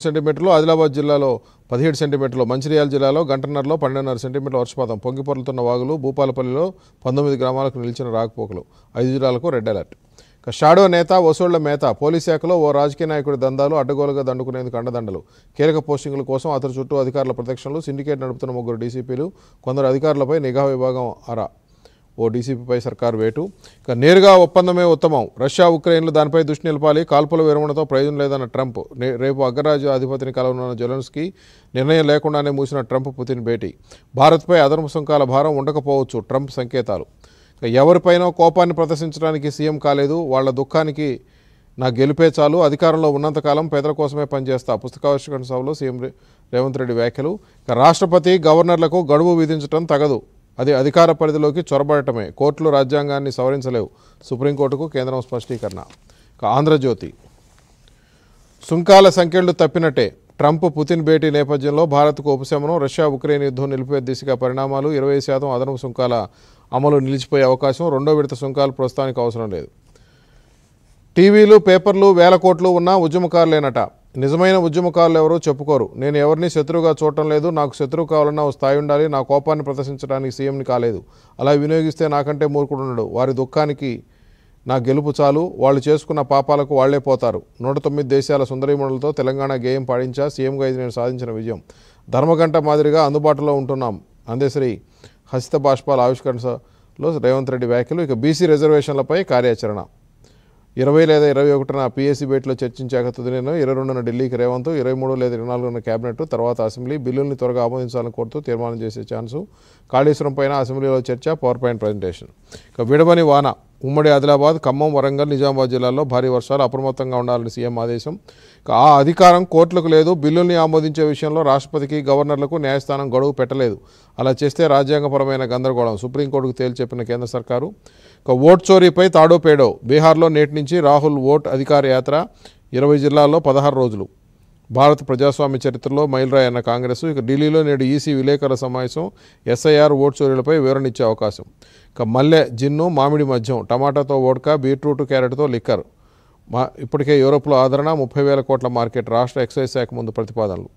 సెంటీమీటర్లు, ఆదిలాబాద్ జిల్లాలో 17 సెంటీమీటర్లు, మంచిర్యాల జిల్లాలో గంటన్నరలో 12.5 సెంటీమీటర్ల వర్షపాతం. పొంగిపొర్లుతున్న వాగులు. భూపాలపల్లిలో 19 గ్రామాలకు నిలిచిన రాకపోకలు. 5 జిల్లాలకు రెడ్ అలర్ట్. షాడో నేత, వసూళ్ల మేత. పోలీస్ శాఖలో ఓ రాజకీయ నాయకుడి దందాలు, అడ్డగోలుగా దండుకునేందుకు అండదండలు. కీలక పోస్టింగుల కోసం అతని చుట్టూ అధికారుల ప్రదక్షిణలు. సిండికేట్ నడుపుతున్న 3 డీసీపీలు. కొందరు అధికారులపై నిఘా విభాగం ఆరా. ఓ డీసీపీపై సర్కారు వేటు. నేరుగా ఒప్పందమే ఉత్తమం. రష్యా, ఉక్రెయిన్లు దానిపై దృష్టి నిలపాలి. కాల్పుల విరమణతో ప్రయోజనం లేదన్న ట్రంప్. రేపు అగ్రరాజ్య అధిపతిని కలవనున్న జెలెన్స్కీ. నిర్ణయం లేకుండానే మూసిన ట్రంప్ పుతిన్ భేటీ. భారత్పై అదనపు సుంకాల భారం ఉండకపోవచ్చు. ట్రంప్ సంకేతాలు. ఎవరిపైనో కోపాన్ని ప్రదర్శించడానికి సీఎం కాలేదు. వాళ్ల దుఃఖానికి నా గెలిపే చాలు. అధికారంలో ఉన్నంతకాలం పేదల కోసమే పనిచేస్తా. పుస్తకావిష్కరణ సభలో సీఎం రేవంత్ రెడ్డి వ్యాఖ్యలు. రాష్ట్రపతి, గవర్నర్లకు గడువు విధించడం తగదు. అది అధికార పరిధిలోకి చొరబడటమే. కోర్టులు రాజ్యాంగాన్ని సవరించలేవు. సుప్రీంకోర్టుకు కేంద్రం స్పష్టీకరణ. ఆంధ్రజ్యోతి. సుంకాల సంఖ్యలు తప్పినట్టే. ట్రంప్, పుతిన్ భేటీ నేపథ్యంలో భారత్కు ఉపశమనం. రష్యా, ఉక్రెయిన్ యుద్ధం నిలిపే దిశగా పరిణామాలు. 20% అదనపు సుంకాల అమలు నిలిచిపోయే అవకాశం. 2వ విడత సుంకాలు ప్రస్తుతానికి అవసరం లేదు. టీవీలు, పేపర్లు, వేల కోట్లు ఉన్నా ఉద్యమకారులేనట. నిజమైన ఉద్యమకారులు ఎవరో చెప్పుకోరు. నేను ఎవరిని శత్రువుగా చూడటం లేదు. నాకు శత్రువు కావాలన్నా ఓ స్థాయి ఉండాలి. నా కోపాన్ని ప్రదర్శించడానికి సీఎంని కాలేదు. అలా వినియోగిస్తే నాకంటే మూర్ఖుడు ఉండడు. వారి దుఃఖానికి నా గెలుపు చాలు. వాళ్ళు చేసుకున్న పాపాలకు వాళ్లే పోతారు. 109 దేశాల సుందరీమణులతో తెలంగాణ గేయం పాడించా. సీఎంగా ఇది నేను సాధించిన విజయం. ధర్మగంట మాదిరిగా అందుబాటులో ఉంటున్నాం. అందశ్రీ హసిత బాష్పాల ఆవిష్కరణలో రేవంత్ రెడ్డి వ్యాఖ్యలు. బీసీ రిజర్వేషన్లపై కార్యాచరణ. 20 లేదా 21న పీఎస్సీ భేటీలో చర్చించాక తుది నిర్ణయం. 22న ఢిల్లీకి రేవంత్. 23 లేదా 24న కేబినెట్. తర్వాత అసెంబ్లీ. బిల్లుల్ని త్వరగా ఆమోదించాలని కోరుతూ తీర్మానం చేసే ఛాన్సు. కాళేశ్వరం పైన అసెంబ్లీలో చర్చ. Power point presentation. విడవని వాన. ఉమ్మడి ఆదిలాబాద్, ఖమ్మం, వరంగల్, నిజామాబాద్ జిల్లాల్లో భారీ వర్షాలు. అప్రమత్తంగా ఉండాలని సీఎం ఆదేశం. ఆ అధికారం కోర్టులకు లేదు. బిల్లుల్ని ఆమోదించే విషయంలో రాష్ట్రపతికి, గవర్నర్లకు న్యాయస్థానం గడువు పెట్టలేదు. అలా చేస్తే రాజ్యాంగపరమైన గందరగోళం. సుప్రీంకోర్టుకు తేల్చెప్పిన కేంద్ర సర్కారు. ఓట్ చోరీపై తాడో పేడో. బీహార్లో నేటి నుంచి రాహుల్ ఓట్ అధికార యాత్ర. 20 జిల్లాల్లో 16 రోజులు. భారత ప్రజాస్వామ్య చరిత్రలో మైలురాయి అన్న కాంగ్రెస్. ఢిల్లీలో నేడు ఈసీ విలేకరుల సమావేశం. ఎస్ఐఆర్ ఓట్ చోరీలపై వివరణ ఇచ్చే అవకాశం. మల్లె, జిన్ను, మామిడి మద్యం. టమాటాతో వోడ్కా, బీట్రూట్, క్యారెట్తో లిక్కర్. ఇప్పటికే యూరోప్లో ఆదరణ. 30,000 కోట్ల మార్కెట్. రాష్ట్ర ఎక్సైజ్ శాఖ ముందు ప్రతిపాదనలు.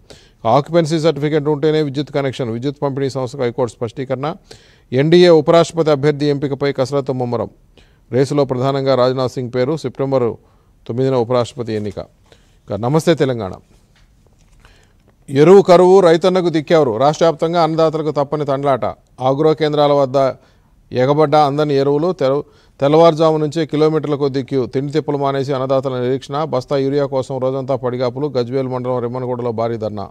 ఆక్యుపెన్సీ సర్టిఫికేట్ ఉంటేనే విద్యుత్ కనెక్షన్. విద్యుత్ పంపిణీ సంస్థకు హైకోర్టు స్పష్టీకరణ. ఎన్డీఏ ఉపరాష్ట్రపతి అభ్యర్థి ఎంపికపై కసరత్తు ముమ్మరం. రేసులో ప్రధానంగా రాజ్నాథ్ సింగ్ పేరు. సెప్టెంబర్ 9న ఉపరాష్ట్రపతి ఎన్నిక. నమస్తే తెలంగాణ. ఎరువు కరువు, రైతన్నకు దిక్కెవరు? రాష్ట్ర వ్యాప్తంగా అన్నదాతలకు తప్పని తండ్లాట. ఆగ్రో కేంద్రాల వద్ద ఎగబడ్డ అందని ఎరువులు. తెల్లవారుజాము నుంచే కిలోమీటర్ల కొద్ది క్యూ. తిండి తిప్పలు మానేసి అన్నదాతల నిరీక్షణ. బస్తా యూరియా కోసం రోజంతా పడిగాపులు. గజ్వేల్ మండలం రిమ్మనగూడలో భారీ ధర్నా.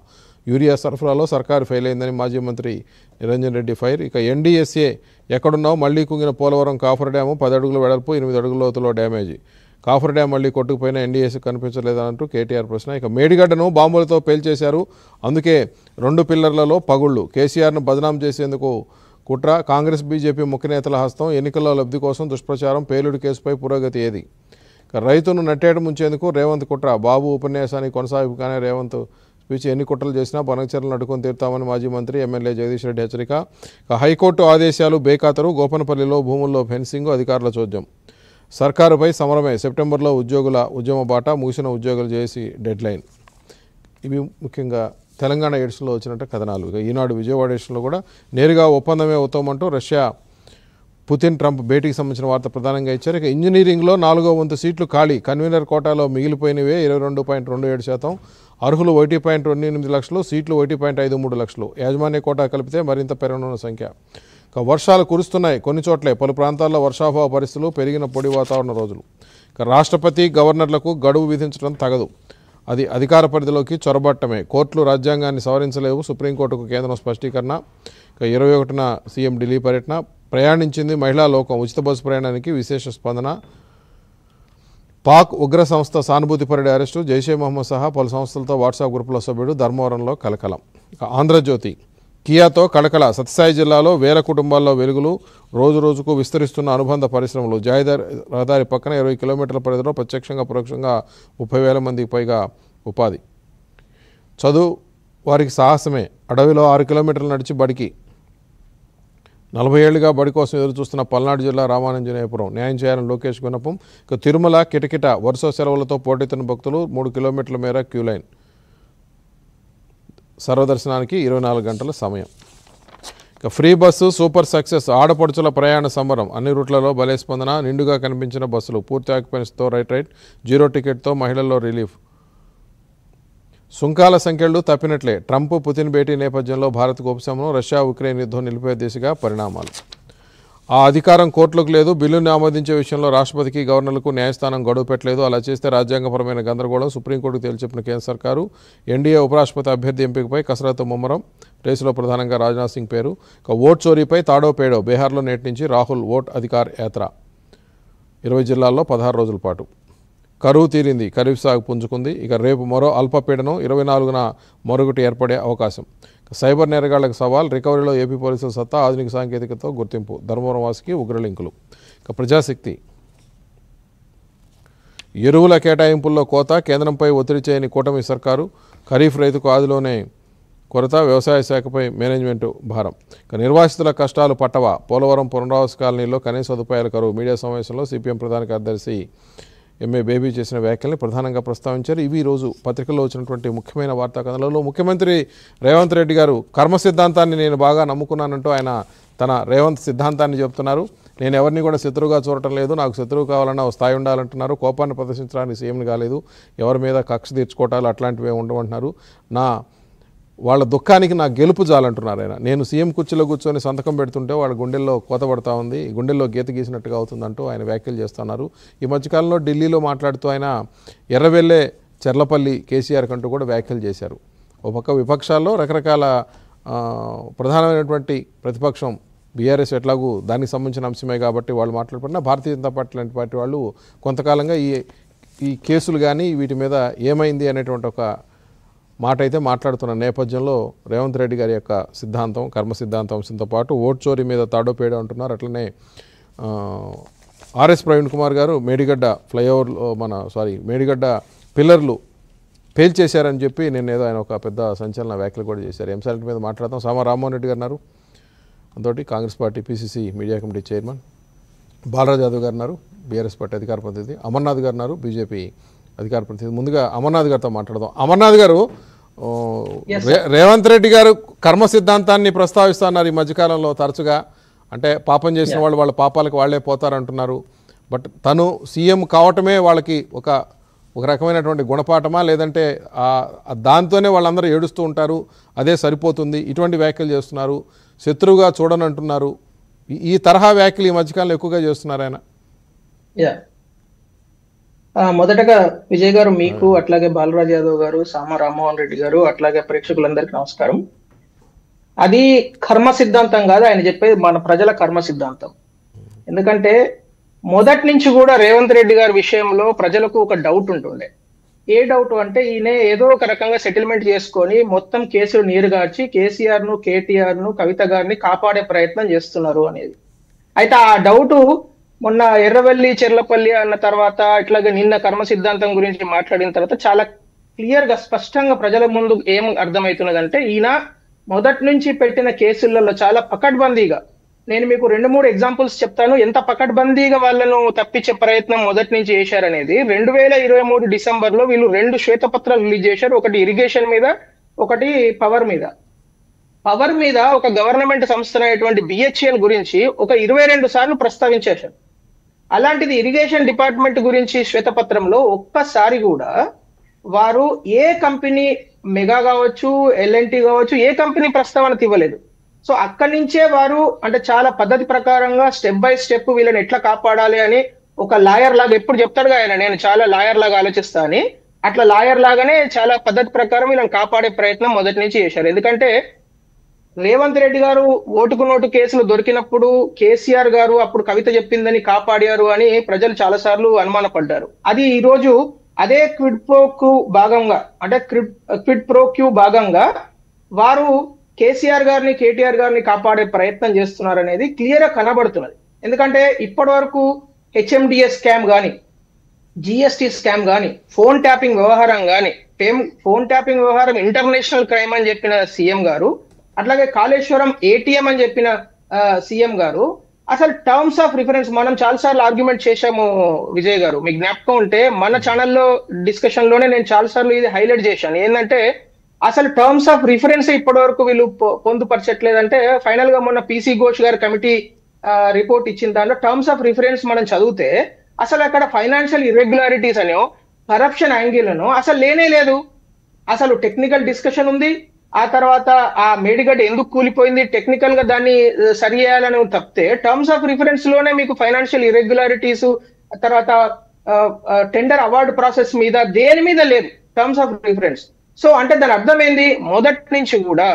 యూరియా సరఫరాలో సర్కారు ఫెయిల్ అయిందని మాజీ మంత్రి నిరంజన్ రెడ్డి ఫైర్. ఎన్డీఎస్ఏ ఎక్కడున్నావు? మళ్లీ కుంగిన పోలవరం కాఫర్ డ్యాము. 10 అడుగుల వెడల్పు, 8 అడుగుల లోతులో డ్యామేజీ. కాఫర్ డ్యాం మళ్లీ కొట్టుకుపోయినా ఎన్డీఎస్ఏ కనిపించలేదంటూ కేటీఆర్ ప్రశ్న. మేడిగడ్డను బాంబులతో పేల్చేశారు. అందుకే 2 పిల్లర్లలో పగుళ్లు. కేసీఆర్ను బదనాం చేసేందుకు కుట్ర. కాంగ్రెస్, బీజేపీ ముఖ్య నేతల హస్తం. ఎన్నికల్లో లబ్ధి కోసం దుష్ప్రచారం. పేలుడు కేసుపై పురోగతి ఏది? రైతును నట్టేట ముంచేందుకు రేవంత్ కుట్ర. బాబు ఉపన్యాసానికి కొనసాగిపుగానే రేవంత్ స్పీచ్. ఎన్ని కుట్రలు చేసినా బనకచర్లను అడ్డుకొని తీరుతామని మాజీ మంత్రి, ఎమ్మెల్యే జగదీష్ రెడ్డి హెచ్చరిక. హైకోర్టు ఆదేశాలు బేఖాతరు. గోపనపల్లిలో భూముల్లో ఫెన్సింగ్. అధికారుల చోద్యం. సర్కారుపై సమరమే. సెప్టెంబర్లో ఉద్యోగుల ఉద్యమ బాట. ముగిసిన ఉద్యోగులు చేసి డెడ్లైన్. ఇవి ముఖ్యంగా తెలంగాణ ఎడిషన్లో వచ్చినట్టు కథనాలు. ఈనాడు విజయవాడ ఎడిషన్లో కూడా నేరుగా ఒప్పందమే అవుతామంటూ రష్యా, పుతిన్, ట్రంప్ భేటీకి సంబంధించిన వార్త ప్రధానంగా ఇచ్చారు. ఇంజనీరింగ్లో 4వ వంతు సీట్లు ఖాళీ. కన్వీనర్ కోటాలో మిగిలిపోయినవే 22.27%. అర్హులు 1.28 లక్షలు. సీట్లు 1.53 లక్షలు. యాజమాన్య కోటా కలిపితే మరింత పెరగనున్న సంఖ్య. వర్షాలు కురుస్తున్నాయి కొన్ని చోట్లే. పలు ప్రాంతాల్లో వర్షాభావ పరిస్థితులు. పెరిగిన పొడి వాతావరణ రోజులు. రాష్ట్రపతి, గవర్నర్లకు గడువు విధించడం తగదు. అది అధికార పరిధిలోకి చొరబట్టమే. కోర్టులు రాజ్యాంగాన్ని సవరించలేవు. సుప్రీంకోర్టుకు కేంద్రం స్పష్టీకరణ. 21న సీఎం ఢిల్లీ పర్యటన. ప్రయాణించింది మహిళా లోకం. ఉచిత బస్సు ప్రయాణానికి విశేష స్పందన. పాక్ ఉగ్ర సంస్థ సానుభూతిపరుడి అరెస్టు. జైషే మహమ్మద్ సహా పలు సంస్థలతో వాట్సాప్ గ్రూపులో సభ్యుడు. ధర్మవరంలో కలకలం. ఆంధ్రజ్యోతి. కియాతో కళకళ. సత్యసాయి జిల్లాలో వేల కుటుంబాల్లో వెలుగులు. రోజు రోజుకు విస్తరిస్తున్న అనుబంధ పరిశ్రమలు. జాయిదార్ రహదారి పక్కన 20 కిలోమీటర్ల పరిధిలో ప్రత్యక్షంగా పరోక్షంగా 30,000 మందికి పైగా ఉపాధి. చదువు వారికి సాహసమే. అడవిలో 6 కిలోమీటర్లు నడిచి బడికి. 40 ఏళ్లుగా బడి కోసం ఎదురు చూస్తున్న పల్నాడు జిల్లా రామానంజనేయపురం. న్యాయం చేయాలని లోకేష్ విన్నపం. తిరుమల కిటకిట. వరుస సెలవులతో పోటెత్తిన భక్తులు. 3 కిలోమీటర్ల మేర క్యూ లైన్. సర్వదర్శనానికి 24 గంటల సమయం. ఇక ఫ్రీ బస్సు సూపర్ సక్సెస్. ఆడపడుచుల ప్రయాణ సంబరం. అన్ని రూట్లలో భలే స్పందన. నిండుగా కనిపించిన బస్సులు. పూర్తి ఆక్యుపెన్స్తో రైట్ జీరో టికెట్తో మహిళల్లో రిలీఫ్. సుంకాల సంఖ్యలు తప్పినట్లే. ట్రంప్ పుతిన్ భేటీ నేపథ్యంలో భారత్కు ఉపశమనం. రష్యా ఉక్రెయిన్ యుద్ధం నిలిపే దిశగా పరిణామాలు. ఆ అధికారం కోర్టులకు లేదు. బిల్లుని ఆమోదించే విషయంలో రాష్ట్రపతికి గవర్నర్లకు న్యాయస్థానం గడువు పెట్టలేదు. అలా చేస్తే రాజ్యాంగపరమైన గందరగోళం. సుప్రీంకోర్టుకు తేల్చెప్పిన కేంద్ర సర్కారు. ఎన్డీఏ ఉపరాష్ట్రపతి అభ్యర్థి ఎంపికపై కసరత్తు ముమ్మరం. రేసులో ప్రధానంగా రాజ్నాథ్ సింగ్ పేరు. ఇక ఓట్ చోరీపై తాడో పేడో. బీహార్లో నేటి నుంచి రాహుల్ ఓట్ అధికార్ యాత్ర. 20 జిల్లాల్లో 16 రోజుల పాటు. కరువు తీరింది. ఖరీఫ్ సాగు పుంజుకుంది. ఇక రేపు మరో అల్పపీడనం. 24న మరొకటి ఏర్పడే అవకాశం. సైబర్ నేరగాళ్లకు సవాల్. రికవరీలో ఏపీ పోలీసుల సత్తా. ఆధునిక సాంకేతికతతో గుర్తింపు. ధర్మవరం వాసికి ఉగ్రలింకులు. ఇక ప్రజాశక్తి. ఎరువుల కేటాయింపుల్లో కోత. కేంద్రంపై ఒత్తిడి చేయని కూటమి సర్కారు. ఖరీఫ్ రైతుకు ఆదిలోనే కొరత. వ్యవసాయ శాఖపై మేనేజ్మెంటు భారం. ఇక నిర్వాసితుల కష్టాలు పట్టవా. పోలవరం పునరావాస కాలనీలో కనీస సదుపాయాల కరువు. మీడియా సమావేశంలో సిపిఎం ప్రధాన కార్యదర్శి ఎంఏ బేబీ చేసిన వ్యాఖ్యల్ని ప్రధానంగా ప్రస్తావించారు. ఇవి ఈరోజు పత్రికల్లో వచ్చినటువంటి ముఖ్యమైన వార్తా కథనాలలో. ముఖ్యమంత్రి రేవంత్ రెడ్డి గారు కర్మ సిద్ధాంతాన్ని నేను బాగా నమ్ముకున్నానంటూ ఆయన తన రేవంత్ సిద్ధాంతాన్ని చెప్తున్నారు. నేను ఎవరిని కూడా శత్రువుగా చూడటం లేదు. నాకు శత్రువు కావాలన్నా ఓ స్థాయి ఉండాలంటున్నారు. కోపాన్ని ప్రదర్శించడానికి సీఎంని కాలేదు. ఎవరి మీద కక్ష తీర్చుకోవటాలు అట్లాంటివి ఉండమంటున్నారు. వాళ్ళ దుఃఖానికి నా గెలుపు చాలంటున్నారు ఆయన. నేను సీఎం కుర్చీలో కూర్చొని సంతకం పెడుతుంటే వాళ్ళ గుండెల్లో కోత పడతా ఉంది. గుండెల్లో గీత గీసినట్టుగా అవుతుందంటూ ఆయన వ్యాఖ్యలు చేస్తున్నారు. ఈ మధ్యకాలంలో ఢిల్లీలో మాట్లాడుతూ ఆయన ఎర్రవెల్లే చెర్లపల్లి కేసీఆర్ కంటూ కూడా వ్యాఖ్యలు చేశారు. ఒక పక్క విపక్షాల్లో రకరకాల ప్రధానమైనటువంటి ప్రతిపక్షం బీఆర్ఎస్ ఎట్లాగూ దానికి సంబంధించిన అంశమే కాబట్టి వాళ్ళు మాట్లాడుకున్నా, భారతీయ జనతా పార్టీ లాంటి పార్టీ వాళ్ళు కొంతకాలంగా ఈ కేసులు కానీ వీటి మీద ఏమైంది అనేటువంటి ఒక మాట అయితే మాట్లాడుతున్న నేపథ్యంలో రేవంత్ రెడ్డి గారి యొక్క సిద్ధాంతం, కర్మ సిద్ధాంతం అంశంతో పాటు ఓట్ చోరీ మీద తాడో పేడో అంటున్నారు. అట్లనే ఆర్ఎస్ ప్రవీణ్ కుమార్ గారు మేడిగడ్డ ఫ్లైఓవర్లో మేడిగడ్డ పిల్లర్లు పేల్చేశారని చెప్పి నిన్న ఏదో ఆయన ఒక పెద్ద సంచలన వ్యాఖ్యలు కూడా చేశారు. ఎంసెట్ మీద మాట్లాడతాం. సామా రామ్మోహన్ రెడ్డి గారు ఉన్నారు, అంతోటి Congress party PCC media committee chairman. Balraj Yadav garu ఉన్నారు, బీఆర్ఎస్ పార్టీ అధికార ప్రతినిధి. అమర్నాథ్ గారు ఉన్నారు, బీజేపీ అధికార ప్రతినిధి. ముందుగా అమర్నాథ్ గారితో మాట్లాడదాం. అమర్నాథ్ గారు, రేవంత్ రెడ్డి గారు కర్మ సిద్ధాంతాన్ని ప్రస్తావిస్తున్నారు ఈ మధ్యకాలంలో తరచుగా. అంటే పాపం చేసిన వాళ్ళు వాళ్ళ పాపాలకు వాళ్లే పోతారంటున్నారు. బట్ తను సీఎం కావటమే వాళ్ళకి ఒక రకమైనటువంటి గుణపాఠమా, లేదంటే దాంతోనే వాళ్ళందరూ ఏడుస్తూ ఉంటారు, అదే సరిపోతుంది, ఇటువంటి వ్యాఖ్యలు చేస్తున్నారు. శత్రువుగా చూడనంటున్నారు. ఈ తరహా వ్యాఖ్యలు ఈ మధ్యకాలంలో ఎక్కువగా చేస్తున్నారు ఆయన. మొదటగా విజయ్ గారు, మీకు అట్లాగే బాలరాజ్ యాదవ్ గారు, సామా రామ్మోహన్ రెడ్డి గారు, అట్లాగే ప్రేక్షకులందరికీ నమస్కారం. అది కర్మ సిద్ధాంతం కాదు ఆయన చెప్పేది, మన ప్రజల కర్మ సిద్ధాంతం. ఎందుకంటే మొదటి నుంచి కూడా రేవంత్ రెడ్డి గారి విషయంలో ప్రజలకు ఒక డౌట్ ఉంటుండే. ఏ డౌట్ అంటే ఈయన ఏదో ఒక రకంగా సెటిల్మెంట్ చేసుకొని మొత్తం కేసులు నీరుగార్చి కేసీఆర్ ను, కేటీఆర్ ను, కవిత గారిని కాపాడే ప్రయత్నం చేస్తున్నారు అనేది. అయితే ఆ డౌట్ మొన్న ఎర్రవెల్లి చెర్లపల్లి అన్న తర్వాత, ఇట్లాగే నిన్న కర్మ సిద్ధాంతం గురించి మాట్లాడిన తర్వాత చాలా క్లియర్ గా స్పష్టంగా ప్రజల ముందు ఏం అర్థమవుతున్నదంటే, ఈయన మొదటి నుంచి పెట్టిన కేసులలో చాలా పకడ్బందీగా, నేను మీకు 2-3 ఎగ్జాంపుల్స్ చెప్తాను ఎంత పకడ్బందీగా వాళ్ళను తప్పించే ప్రయత్నం మొదటి నుంచి చేశారనేది. 2023 డిసెంబర్ లో వీళ్ళు 2 శ్వేతపత్రాలు రిలీజ్ చేశారు. ఒకటి ఇరిగేషన్ మీద, ఒకటి పవర్ మీద. పవర్ మీద ఒక గవర్నమెంట్ సంస్థ అయినటువంటి బిహెచ్ఎల్ గురించి ఒక 22 సార్లు ప్రస్తావించేశారు. అలాంటిది ఇరిగేషన్ డిపార్ట్మెంట్ గురించి శ్వేతపత్రంలో ఒక్కసారి కూడా వారు ఏ కంపెనీ, మెగా కావచ్చు, ఎల్ఎన్టీ కావచ్చు, ఏ కంపెనీ ప్రస్తావన ఇవ్వలేదు. సో అక్కడి నుంచే వారు అంటే చాలా పద్ధతి ప్రకారంగా స్టెప్ బై స్టెప్ వీళ్ళని ఎట్లా కాపాడాలి అని ఒక లాయర్ లాగా ఎప్పుడు చెప్తాడుగా ఆయన, నేను చాలా లాయర్ లాగా ఆలోచిస్తా అని, అట్లా లాయర్ లాగానే చాలా పద్ధతి ప్రకారం వీళ్ళని కాపాడే ప్రయత్నం మొదటి నుంచి చేశారు. ఎందుకంటే రేవంత్ రెడ్డి గారు ఓటుకు నోటు కేసులు దొరికినప్పుడు కేసీఆర్ గారు అప్పుడు కవిత చెప్పిందని కాపాడారు అని ప్రజలు చాలా సార్లు అనుమానపడ్డారు. అది ఈ రోజు అదే క్విడ్ ప్రోక్యూ భాగంగా, అంటే క్విడ్ ప్రోక్యూ భాగంగా వారు కేసీఆర్ గారిని, కేటీఆర్ గారిని కాపాడే ప్రయత్నం చేస్తున్నారు అనేది క్లియర్ గా కనబడుతున్నది. ఎందుకంటే ఇప్పటి వరకు హెచ్ఎండిఎస్ స్కామ్ కానీ, జిఎస్టీ స్కామ్ కానీ, ఫోన్ ట్యాపింగ్ వ్యవహారం కానీ, ఫోన్ ట్యాపింగ్ వ్యవహారం ఇంటర్నేషనల్ క్రైమ్ అని చెప్పిన సీఎం గారు, అట్లాగే కాళేశ్వరం ఏటీఎం అని చెప్పిన సీఎం గారు, అసలు టర్మ్స్ ఆఫ్ రిఫరెన్స్ మనం చాలాసార్లు ఆర్గ్యుమెంట్ చేశాము విజయ్ గారు. మీకు జ్ఞాపకం ఉంటే మన ఛానల్లో డిస్కషన్ లోనే నేను చాలాసార్లు ఇది హైలైట్ చేశాను. ఏంటంటే అసలు టర్మ్స్ ఆఫ్ రిఫరెన్స్ ఇప్పటి వరకు వీళ్ళు పొందుపరచట్లేదంటే ఫైనల్ గా మొన్న పిసి ఘోష్ గారి కమిటీ రిపోర్ట్ ఇచ్చిన దాంట్లో టర్మ్స్ ఆఫ్ రిఫరెన్స్ మనం చదివితే అసలు అక్కడ ఫైనాన్షియల్ ఇర్రెగ్యులారిటీస్ అనో కరప్షన్ యాంగిల్ అనో అసలు లేనే లేదు. అసలు టెక్నికల్ డిస్కషన్ ఉంది, ఆ తర్వాత ఆ మేడిగడ్డ ఎందుకు కూలిపోయింది టెక్నికల్ గా దాన్ని సరి చేయాలని తప్పితే టర్మ్స్ ఆఫ్ రిఫరెన్స్ లోనే మీకు ఫైనాన్షియల్ ఇర్రెగ్యులారిటీస్ తర్వాత టెండర్ అవార్డు ప్రాసెస్ మీద దేని మీద లేదు టర్మ్స్ ఆఫ్ రిఫరెన్స్. సో అంటే దాని అర్థం ఏంది, మొదటి నుంచి కూడా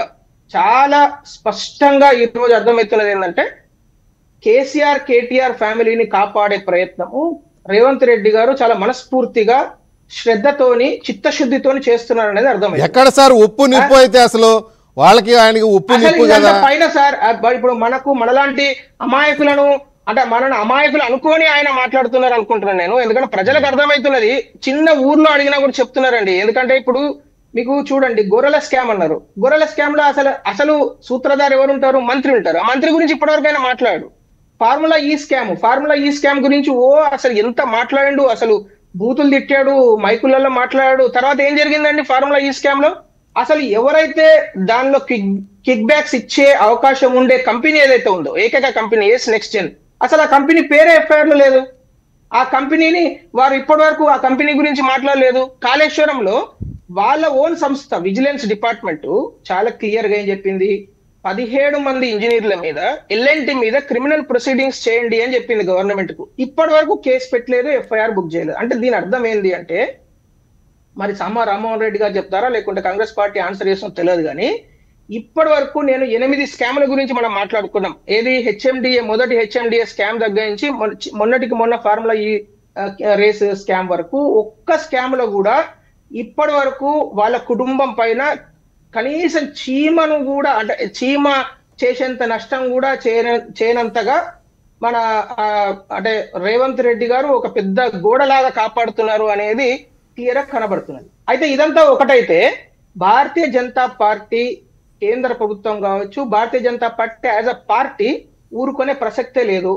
చాలా స్పష్టంగా ఈ రోజు అర్థమవుతున్నది ఏంటంటే కేసీఆర్ కేటీఆర్ ఫ్యామిలీని కాపాడే ప్రయత్నము రేవంత్ రెడ్డి గారు చాలా మనస్ఫూర్తిగా శ్రద్ధతోని చిత్తశుద్ధితోని చేస్తున్నారు అనేది అర్థమైంది. ఎక్కడ సార్ ఉప్పు నిప్పు అయితే అసలు వాళ్ళకి ఆయనకి ఉప్పు నిప్పు కదా పైన సార్. ఇప్పుడు మనలాంటి అమాయకులను అంటే మనని అమాయకులు అనుకోని ఆయన మాట్లాడుతున్నారు అనుకుంటున్నాను నేను. ఎందుకంటే ప్రజలకు అర్థమవుతున్నది, చిన్న ఊర్లో అడిగినా కూడా చెప్తున్నారండి. ఎందుకంటే ఇప్పుడు మీకు చూడండి గొర్రెల స్కామ్ అన్నారు, గొర్రెల స్కామ్ లో అసలు సూత్రధారు ఎవరు ఉంటారు, మంత్రి ఉంటారు. ఆ మంత్రి గురించి ఇప్పటివరకు ఆయన మాట్లాడు. ఫార్ములా ఈ స్కామ్ గురించి అసలు ఎంత మాట్లాడిండు, అసలు బూతులు తిట్టాడు, మైకులలో మాట్లాడాడు. తర్వాత ఏం జరిగిందండి ఫార్ములా ఈ స్కామ్ లో? అసలు ఎవరైతే దానిలో కిక్ బ్యాక్స్ ఇచ్చే అవకాశం ఉండే కంపెనీ ఏదైతే ఉందో ఏకైక కంపెనీ ఎస్ నెక్స్ట్ జెన్, అసలు ఆ కంపెనీ పేరే ఎఫ్ఐఆర్ లో లేదు. ఆ కంపెనీని వారు ఇప్పటి వరకు ఆ కంపెనీ గురించి మాట్లాడలేదు. కాళేశ్వరంలో వాళ్ళ ఓన్ సంస్థ విజిలెన్స్ డిపార్ట్మెంట్ చాలా క్లియర్ గా ఏం చెప్పింది, 17 మంది ఇంజనీర్ల మీద ఎల్ఎన్టీ మీద క్రిమినల్ ప్రొసీడింగ్స్ చేయండి అని చెప్పింది గవర్నమెంట్ కు. ఇప్పటి వరకు కేసు పెట్టలేదు, ఎఫ్ఐఆర్ బుక్ చేయలేదు. అంటే దీని అర్థం ఏంటి అంటే మరి సామా రామ్మోహన్ రెడ్డి గారు చెప్తారా లేకుంటే కాంగ్రెస్ పార్టీ ఆన్సర్ చేస్తుందో తెలియదు కానీ ఇప్పటి వరకు నేను 8 స్కామ్ల గురించి మనం మాట్లాడుకున్నాం. ఏది మొదటి హెచ్ఎండిఏ స్కామ్ దగ్గర నుంచి మొన్న ఫార్ములా ఈ రేస్ స్కామ్ వరకు ఒక్క స్కామ్ లో కూడా ఇప్పటి వరకు వాళ్ళ కుటుంబం పైన కనీసం చీమను కూడా అంటే చీమ చేసేంత నష్టం కూడా చేయనంతగా మన అంటే రేవంత్ రెడ్డి గారు ఒక పెద్ద గోడలాగా కాపాడుతున్నారు అనేది క్లియర్ గా కనబడుతున్నది. అయితే ఇదంతా ఒకటైతే భారతీయ జనతా పార్టీ కేంద్ర ప్రభుత్వం కావచ్చు, Bharatiya Janata party as a party ఊరుకునే ప్రసక్తే లేదు.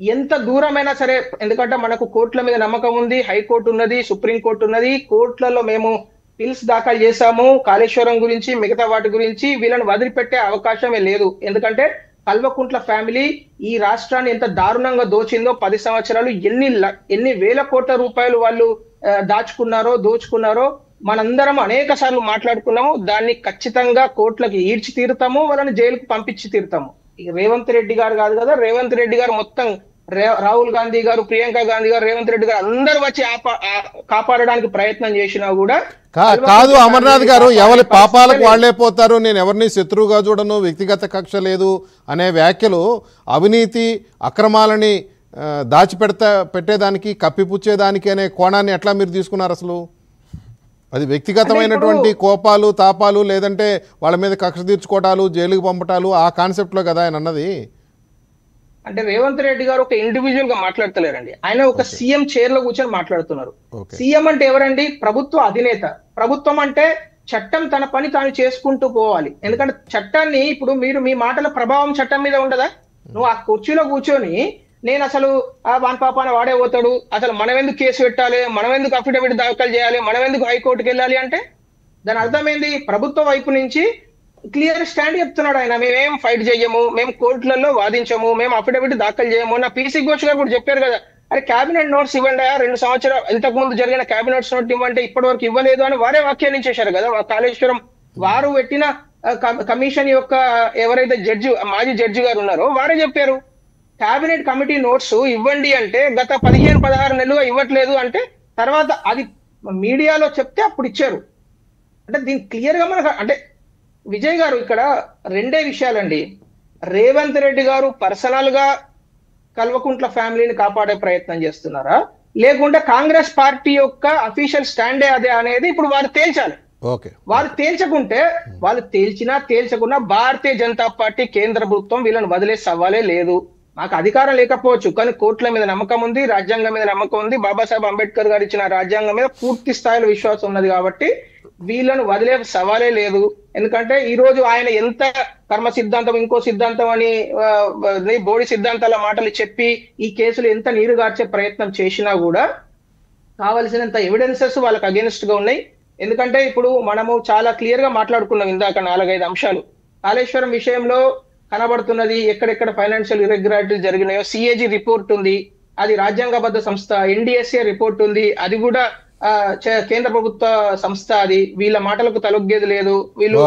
ఎంత దూరమైనా సరే, ఎందుకంటే మనకు కోర్టుల మీద నమ్మకం ఉంది, హైకోర్టు ఉన్నది, సుప్రీంకోర్టు ఉన్నది. కోర్టులలో మేము పిల్స్ దాఖలు చేశాము కాళేశ్వరం గురించి, మిగతా వాటి గురించి. వీళ్ళని వదిలిపెట్టే అవకాశమే లేదు. ఎందుకంటే కల్వకుంట్ల ఫ్యామిలీ ఈ రాష్ట్రాన్ని ఎంత దారుణంగా దోచిందో, 10 సంవత్సరాలు ఎన్ని వేల కోట్ల రూపాయలు వాళ్ళు దోచుకున్నారో మనందరం అనేక సార్లు మాట్లాడుకున్నాము. దాన్ని ఖచ్చితంగా కోర్టులకు ఈడ్చి తీరుతాము, వాళ్ళని జైలుకు పంపించి తీరుతాము. రేవంత్ రెడ్డి గారు కాదు కదా, రేవంత్ రెడ్డి గారు మొత్తం రాహుల్ గాంధీ గారు, ప్రియాంక గాంధీ గారు, రేవంత్ రెడ్డి గారు అందరు వచ్చి కాపాడడానికి ప్రయత్నం చేసినా కూడా కాదు. అమర్నాథ్ గారు ఎవరి పాపాలకు వాళ్లే పోతారు, నేను ఎవరిని శత్రువుగా చూడను, వ్యక్తిగత కక్ష లేదు అనే వ్యాఖ్యలు అవినీతి అక్రమాలని పెట్టేదానికి కప్పిపుచ్చేదానికి అనే కోణాన్ని ఎట్లా మీరు తీసుకున్నారు? అసలు అది వ్యక్తిగతమైనటువంటి కోపాలు తాపాలు లేదంటే వాళ్ళ మీద కక్ష తీర్చుకోవటాలు జైలుకు పంపటాలు ఆ కాన్సెప్ట్ లో కదా ఆయన అన్నది. అంటే రేవంత్ రెడ్డి గారు ఒక ఇండివిజువల్ గా మాట్లాడతలేరండి, ఆయన ఒక సీఎం చైర్ లో కూర్చొని మాట్లాడుతున్నారు. సీఎం అంటే ఎవరండి? ప్రభుత్వ అధినేత. ప్రభుత్వం అంటే చట్టం తన పని తాను చేసుకుంటూ పోవాలి. ఎందుకంటే చట్టాన్ని ఇప్పుడు మీరు మీ మాటల ప్రభావం చట్టం మీద ఉండదా? నువ్వు ఆ కుర్చీలో కూర్చొని నేను అసలు వాన్ పాపాన వాడే పోతాడు, అసలు మనం ఎందుకు కేసు పెట్టాలి, మనం ఎందుకు అఫిడవిట్ దాఖలు చేయాలి, మనం ఎందుకు హైకోర్టుకి వెళ్ళాలి అంటే దాని అర్థం ఏంది? ప్రభుత్వ వైపు నుంచి క్లియర్ స్టాండ్ చెప్తున్నాడు ఆయన, మేమేం ఫైట్ చేయము, మేము కోర్టులలో వాదించము, మేము అఫిడవిట్ దాఖలు చేయము. నా పీసీ ఘోష్ గారు కూడా చెప్పారు కదా, అరే క్యాబినెట్ నోట్స్ ఇవ్వండి, 2 సంవత్సరాలు ఇంతకు ముందు జరిగిన క్యాబినెట్ నోట్ ఇవ్వండి, ఇప్పటి వరకు ఇవ్వలేదు అని వారే వ్యాఖ్యానించేశారు కదా. కాళేశ్వరం వారు పెట్టిన కమిషన్ యొక్క ఎవరైతే మాజీ జడ్జి గారు ఉన్నారో వారే చెప్పారు, క్యాబినెట్ కమిటీ నోట్స్ ఇవ్వండి అంటే గత 15-16 నెలలుగా ఇవ్వట్లేదు అంటే తర్వాత అది మీడియాలో చెప్తే అప్పుడు ఇచ్చారు. అంటే దీని క్లియర్ గా మనకు అంటే విజయ్ గారు ఇక్కడ 2 విషయాలండి. రేవంత్ రెడ్డి గారు పర్సనల్ గా కల్వకుంట్ల ఫ్యామిలీని కాపాడే ప్రయత్నం చేస్తున్నారా, లేకుంటే కాంగ్రెస్ పార్టీ యొక్క అఫీషియల్ స్టాండే అదే అనేది ఇప్పుడు వారు తేల్చాలి. వారు తేల్చకుంటే వాళ్ళు తేల్చకున్నా భారతీయ జనతా పార్టీ కేంద్ర ప్రభుత్వం వీళ్ళని వదిలే సవాలే లేదు. మాకు అధికారం లేకపోవచ్చు కానీ కోర్టుల మీద నమ్మకం ఉంది, రాజ్యాంగం మీద నమ్మకం ఉంది, బాబాసాహెబ్ అంబేద్కర్ గారు ఇచ్చిన రాజ్యాంగం మీద పూర్తి స్థాయిలో విశ్వాసం ఉన్నది కాబట్టి వీళ్ళను వదిలే సవాలే లేదు. ఎందుకంటే ఈ రోజు ఆయన ఎంత కర్మ సిద్ధాంతం ఇంకో సిద్ధాంతం అని బోడి సిద్ధాంతాల మాటలు చెప్పి ఈ కేసులు ఎంత నీరుగార్చే ప్రయత్నం చేసినా కూడా కావలసినంత ఎవిడెన్సెస్ వాళ్ళకి అగేన్స్ట్ గా ఉన్నాయి. ఎందుకంటే ఇప్పుడు మనము చాలా క్లియర్ గా మాట్లాడుకున్నాం ఇందాక 4-5 అంశాలు. కాళేశ్వరం విషయంలో కనబడుతున్నది ఎక్కడెక్కడ ఫైనాన్షియల్ ఇర్రెగ్యులారిటీస్ జరిగినాయో సిఏజీ రిపోర్ట్ ఉంది, అది రాజ్యాంగబద్ధ సంస్థ. ఎన్డిఎస్ఏ రిపోర్ట్ ఉంది, అది కూడా కేంద్ర ప్రభుత్వ సంస్థ. అది వీళ్ళ మాటలకు తలొగ్గేది లేదు. వీళ్ళు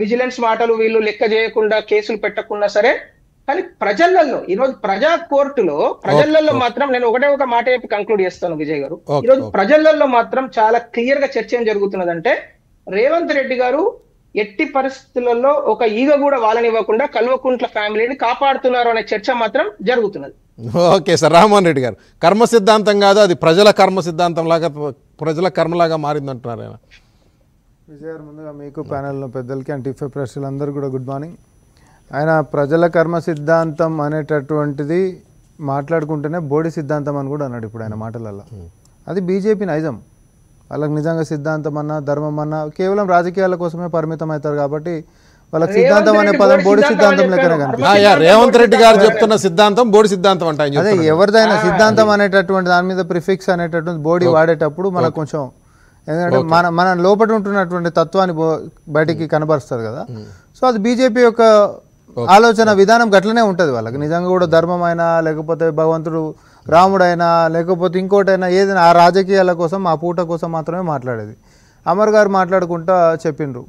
విజిలెన్స్ మాటలు వీళ్ళు లెక్క చేయకుండా కేసులు పెట్టకుండా సరే, కానీ ప్రజలలో ఈరోజు ప్రజా కోర్టులో ప్రజలలో మాత్రం నేను ఒక మాట చెప్పి కంక్లూడ్ చేస్తాను విజయ్ గారు. ఈరోజు ప్రజలలో మాత్రం చాలా క్లియర్ గా చర్చ ఏం జరుగుతున్నదంటే రేవంత్ రెడ్డి గారు ఎట్టి పరిస్థితులలో ఒక ఈగ కూడా వాళ్ళనివ్వకుండా కల్వకుంట్ల ఫ్యామిలీని కాపాడుతున్నారు అనే చర్చ మాత్రం జరుగుతున్నది. ఓకే సార్, రామ్మోహన్ రెడ్డి గారు కర్మ సిద్ధాంతం కాదు, అది ప్రజల కర్మ సిద్ధాంతం లాగా, ప్రజల కర్మలాగా మారింది అంటున్నారు ఆయన. విజయ్ గారు, ముందుగా మీకు ప్యానెల్లో పెద్దలకి అండ్ టిఫే ప్రేక్షకులందరూ కూడా గుడ్ మార్నింగ్. ఆయన ప్రజల కర్మ సిద్ధాంతం అనేటటువంటిది మాట్లాడుకుంటేనే బోడి సిద్ధాంతం అని కూడా అన్నాడు ఇప్పుడు ఆయన మాటలలో. అది బీజేపీ నైజం. వాళ్ళకి నిజంగా సిద్ధాంతం అన్నా ధర్మం అన్నా కేవలం రాజకీయాల కోసమే పరిమితం అవుతారు కాబట్టి వాళ్ళకి సిద్ధాంతం అనే పదం బోడి సిద్ధాంతం లెక్కనే కనిపిస్తుంది. రేవంత్ రెడ్డి గారు చెప్తున్న సిద్ధాంతం బోడి సిద్ధాంతం అంటే అదే ఎవరిదైనా సిద్ధాంతం అనేటటువంటి దాని మీద ప్రిఫిక్స్ అనేటటువంటి బోడి వాడేటప్పుడు మనకు కొంచెం, ఎందుకంటే మన లోపల ఉంటున్నటువంటి తత్వాన్ని బయటికి కనబరుస్తుంది కదా. సో అది బీజేపీ యొక్క ఆలోచన విధానం గట్లనే ఉంటుంది. వాళ్ళకి నిజంగా కూడా ధర్మం అయినా లేకపోతే భగవంతుడు రాముడైనా లేకపోతే ఇంకోటైనా ఏదైనా ఆ రాజకీయాల కోసం ఆ పూట కోసం మాత్రమే మాట్లాడేది. అమర్ గారు మాట్లాడుకుంటా చెప్పిండ్రు,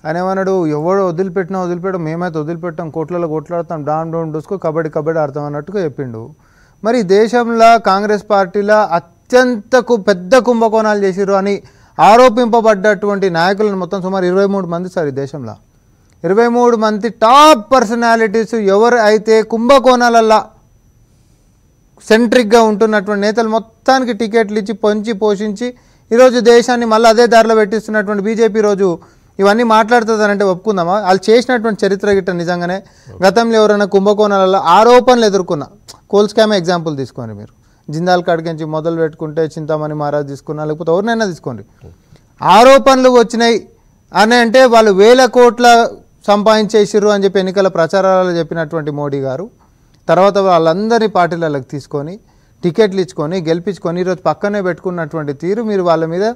ఆయన ఏమన్నాడు, ఎవడో వదిలిపెట్టడం మేమైతే వదిలిపెట్టాం, కోట్లలో కొట్లాడతాం, డామ్ డోన్ డూస్కో కబడ్డీ ఆడతాం అన్నట్టుగా చెప్పిండు. మరి దేశంలో కాంగ్రెస్ పార్టీలో అత్యంత పెద్ద కుంభకోణాలు చేసిర్రు అని ఆరోపింపబడ్డటువంటి నాయకులను మొత్తం సుమారు 23 మంది సార్ ఈ దేశంలో. 23 మంది టాప్ పర్సనాలిటీస్ ఎవరు అయితే కుంభకోణాలల్లో సెంట్రిక్గా ఉంటున్నటువంటి నేతలు మొత్తానికి టికెట్లు ఇచ్చి పొంచి పోషించి ఈరోజు దేశాన్ని మళ్ళీ అదే దారిలో పెట్టిస్తున్నటువంటి బీజేపీ రోజు ఇవన్నీ మాట్లాడుతుందనంటే ఒప్పుకుందామా? వాళ్ళు చేసినటువంటి చరిత్ర గిట్ట నిజంగానే గతంలో ఎవరైనా కుంభకోణాలలో ఆరోపణలు ఎదుర్కొన్న కోల్ స్కామ్ ఎగ్జాంపుల్ తీసుకోండి మీరు. జిందాల్ కాడికించి మొదలు పెట్టుకుంటే చింతామణి మహారాజ్ తీసుకున్నా లేకపోతే ఎవరినైనా తీసుకోండి, ఆరోపణలు వచ్చినాయి అని అంటే వాళ్ళు 1000 కోట్ల సంపాదించేసిర్రు అని చెప్పి ఎన్నికల ప్రచారాలలో చెప్పినటువంటి మోడీ గారు తర్వాత వాళ్ళందరినీ పార్టీలకు తీసుకొని టికెట్లు ఇచ్చుకొని గెలిపించుకొని ఈరోజు పక్కనే పెట్టుకున్నటువంటి తీరు మీరు వాళ్ళ మీద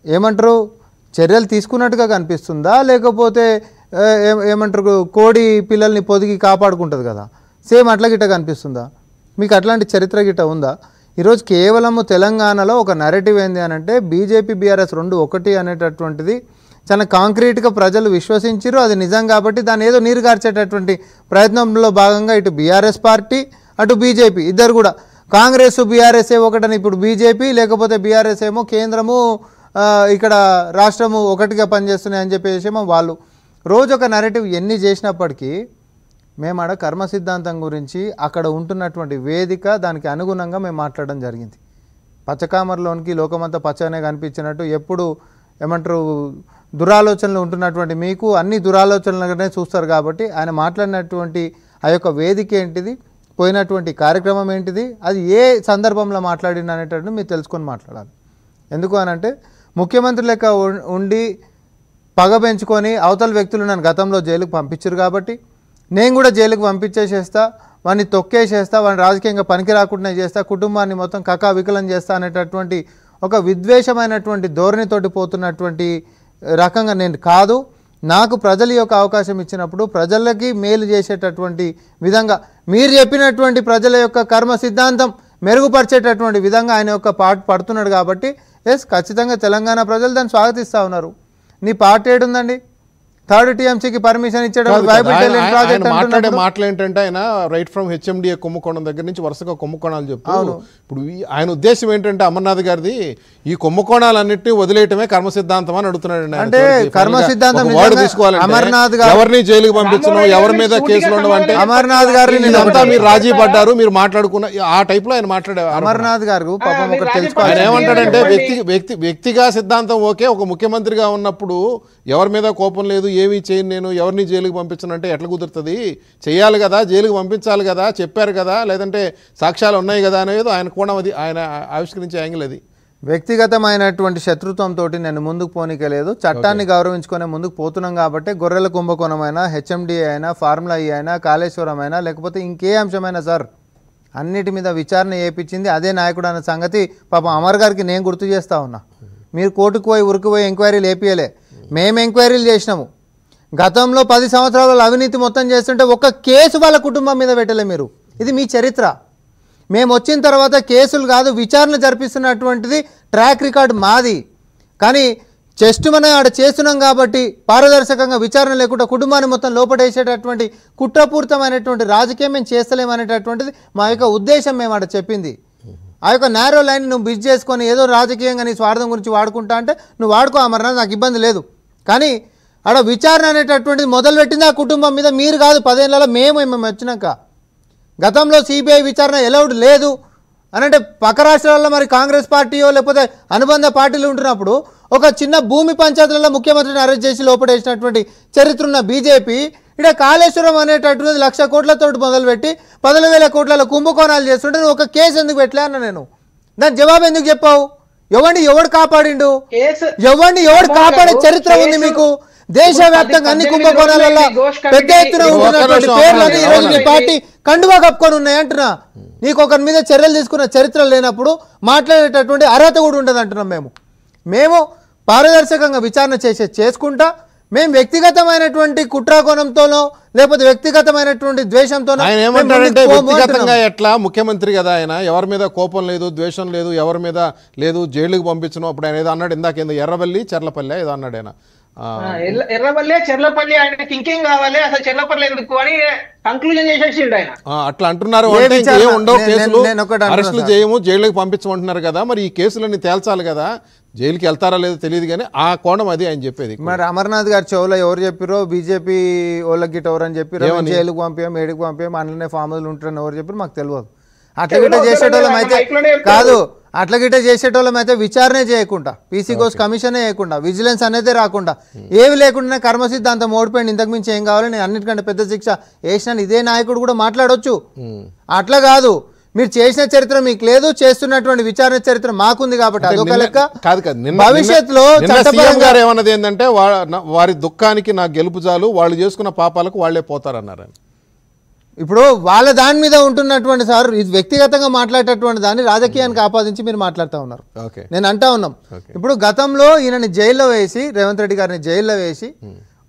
ఏమంటారు చర్యలు తీసుకున్నట్టుగా కనిపిస్తుందా, లేకపోతే ఏమంటారు కోడి పిల్లల్ని పొదిగి కాపాడుకుంటుంది కదా సేమ్ అట్లా గిట్ట కనిపిస్తుందా? మీకు అట్లాంటి చరిత్ర గిట్ట ఉందా? ఈరోజు కేవలము తెలంగాణలో ఒక నెరేటివ్ ఏంది అని అంటే బీజేపీ బీఆర్ఎస్ 2 ఒకటి అనేటటువంటిది చాలా కాంక్రీట్గా ప్రజలు విశ్వసించారు. అది నిజం కాబట్టి దాన్ని ఏదో నీరు గార్చేటటువంటి ప్రయత్నంలో భాగంగా ఇటు బీఆర్ఎస్ పార్టీ అటు బీజేపీ ఇద్దరు కూడా కాంగ్రెస్ బీఆర్ఎస్ఏ ఒకటని ఇప్పుడు బీజేపీ, లేకపోతే బీఆర్ఎస్ ఏమో కేంద్రము ఇక్కడ రాష్ట్రము ఒకటిగా పనిచేస్తున్నాయని చెప్పేసేమో వాళ్ళు. రోజు ఒక నెరేటివ్ ఎన్ని చేసినప్పటికీ మేము ఆడ కర్మ సిద్ధాంతం గురించి అక్కడ ఉంటున్నటువంటి వేదిక దానికి అనుగుణంగా మేము మాట్లాడడం జరిగింది. పచ్చకామర్లోనికి లోకమంతా పచ్చనే కనిపించినట్టు ఎప్పుడు ఏమంటారు దురాలోచనలు ఉంటున్నటువంటి మీకు అన్ని దురాలోచనలుగానే చూస్తారు కాబట్టి ఆయన మాట్లాడినటువంటి ఆ యొక్క వేదిక ఏంటిది, పోయినటువంటి కార్యక్రమం ఏంటిది, అది ఏ సందర్భంలో మాట్లాడిన అనేటట్టు మీరు తెలుసుకొని మాట్లాడాలి. ఎందుకు అనంటే ముఖ్యమంత్రి లెక్క ఉండి పగ పెంచుకొని అవతల వ్యక్తులు నన్ను గతంలో జైలుకు పంపించారు కాబట్టి నేను కూడా జైలుకు పంపించేసేస్తా, వాడిని తొక్కేసేస్తా, వాడిని రాజకీయంగా పనికి రాకుండా చేస్తా, కుటుంబాన్ని మొత్తం కకా వికలం చేస్తా అనేటటువంటి ఒక విద్వేషమైనటువంటి ధోరణితోటి పోతున్నటువంటి రకంగా నేను కాదు. నాకు ప్రజల యొక్క అవకాశం ఇచ్చినప్పుడు ప్రజలకి మేలు చేసేటటువంటి విధంగా మీరు చెప్పినటువంటి ప్రజల యొక్క కర్మ సిద్ధాంతం మెరుగుపరిచేటటువంటి విధంగా ఆయన యొక్క పడుతున్నాడు కాబట్టి ఖచ్చితంగా తెలంగాణ ప్రజలు దాన్ని స్వాగతిస్తూ ఉన్నారు. నీ పార్టీ ఏడుందండి? థర్డ్ టీఎంసీకి పర్మిషన్ ఇచ్చేటప్పుడు మాట్లాడే మాటలు ఏంటంటే ఆయన రైట్ ఫ్రమ్ హెచ్ఎండిఏ కుంభకోణం దగ్గర నుంచి వరుసగా కుంభకోణాలు చెప్తాను. ఇప్పుడు ఆయన ఉద్దేశం ఏంటంటే అమర్నాథ్ గారిది ఈ కుంభకోణాలన్నింటినీ వదిలేయటమే కర్మ సిద్ధాంతం అని అడుగుతున్నాడు. అంటే కర్మ సిద్ధాంతం అమర్నాథ్ గారు ఎవరిని జైలుకి పంపించను, ఎవరి మీద కేసులు ఉండవు అంటే అమర్నాథ్ గారిని మీరు రాజీ పడ్డారు, మీరు మాట్లాడుకున్న ఆ టైప్ లో ఆయన మాట్లాడే అమర్నాథ్ గారు పాపం ఒకటి తెలుసుకోవాలి. ఆయన ఏమంటాడంటే వ్యక్తిగా సిద్ధాంతం ఓకే, ఒక ముఖ్యమంత్రిగా ఉన్నప్పుడు ఎవరి మీద కోపం లేదు, ఏమీ చేయను, నేను ఎవరిని జైలుకి పంపించను అంటే ఎట్లా కుదురుతుంది? చేయాలి కదా, జైలుకి పంపించాలి కదా, చెప్పారు కదా, లేదంటే సాక్ష్యాలు ఉన్నాయి కదా అనేది ఆయన కోణం, అది ఆయన ఆవిష్కరించే యాంగిల్. అది వ్యక్తిగతమైనటువంటి శత్రుత్వంతో నేను ముందుకు పోనీకలేదు, చట్టాన్ని గౌరవించుకునే ముందుకు పోతున్నాం కాబట్టి గొర్రెల కుంభకోణమైనా హెచ్ఎండిఏ అయినా ఫార్ములా ఈ అయినా కాళేశ్వరం అయినా లేకపోతే ఇంకే అంశమైనా సార్ అన్నిటి మీద విచారణ చేయించింది అదే నాయకుడు అన్న సంగతి పాపం అమర్ గారికి నేను గుర్తు చేస్తా ఉన్నా. మీరు కోర్టుకు పోయి ఉరికి పోయి ఎంక్వైరీలు ఏపీయలే, మేము ఎంక్వైరీలు చేసినాము. గతంలో 10 సంవత్సరాల అవినీతి మొత్తం చేస్తుంటే ఒక్క కేసు వాళ్ళ కుటుంబం మీద పెట్టలే మీరు. ఇది మీ చరిత్ర. మేము వచ్చిన తర్వాత కేసులు కాదు విచారణ జరిపిస్తున్నటువంటిది ట్రాక్ రికార్డు మాది. కానీ జస్ట్ మనం ఆడ చేస్తున్నాం కాబట్టి పారదర్శకంగా విచారణ లేకుండా కుటుంబాన్ని మొత్తం లోపడేసేటటువంటి కుట్రపూరితమైనటువంటి రాజకీయం మేము చేస్తలేమనేటటువంటిది మా యొక్క ఉద్దేశం. మేము ఆడ చెప్పింది ఆ యొక్క నేరో లైన్ నువ్వు బిజ్ చేసుకొని ఏదో రాజకీయంగా నీ స్వార్థం గురించి వాడుకుంటా అంటే నువ్వు వాడుకో అమర్నాథ్, నాకు ఇబ్బంది లేదు. కానీ ఆడ విచారణ అనేటటువంటిది మొదలుపెట్టింది ఆ కుటుంబం మీద, మీరు కాదు. 10 ఏళ్ళలో మేము వచ్చినాక గతంలో సిబిఐ విచారణ ఎలౌడ్ లేదు అని అంటే పక్క రాష్ట్రాల్లో మరి కాంగ్రెస్ పార్టీయో లేకపోతే అనుబంధ పార్టీలు ఉంటున్నప్పుడు ఒక చిన్న భూమి పంచాయతీలలో ముఖ్యమంత్రిని అరెస్ట్ చేసి లోపడేసినటువంటి చరిత్ర ఉన్న బీజేపీ ఇక్కడ కాళేశ్వరం అనేటటువంటిది 1,00,000 కోట్లతో మొదలుపెట్టి 10,000 కోట్లలో కుంభకోణాలు చేస్తుంటే నువ్వు ఒక కేసు ఎందుకు పెట్టలే అన్న నేను. దాని జవాబు ఎందుకు చెప్పావు? ఎవడు కాపాడిండు? ఎవడు కాపాడే చరిత్ర ఉంది మీకు? దేశవ్యాప్తంగా అన్ని కుంభకోణాలలో పెద్ద ఎత్తున ఉంటున్నటువంటి పేర్లని ఈరోజు మీ పార్టీ కండువా కప్పుకొని ఉన్నాయి అంటున్నా. నీకు ఒకరి మీద చర్యలు తీసుకున్న చరిత్ర లేనప్పుడు మాట్లాడేటటువంటి అర్హత కూడా ఉండదు అంటున్నాం. మేము పారదర్శకంగా విచారణ చేసుకుంటా. మేము వ్యక్తిగతమైనటువంటి కుట్రాకోణంతోనో లేకపోతే వ్యక్తిగతమైనటువంటి ద్వేషంతోనో ఆయన ఏమంటారంటే వ్యక్తిగతంగా ఎట్లా ముఖ్యమంత్రి కదా ఆయన, ఎవరి మీద కోపం లేదు, ద్వేషం లేదు, ఎవరి మీద లేదు, జైలుకి పంపించను. అప్పుడు ఆయన ఏదో అన్నాడు ఇందాక, ఎర్రవల్లి చెర్లపల్లి ఏదో అన్నాడు ఆయన. ఎర్రవల్లి చెర్లపల్లి ఆయనకి ఇంకేం కావాలి, అసలు చెర్లపల్లి ఎందుకు అని కంక్లూజన్ చేసేసిండు ఆయన. అట్లా అంటున్నారు. ఉండవు కేసులు, అరెస్టులు చేయము, జైలుకి పంపించమంటున్నారు కదా, మరి ఈ కేసులన్నీ తేల్చాలి కదా, జైలుకి వెళ్తారా లేదో తెలియదు. కానీ ఆ కోణం అది ఆయన చెప్పేది. మరి అమర్నాథ్ గారి చెవులో ఎవరు చెప్పారో, బీజేపీ వాళ్ళకి గిట్ట ఎవరని చెప్పారు, జైలుకు పంపాం, ఏడుకు పంపాం, అందులోనే ఫామ్ హౌస్లు ఉంటారని ఎవరు చెప్పారు మాకు తెలియదు. అట్లా గిట్ట చేసేటోళ్ళం అయితే కాదు, అట్లా గిట్ట చేసేటోళ్ళం అయితే విచారణ చేయకుండా, పీసీ కోర్స్ కమిషనే చేయకుండా, విజిలెన్స్ అనేది రాకుండా, ఏవి లేకుండా కర్మ సిద్ధాంతం ఓడిపోయింది, ఇంతకు మించి ఏం కావాలి, నేను అన్నిటికంటే పెద్ద శిక్ష వేసినాను, ఇదే నాయకుడు కూడా మాట్లాడవచ్చు. అట్లా కాదు, మీరు చేసిన చరిత్ర మీకు లేదు, చేస్తున్నటువంటి విచారణ చరిత్ర మాకుంది కాబట్టి అదొక లెక్క. భవిష్యత్తులో గారు ఏమన్నది ఏంటంటే వారి దుఃఖానికి నా గెలుపు చాలు, వాళ్ళు చేసుకున్న పాపాలకు వాళ్లే పోతారన్నారు. ఇప్పుడు వాళ్ళ దాని మీద ఉంటున్నటువంటి సార్ ఇది వ్యక్తిగతంగా మాట్లాడేటటువంటి దాన్ని రాజకీయానికి ఆపాదించి మీరు మాట్లాడుతూ ఉన్నారు. నేను అంటా ఉన్నాం, ఇప్పుడు గతంలో ఈయనని జైల్లో వేసి, రేవంత్ రెడ్డి గారిని జైల్లో వేసి,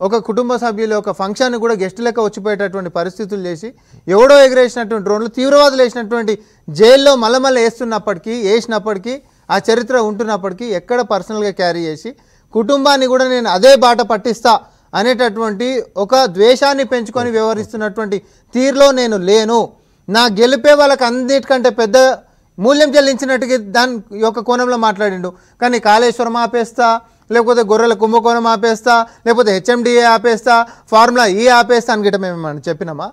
ఒక కుటుంబ సభ్యులు ఒక ఫంక్షన్ కూడా గెస్ట్ లెక్క వచ్చిపోయేటటువంటి పరిస్థితులు చేసి, ఎవడో ఎగరేసినటువంటి డ్రోన్లు తీవ్రవాదులు వేసినటువంటి జైల్లో మళ్ళీ వేసినప్పటికీ ఆ చరిత్ర ఉంటున్నప్పటికీ ఎక్కడ పర్సనల్గా క్యారీ చేసి కుటుంబాన్ని కూడా నేను అదే బాట పట్టిస్తా అనేటటువంటి ఒక ద్వేషాన్ని పెంచుకొని వ్యవహరిస్తున్నటువంటి తీరులో నేను లేను. నా గెలిపే వాళ్ళకి అన్నిటికంటే పెద్ద మూల్యం చెల్లించినట్టుగా దాని యొక్క కోణంలో మాట్లాడిండు. కానీ కాళేశ్వరం ఆపేస్తా, లేకపోతే గొర్రెల కుంభకోణం ఆపేస్తా, లేకపోతే హెచ్ఎండిఏ ఆపేస్తా, ఫార్ములా ఈ ఆపేస్తా అని గిట్ట మేము చెప్పినామా?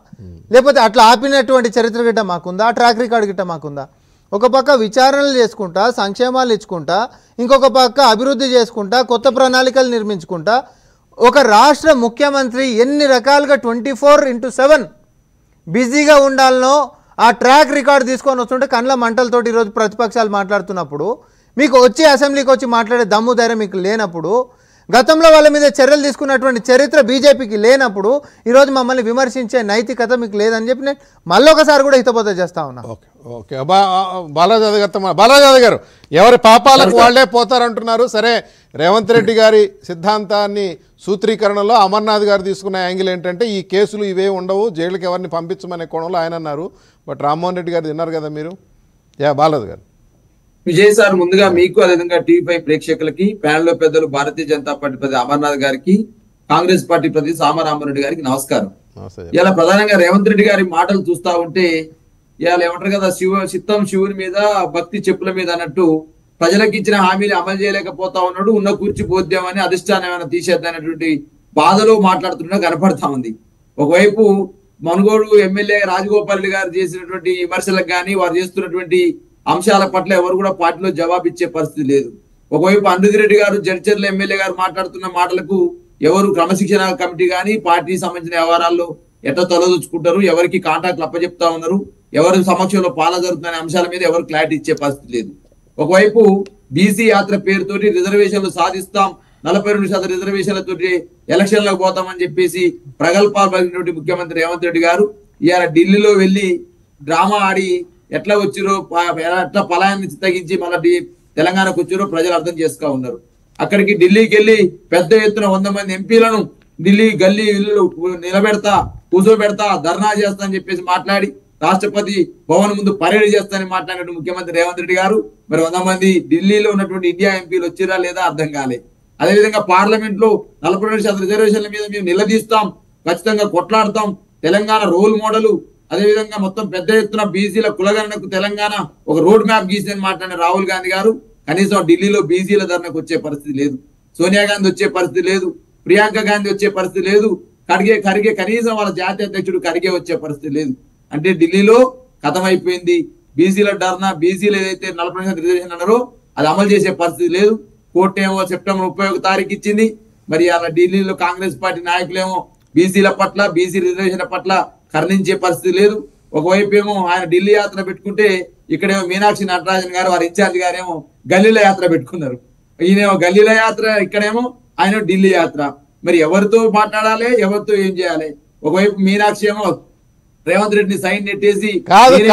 లేకపోతే అట్లా ఆపినటువంటి చరిత్ర గిట్ట మాకుందా? ట్రాక్ రికార్డు గిట్ట మాకుందా? ఒక పక్క విచారణలు చేసుకుంటా, సంక్షేమాలు ఇచ్చుకుంటా, ఇంకొక పక్క అభివృద్ధి చేసుకుంటా, కొత్త ప్రణాళికలు నిర్మించుకుంటా, ఒక రాష్ట్ర ముఖ్యమంత్రి ఎన్ని రకాలుగా 24/7 బిజీగా ఉండాలనో ఆ ట్రాక్ రికార్డు తీసుకొని వస్తుంటే కళ్ళ మంటలతోటి ఈరోజు ప్రతిపక్షాలు మాట్లాడుతున్నప్పుడు, మీకు వచ్చి అసెంబ్లీకి వచ్చి మాట్లాడే దమ్ము ధైర్యం మీకు లేనప్పుడు, గతంలో వాళ్ళ మీద చర్యలు తీసుకున్నటువంటి చరిత్ర బీజేపీకి లేనప్పుడు, ఈరోజు మమ్మల్ని విమర్శించే నైతికత మీకు లేదని చెప్పి నేను మళ్ళొకసారి కూడా హితబోధ చేస్తా ఉన్నా. ఓకే, బాలాజీ గారు ఎవరి పాపాలకు వాళ్లే పోతారంటున్నారు. సరే, రేవంత్ రెడ్డి గారి సిద్ధాంతాన్ని సూత్రీకరణలో అమర్నాథ్ గారు తీసుకున్న యాంగిల్ ఏంటంటే ఈ కేసులు ఇవే ఉండవు, జైలుకి ఎవరిని పంపించమనే కోణంలో ఆయన అన్నారు. బట్ రామ్మోహన్ రెడ్డి గారు తిన్నారు కదా మీరు. బాలాజీ గారు. విజయ్ సార్, ముందుగా మీకు అదేవిధంగా టీవీ5 ప్రేక్షకులకి, ప్యానెల్ లో పెద్దలు భారతీయ జనతా పార్టీ ప్రతి అమర్నాథ్ గారికి, కాంగ్రెస్ పార్టీ ప్రతి సామరామరెడ్డి గారికి నమస్కారం. ఇలా ప్రధానంగా రేవంత్ రెడ్డి గారి మాటలు చూస్తా ఉంటే ఇవాళ ఏమంటారు కదా, చిత్తం శివుని మీద భక్తి చెప్పుల మీద అన్నట్టు ప్రజలకు ఇచ్చిన హామీలు అమలు చేయలేకపోతా ఉన్నాడు, ఉన్న కూర్చి బోధ్యం అని అధిష్టానం ఏమైనా తీసేద్దనేటువంటి బాధలో మాట్లాడుతున్నా కనపడతా ఉంది. ఒకవైపు మనుగోడు ఎమ్మెల్యే రాజగోపాల్ గారు చేసినటువంటి విమర్శలకు కానీ వారు చేస్తున్నటువంటి అంశాల పట్ల ఎవరు కూడా పార్టీలో జవాబు ఇచ్చే పరిస్థితి లేదు. ఒకవైపు అనిరుద్ధరెడ్డి గారు జడ్చర్ల ఎమ్మెల్యే గారు మాట్లాడుతున్న మాటలకు ఎవరు క్రమశిక్షణ కమిటీ కానీ పార్టీకి సంబంధించిన వ్యవహారాల్లో ఎట్లా తలదూచుకుంటారు, ఎవరికి కాంటాక్ట్లు అప్పచెప్తా ఉన్నారు, ఎవరి సమక్షంలో పాలన జరుగుతున్న అంశాల మీద ఎవరు క్లారిటీ ఇచ్చే పరిస్థితి లేదు. ఒకవైపు బీసీ యాత్ర పేరుతోటి రిజర్వేషన్లు సాధిస్తాం, 42% రిజర్వేషన్లతోటి ఎలక్షన్లకు పోతామని చెప్పేసి ప్రగల్భాలు పలికినటువంటి ముఖ్యమంత్రి రేవంత్ రెడ్డి గారు ఇవాళ ఢిల్లీలో వెళ్లి డ్రామా ఆడి ఎట్లా వచ్చిరో ఎట్లా పలాయాన్ని తగ్గించి మళ్ళీ తెలంగాణకు వచ్చారో ప్రజలు అర్థం చేసుకో ఉన్నారు. అక్కడికి ఢిల్లీకి వెళ్ళి పెద్ద ఎత్తున 100 మంది ఎంపీలను ఢిల్లీ గల్లీ ఇల్లు నిలబెడతా, కూర్చోబెడతా, ధర్నా చేస్తా అని చెప్పేసి మాట్లాడి రాష్ట్రపతి భవన్ ముందు పరేడ్ చేస్తానని మాట్లాడినట్టు ముఖ్యమంత్రి రేవంత్ రెడ్డి గారు మరి 100 మంది ఢిల్లీలో ఉన్నటువంటి ఇండియా ఎంపీలు వచ్చిరా లేదా అర్థం కాలే. అదేవిధంగా పార్లమెంట్ లో 42% రిజర్వేషన్ల మీద మేము నిలదీస్తాం, ఖచ్చితంగా కొట్లాడతాం, తెలంగాణ రోల్ మోడల్. అదేవిధంగా మొత్తం పెద్ద ఎత్తున బీసీల కులగణనకు తెలంగాణ ఒక రోడ్ మ్యాప్ గీసిందని మాట్లాడిన రాహుల్ గాంధీ గారు కనీసం ఢిల్లీలో బీసీల ధర్నకు వచ్చే పరిస్థితి లేదు, సోనియా గాంధీ వచ్చే పరిస్థితి లేదు, ప్రియాంక గాంధీ వచ్చే పరిస్థితి లేదు, ఖర్గే కనీసం వాళ్ళ జాతీయ అధ్యక్షుడు ఖర్గే వచ్చే పరిస్థితి లేదు. అంటే ఢిల్లీలో కథమైపోయింది. బీసీల ధర్నా, బీసీలు ఏదైతే 40% రిజర్వేషన్ అన్నారో అది అమలు చేసే పరిస్థితి లేదు. కోర్టు ఏమో సెప్టెంబర్ 31 తారీఖు ఇచ్చింది. మరి అలా ఢిల్లీలో కాంగ్రెస్ పార్టీ నాయకులేమో బీసీల పట్ల, బీసీ రిజర్వేషన్ల పట్ల కర్ణించే పరిస్థితి లేదు. ఒకవైపు ఏమో ఆయన ఢిల్లీ యాత్ర పెట్టుకుంటే ఇక్కడేమో మీనాక్షి నటరాజన్ గారు వారి ఇన్ఛార్జ్ గారేమో గల్లీల యాత్ర పెట్టుకున్నారు. ఈయనేమో గల్లీల యాత్ర, ఇక్కడేమో ఆయన ఢిల్లీ యాత్ర. మరి ఎవరితో మాట్లాడాలి, ఎవరితో ఏం చేయాలి? ఒకవైపు మీనాక్షి ఏమో రేవంత్ రెడ్డిని సైన్ నెట్టేసి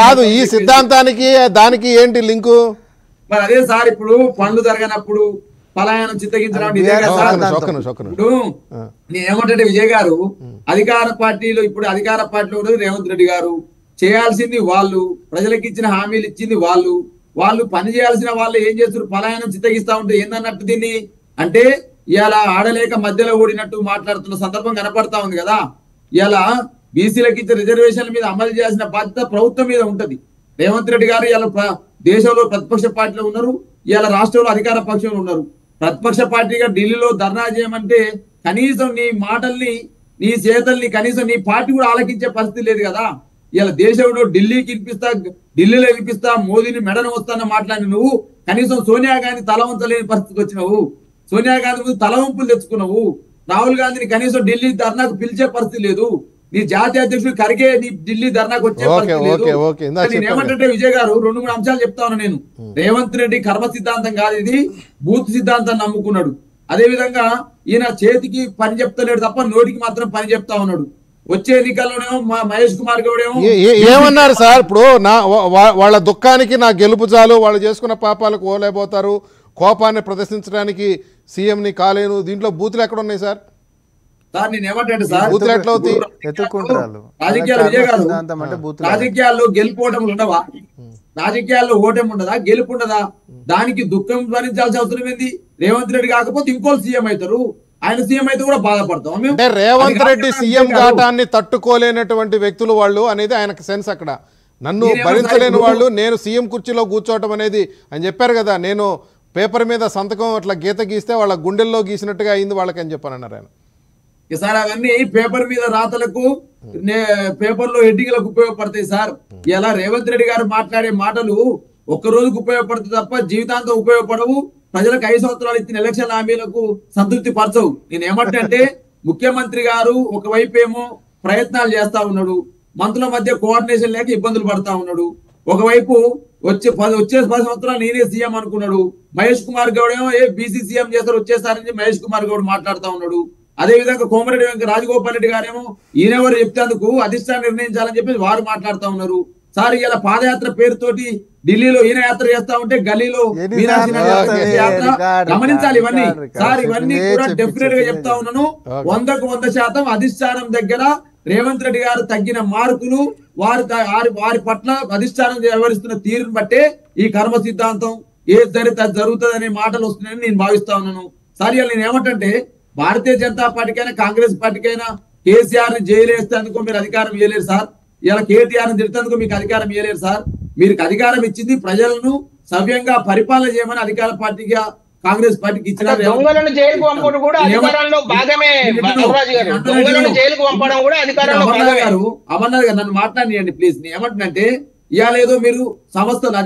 కాదు ఈ సిద్ధాంతానికి దానికి ఏంటి లింకు? మరి అదే సార్, ఇప్పుడు పనులు జరగనప్పుడు పలాయనం చిత్తగించడం ఇప్పుడు నేనేమంటే విజయ్ గారు అధికార పార్టీలో ఉన్నారు రేవంత్ రెడ్డి గారు. చేయాల్సింది వాళ్ళు, ప్రజలకు ఇచ్చిన హామీలు ఇచ్చింది వాళ్ళు పని చేయాల్సిన వాళ్ళు ఏం చేస్తారు? పలాయనం చిత్తగిస్తా ఉంటే ఏందన్నట్టు దీన్ని అంటే ఇలా ఆడలేక మధ్యలో ఓడినట్టు మాట్లాడుతున్న సందర్భం కనపడతా ఉంది కదా. ఇలా బీసీలకు ఇచ్చిన రిజర్వేషన్ల మీద అమలు చేయాల్సిన బాధ్యత ప్రభుత్వం మీద ఉంటది. రేవంత్ రెడ్డి గారు ఇలా దేశంలో ప్రతిపక్ష పార్టీలో ఉన్నారు, ఇలా రాష్ట్రంలో అధికార పక్షంలో ఉన్నారు. ప్రతిపక్ష పార్టీగా ఢిల్లీలో ధర్నా చేయమంటే కనీసం నీ మాటల్ని, నీ చేతల్ని కనీసం నీ పార్టీ కూడా ఆలకించే పరిస్థితి లేదు కదా. ఇలా దేశంలో ఢిల్లీలో వినిపిస్తా, మోదీని మెడను వస్తాన మాట్లాడి నువ్వు కనీసం సోనియా గాంధీ తల వంచలేని పరిస్థితికి వచ్చినావు. సోనియా గాంధీ ముందు తల వంపులు తెచ్చుకున్నావు. రాహుల్ గాంధీని కనీసం ఢిల్లీ ధర్నాకు పిలిచే పరిస్థితి లేదు. నీ జాతీయ అధ్యక్షుడు ఖర్గే నీ ఢిల్లీ ధర్నాకు వచ్చే పరిస్థితి లేదు. నేనేమంటే విజయ్ గారు 2-3 అంశాలు చెప్తా ఉన్నా నేను. రేవంత్ రెడ్డి కర్మ సిద్ధాంతం కాదు, ఇది బూత్ సిద్ధాంతాన్ని నమ్ముకున్నాడు. అదే విధంగా ఈయన చేతికి పని చెప్తలేడు తప్ప నోటికి మాత్రం పని చెప్తా ఉన్నాడు. వచ్చే ఎన్నికల్లోనేమో మహేష్ కుమార్ గౌడ్ ఏమన్నారు సార్? ఇప్పుడు వాళ్ళ దుఃఖానికి నా గెలుపు చాలు, వాళ్ళు చేసుకున్న పాపాలకు ఓలేపోతారు, కోపాన్ని ప్రదర్శించడానికి సీఎంని కాలేను. దీంట్లో బూతులు ఎక్కడ ఉన్నాయి సార్? సార్ నేను ఏమంటే సార్, రాజకీయాల్లో గెలుపోవటములు ఉండవా? రాజకీయాల్లో ఓటమి ఉండదా? గెలుపు ఉండదా? దానికి దుఃఖం భరించాల్సిన అవసరం ఏంది? రేవంత్ రెడ్డి కాకపోతే ఇంకోళ్ళు సీఎం అవుతారు, ఆయన సీఎం అయితే కూడా బాధపడతాం. అంటే రేవంత్ రెడ్డి సీఎం ఘాటాన్ని తట్టుకోలేనటువంటి వ్యక్తులు వాళ్ళు అనేది ఆయనకు సెన్స్. అక్కడ నన్ను భరించలేని వాళ్ళు నేను సీఎం కుర్చీలో కూర్చోవటం అనేది అని చెప్పారు కదా. నేను పేపర్ మీద సంతకం అట్లా గీత గీస్తే వాళ్ళ గుండెల్లో గీసినట్టుగా అయింది వాళ్ళకి అని చెప్పానన్నారు ఆయన. సార్ అవన్నీ పేపర్ మీద రాతలకు, పేపర్లో హెడ్డింగ్లకు ఉపయోగపడతాయి సార్. ఇలా రేవంత్ రెడ్డి గారు మాట్లాడే మాటలు ఒక్క రోజుకు ఉపయోగపడుతుంది తప్ప జీవితాంతం ఉపయోగపడవు. ప్రజలకు 5 సంవత్సరాలు ఇచ్చిన ఎలక్షన్ హామీలకు సంతృప్తి పరచవు. నేను ఏమంటే ముఖ్యమంత్రి గారు ఒకవైపు ఏమో ప్రయత్నాలు చేస్తా ఉన్నాడు, మంత్రుల మధ్య కోఆర్డినేషన్ లేక ఇబ్బందులు పడతా ఉన్నాడు. ఒకవైపు వచ్చే 10 సంవత్సరాలు నేనే సీఎం అనుకున్నాడు. మహేష్ కుమార్ గౌడ్ ఏమో బీసీ సీఎం చేస్తారు వచ్చేసారని మహేష్ కుమార్ గౌడ్ మాట్లాడుతూ ఉన్నాడు. అదే విధంగా కోమరెడ్డి రాజగోపాల్ రెడ్డి గారేమో ఈయనెవరు చెప్తేందుకు అధిష్టానం నిర్ణయించాలని చెప్పి వారు మాట్లాడుతూ ఉన్నారు. సార్ ఇలా పాదయాత్ర పేరుతోటి ఢిల్లీలో ఈయన యాత్ర చేస్తా ఉంటే గల్లీలో యాత్ర గమనించాలి. ఇవన్నీ సార్ ఇవన్నీ కూడా డెఫినెట్ గా చెప్తా ఉన్నాను. 100% అధిష్టానం దగ్గర రేవంత్ రెడ్డి గారు తగ్గిన మార్కులు వారి పట్ల అధిష్టానం వ్యవహరిస్తున్న తీరుని బట్టే ఈ కర్మ సిద్ధాంతం ఏది జరిగితే అది జరుగుతుందనే మాటలు వస్తున్నాయని నేను భావిస్తా ఉన్నాను. సార్ ఇలా నేను ఏమంటే భారతీయ జనతా పార్టీకైనా కాంగ్రెస్ పార్టీకైనా కేసీఆర్ ని జైలు వేస్తేందుకు మీరు అధికారం ఇవ్వలేరు సార్. ఇలా కేటీఆర్ ని తిట్టేందుకు మీకు అధికారం ఇవ్వలేరు సార్. మీరు అధికారం ఇచ్చింది ప్రజలను సవ్యంగా పరిపాలన చేయమని అధికార పార్టీగా కాంగ్రెస్ పార్టీకి ఇచ్చిన దొంగలను జైలుకు పంపడం కూడా అధికారంలో భాగమే. అమర్నాథ్ గారు నన్ను మాట్లాడియండి ప్లీజ్. నేను ఏమంటున్నంటే ఇవాళ ఏదో మీరు సంస్థలు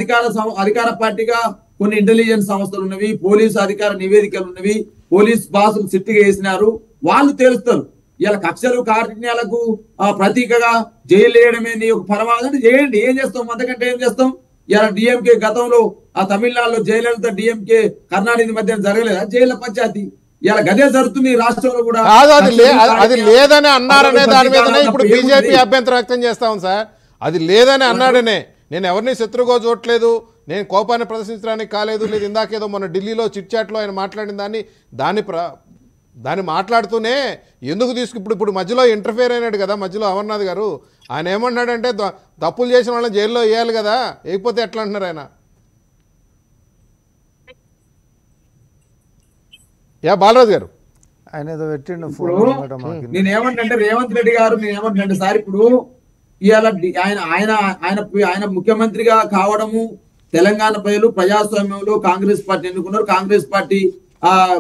అధికార పార్టీగా కొన్ని ఇంటెలిజెన్స్ సంస్థలు ఉన్నవి, పోలీసు అధికార నివేదికలు ఉన్నవి, పోలీస్ బాసులు సిట్టిగా వేసినారు, వాళ్ళు తేలుస్తారు. ఇలా కక్షలు కార్యాలకు ప్రతీకగా జైలు వేయడమే నీ ఒక పరమావధి చేయండి. ఏం చేస్తాం? అంతకంటే ఏం చేస్తాం? ఇలా డిఎంకే గతంలో తమిళనాడులో జయలలిత డిఎంకే కర్ణాటక మధ్య జరగలేదా జైళ్ల పంచాయతీ? ఇలా గదే జరుగుతుంది రాష్ట్రంలో కూడా. అది లేదని అన్నారనే దాని మీదనే ఇప్పుడు బీజేపీ అభ్యంతరం వ్యక్తం చేస్తా ఉంది సార్. అది లేదని అన్నాడనే, నేను ఎవరిని శత్రువుగా చూడట్లేదు, నేను కోపాన్ని ప్రదర్శించడానికి కాలేదు, లేదు ఇందాకేదో మొన్న ఢిల్లీలో చిట్ చాట్లో ఆయన మాట్లాడిన దాన్ని మాట్లాడుతూనే ఎందుకు ఇప్పుడు మధ్యలో ఇంటర్ఫేర్ అయినాడు కదా మధ్యలో అమర్నాథ్ గారు. ఆయన ఏమన్నాడంటే తప్పులు చేసిన వాళ్ళని జైల్లో వేయాలి కదా, వేయకపోతే ఎట్లా అంటున్నారు ఆయన? బాలరాజు గారు ఆయన ఏదో పెట్టిండు. నేనేమంటే రేవంత్ రెడ్డి గారు నేనేమంటే సార్, ఇప్పుడు ఇవాళ ఆయన ముఖ్యమంత్రిగా కావడము, తెలంగాణ ప్రజలు ప్రజాస్వామ్యంలో కాంగ్రెస్ పార్టీ ఎన్నుకున్నారు, కాంగ్రెస్ పార్టీ